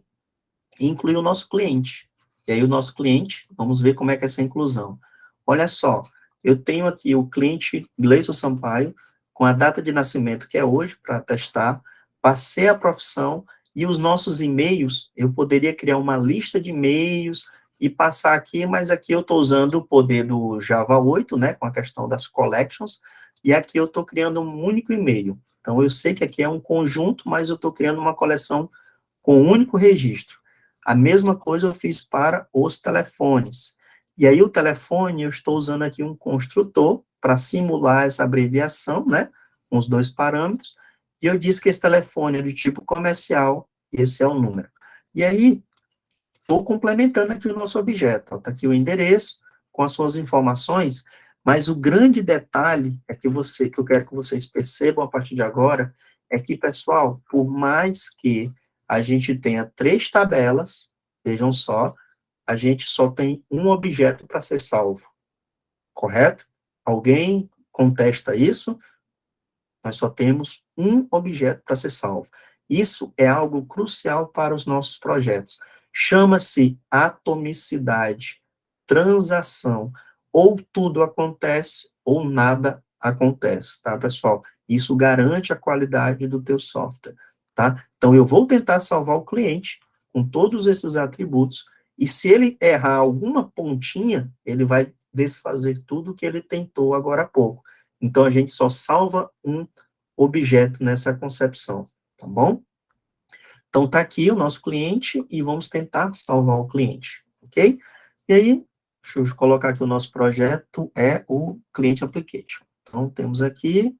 Speaker 1: e incluir o nosso cliente. E aí o nosso cliente, vamos ver como é que é essa inclusão. Olha só, eu tenho aqui o cliente Gleison Sampaio, com a data de nascimento, que é hoje, para testar, passei a profissão, e os nossos e-mails, eu poderia criar uma lista de e-mails e passar aqui, mas aqui eu estou usando o poder do Java 8, né, com a questão das collections, e aqui eu estou criando um único e-mail. Então, eu sei que aqui é um conjunto, mas eu estou criando uma coleção com um único registro. A mesma coisa eu fiz para os telefones. E aí, o telefone, eu estou usando aqui um construtor para simular essa abreviação, né, com os dois parâmetros, e eu disse que esse telefone é do tipo comercial, e esse é o número. E aí, estou complementando aqui o nosso objeto. Está aqui o endereço, com as suas informações, mas o grande detalhe é que eu quero que vocês percebam a partir de agora, é que, pessoal, por mais que a gente tenha 3 tabelas, vejam só, a gente só tem um objeto para ser salvo, correto? Alguém contesta isso? Nós só temos um objeto para ser salvo. Isso é algo crucial para os nossos projetos. Chama-se atomicidade, transação. Ou tudo acontece, ou nada acontece, tá, pessoal? Isso garante a qualidade do teu software, tá? Então, eu vou tentar salvar o cliente com todos esses atributos, e se ele errar alguma pontinha, ele vai desfazer tudo que ele tentou agora há pouco. Então, a gente só salva um objeto nessa concepção, tá bom? Então, tá aqui o nosso cliente e vamos tentar salvar o cliente, ok? E aí, deixa eu colocar aqui o nosso projeto, é o Client Application. Então, temos aqui,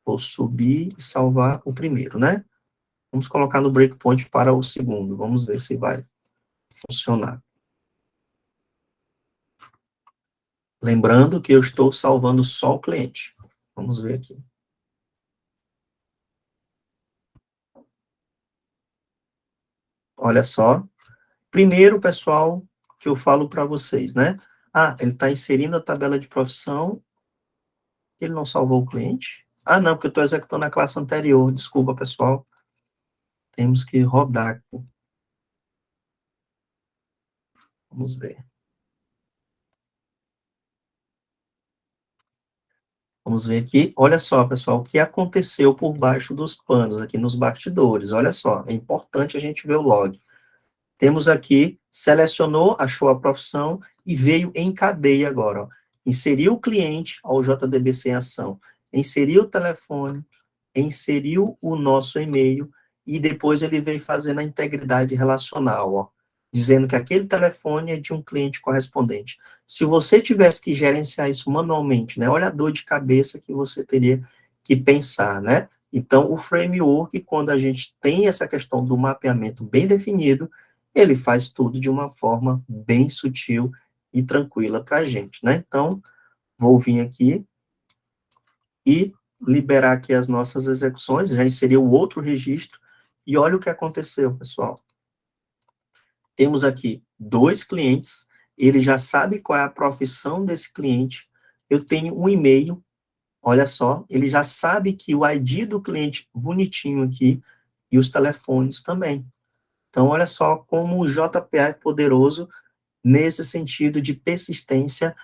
Speaker 1: vou subir e salvar o primeiro, né? Vamos colocar no breakpoint para o segundo, vamos ver se vai funcionar. Lembrando que eu estou salvando só o cliente. Vamos ver aqui. Olha só. Primeiro, pessoal, que eu falo para vocês, né? Ah, ele está inserindo a tabela de profissão, ele não salvou o cliente. Ah, não, porque eu estou executando a classe anterior. Desculpa, pessoal. Temos que rodar aqui. Vamos ver. Vamos ver aqui. Olha só, pessoal, o que aconteceu por baixo dos panos, aqui nos bastidores. Olha só, é importante a gente ver o log. Temos aqui, selecionou, achou a profissão e veio em cadeia agora. Ó. Inseriu o cliente ao JDBC em ação. Inseriu o telefone, inseriu o nosso e-mail e depois ele veio fazendo a integridade relacional, ó, dizendo que aquele telefone é de um cliente correspondente. Se você tivesse que gerenciar isso manualmente, né, olha a dor de cabeça que você teria que pensar, né? Então, o framework, quando a gente tem essa questão do mapeamento bem definido, ele faz tudo de uma forma bem sutil e tranquila para a gente, né? Então, vou vir aqui e liberar aqui as nossas execuções, já inseriu o outro registro, e olha o que aconteceu, pessoal. Temos aqui 2 clientes, ele já sabe qual é a profissão desse cliente, eu tenho um e-mail, olha só, ele já sabe que o ID do cliente bonitinho aqui, e os telefones também. Então, olha só como o JPA é poderoso nesse sentido de persistência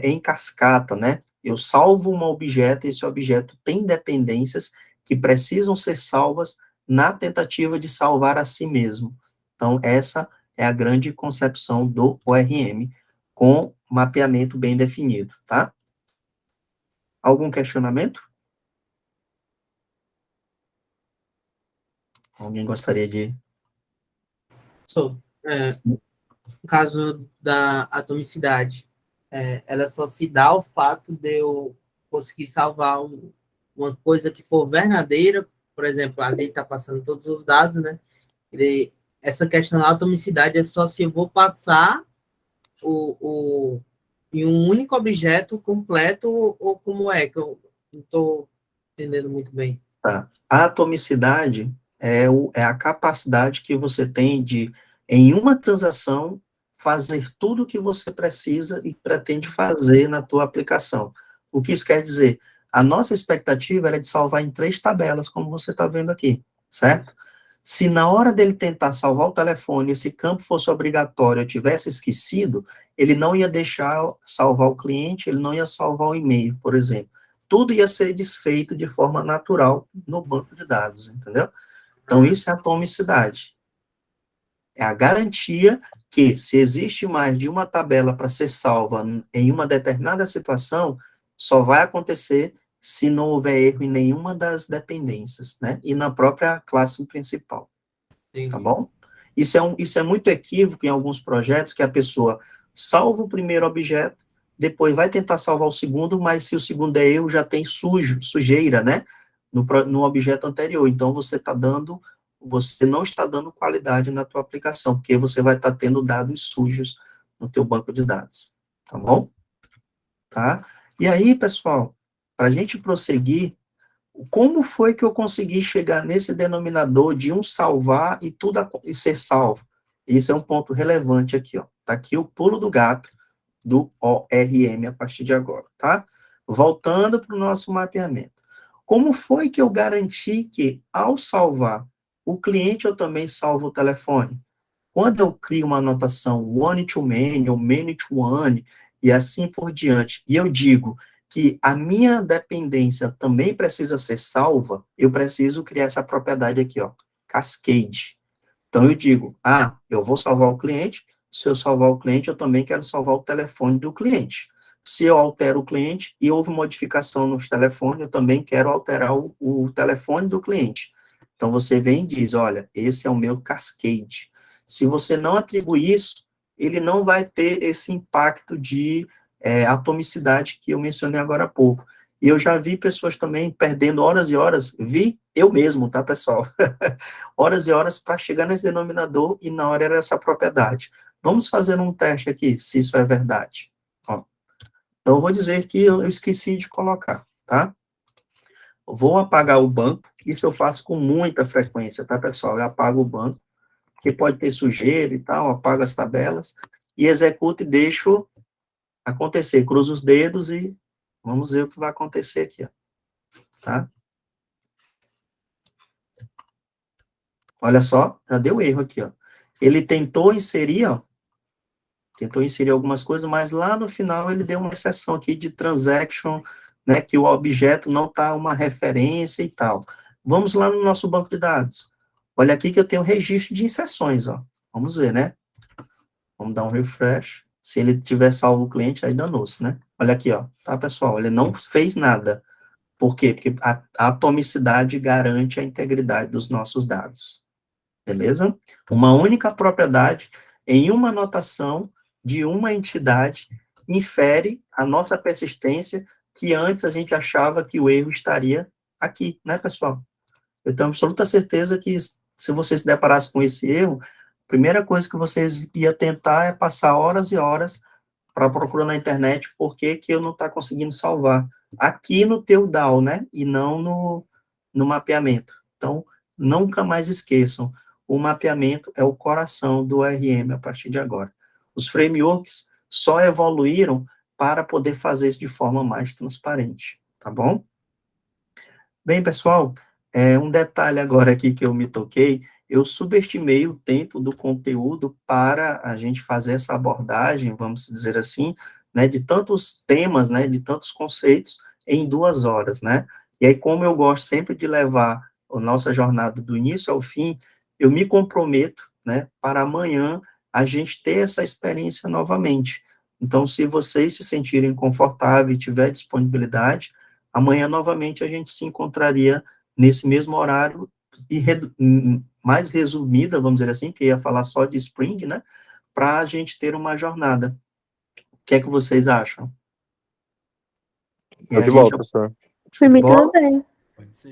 Speaker 1: em cascata, né? Eu salvo um objeto, e esse objeto tem dependências que precisam ser salvas na tentativa de salvar a si mesmo. Então, essa é a grande concepção do ORM, com mapeamento bem definido, tá? Algum questionamento? Alguém gostaria de...
Speaker 2: No caso da atomicidade, ela só se dá ao fato de eu conseguir salvar uma coisa que for verdadeira, por exemplo, ali está passando todos os dados, né? Essa questão da atomicidade é só se eu vou passar em um único objeto completo, ou como é, que eu não estou entendendo muito bem.
Speaker 1: Tá. A atomicidade é a capacidade que você tem de, em uma transação, fazer tudo o que você precisa e pretende fazer na tua aplicação. O que isso quer dizer? A nossa expectativa era de salvar em 3 tabelas, como você está vendo aqui, certo? Se na hora dele tentar salvar o telefone, esse campo fosse obrigatório, eu tivesse esquecido, ele não ia deixar salvar o cliente, ele não ia salvar o e-mail, por exemplo. Tudo ia ser desfeito de forma natural no banco de dados, entendeu? Então, isso é atomicidade. É a garantia que, se existe mais de uma tabela para ser salva em uma determinada situação, só vai acontecer se não houver erro em nenhuma das dependências, né? E na própria classe principal.
Speaker 2: Entendi.
Speaker 1: Tá bom? Isso é muito equívoco em alguns projetos, que a pessoa salva o primeiro objeto, depois vai tentar salvar o segundo, mas se o segundo é erro, já tem sujeira, né? No objeto anterior. Então, você não está dando qualidade na tua aplicação, porque você vai estar tendo dados sujos no teu banco de dados. Tá bom? Tá? E aí, pessoal, para a gente prosseguir, como foi que eu consegui chegar nesse denominador de um salvar e tudo e ser salvo? Isso é um ponto relevante aqui, ó. Tá aqui o pulo do gato do ORM a partir de agora, tá? Voltando para o nosso mapeamento. Como foi que eu garanti que, ao salvar o cliente, eu também salvo o telefone? Quando eu crio uma anotação one-to-many ou many-to-one, e assim por diante, e eu digo que a minha dependência também precisa ser salva, eu preciso criar essa propriedade aqui, ó, cascade. Então, eu digo, eu vou salvar o cliente, se eu salvar o cliente, eu também quero salvar o telefone do cliente. Se eu altero o cliente e houve modificação nos telefones, eu também quero alterar o telefone do cliente. Então, você vem e diz, olha, esse é o meu cascade. Se você não atribuir isso, ele não vai ter esse impacto de atomicidade que eu mencionei agora há pouco. E eu já vi pessoas também perdendo horas e horas, vi eu mesmo, tá, pessoal? Horas e horas para chegar nesse denominador, e na hora era essa propriedade. Vamos fazer um teste aqui, se isso é verdade. Ó. Então, eu vou dizer que eu esqueci de colocar, tá? Vou apagar o banco, isso eu faço com muita frequência, tá, pessoal? Eu apago o banco, que pode ter sujeira e tal, apago as tabelas, e executo e deixo acontecer. Cruzo os dedos e vamos ver o que vai acontecer aqui, ó. Tá? Olha só, já deu erro aqui, ó. Ele tentou inserir, ó, tentou inserir algumas coisas, mas lá no final ele deu uma exceção aqui de transaction né, que o objeto não está uma referência e tal. Vamos lá no nosso banco de dados. Olha aqui que eu tenho registro de inserções, ó. Vamos ver, né? Vamos dar um refresh. Se ele tiver salvo o cliente, aí danou-se, né? Olha aqui, ó. Tá, pessoal? Ele não fez nada. Por quê? Porque a atomicidade garante a integridade dos nossos dados. Beleza? Uma única propriedade em uma anotação de uma entidade infere a nossa persistência, que antes a gente achava que o erro estaria aqui, né, pessoal? Eu tenho absoluta certeza que se você se deparasse com esse erro, a primeira coisa que vocês iam tentar é passar horas e horas para procurar na internet por que eu não está conseguindo salvar. Aqui no teu DAO, né? E não no mapeamento. Então, nunca mais esqueçam, o mapeamento é o coração do ORM a partir de agora. Os frameworks só evoluíram para poder fazer isso de forma mais transparente, tá bom? Bem, pessoal, um detalhe agora aqui que eu me toquei, eu subestimei o tempo do conteúdo para a gente fazer essa abordagem, vamos dizer assim, né, de tantos temas, né, de tantos conceitos em 2 horas, né? E aí, como eu gosto sempre de levar a nossa jornada do início ao fim, eu me comprometo, né, para amanhã a gente ter essa experiência novamente. Então, se vocês se sentirem confortáveis e tiver disponibilidade, amanhã, novamente, a gente se encontraria nesse mesmo horário e mais resumida, vamos dizer assim, que ia falar só de Spring, né? Para a gente ter uma jornada. O que é que vocês acham? E
Speaker 8: Show
Speaker 1: a
Speaker 8: de bola,
Speaker 1: gente...
Speaker 8: professor.
Speaker 3: Por mim,
Speaker 1: Bola?
Speaker 3: tudo bem.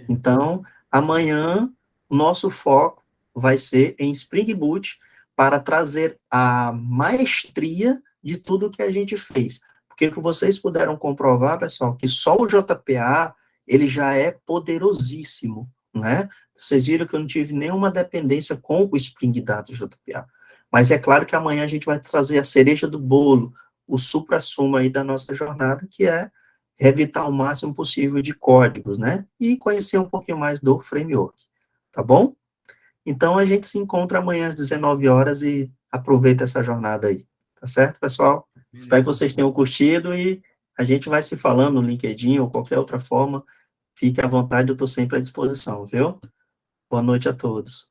Speaker 1: Então, amanhã, o nosso foco vai ser em Spring Boot para trazer a maestria de tudo que a gente fez. Porque o que vocês puderam comprovar, pessoal, que só o JPA, ele já é poderosíssimo, né? Vocês viram que eu não tive nenhuma dependência com o Spring Data JPA. Mas é claro que amanhã a gente vai trazer a cereja do bolo, o supra-sumo aí da nossa jornada, que é revitar o máximo possível de códigos, né? E conhecer um pouquinho mais do framework, tá bom? Então, a gente se encontra amanhã às 19 horas e aproveita essa jornada aí, tá certo, pessoal? Espero que vocês tenham curtido e a gente vai se falando no LinkedIn ou qualquer outra forma. Fique à vontade, eu estou sempre à disposição, viu? Boa noite a todos.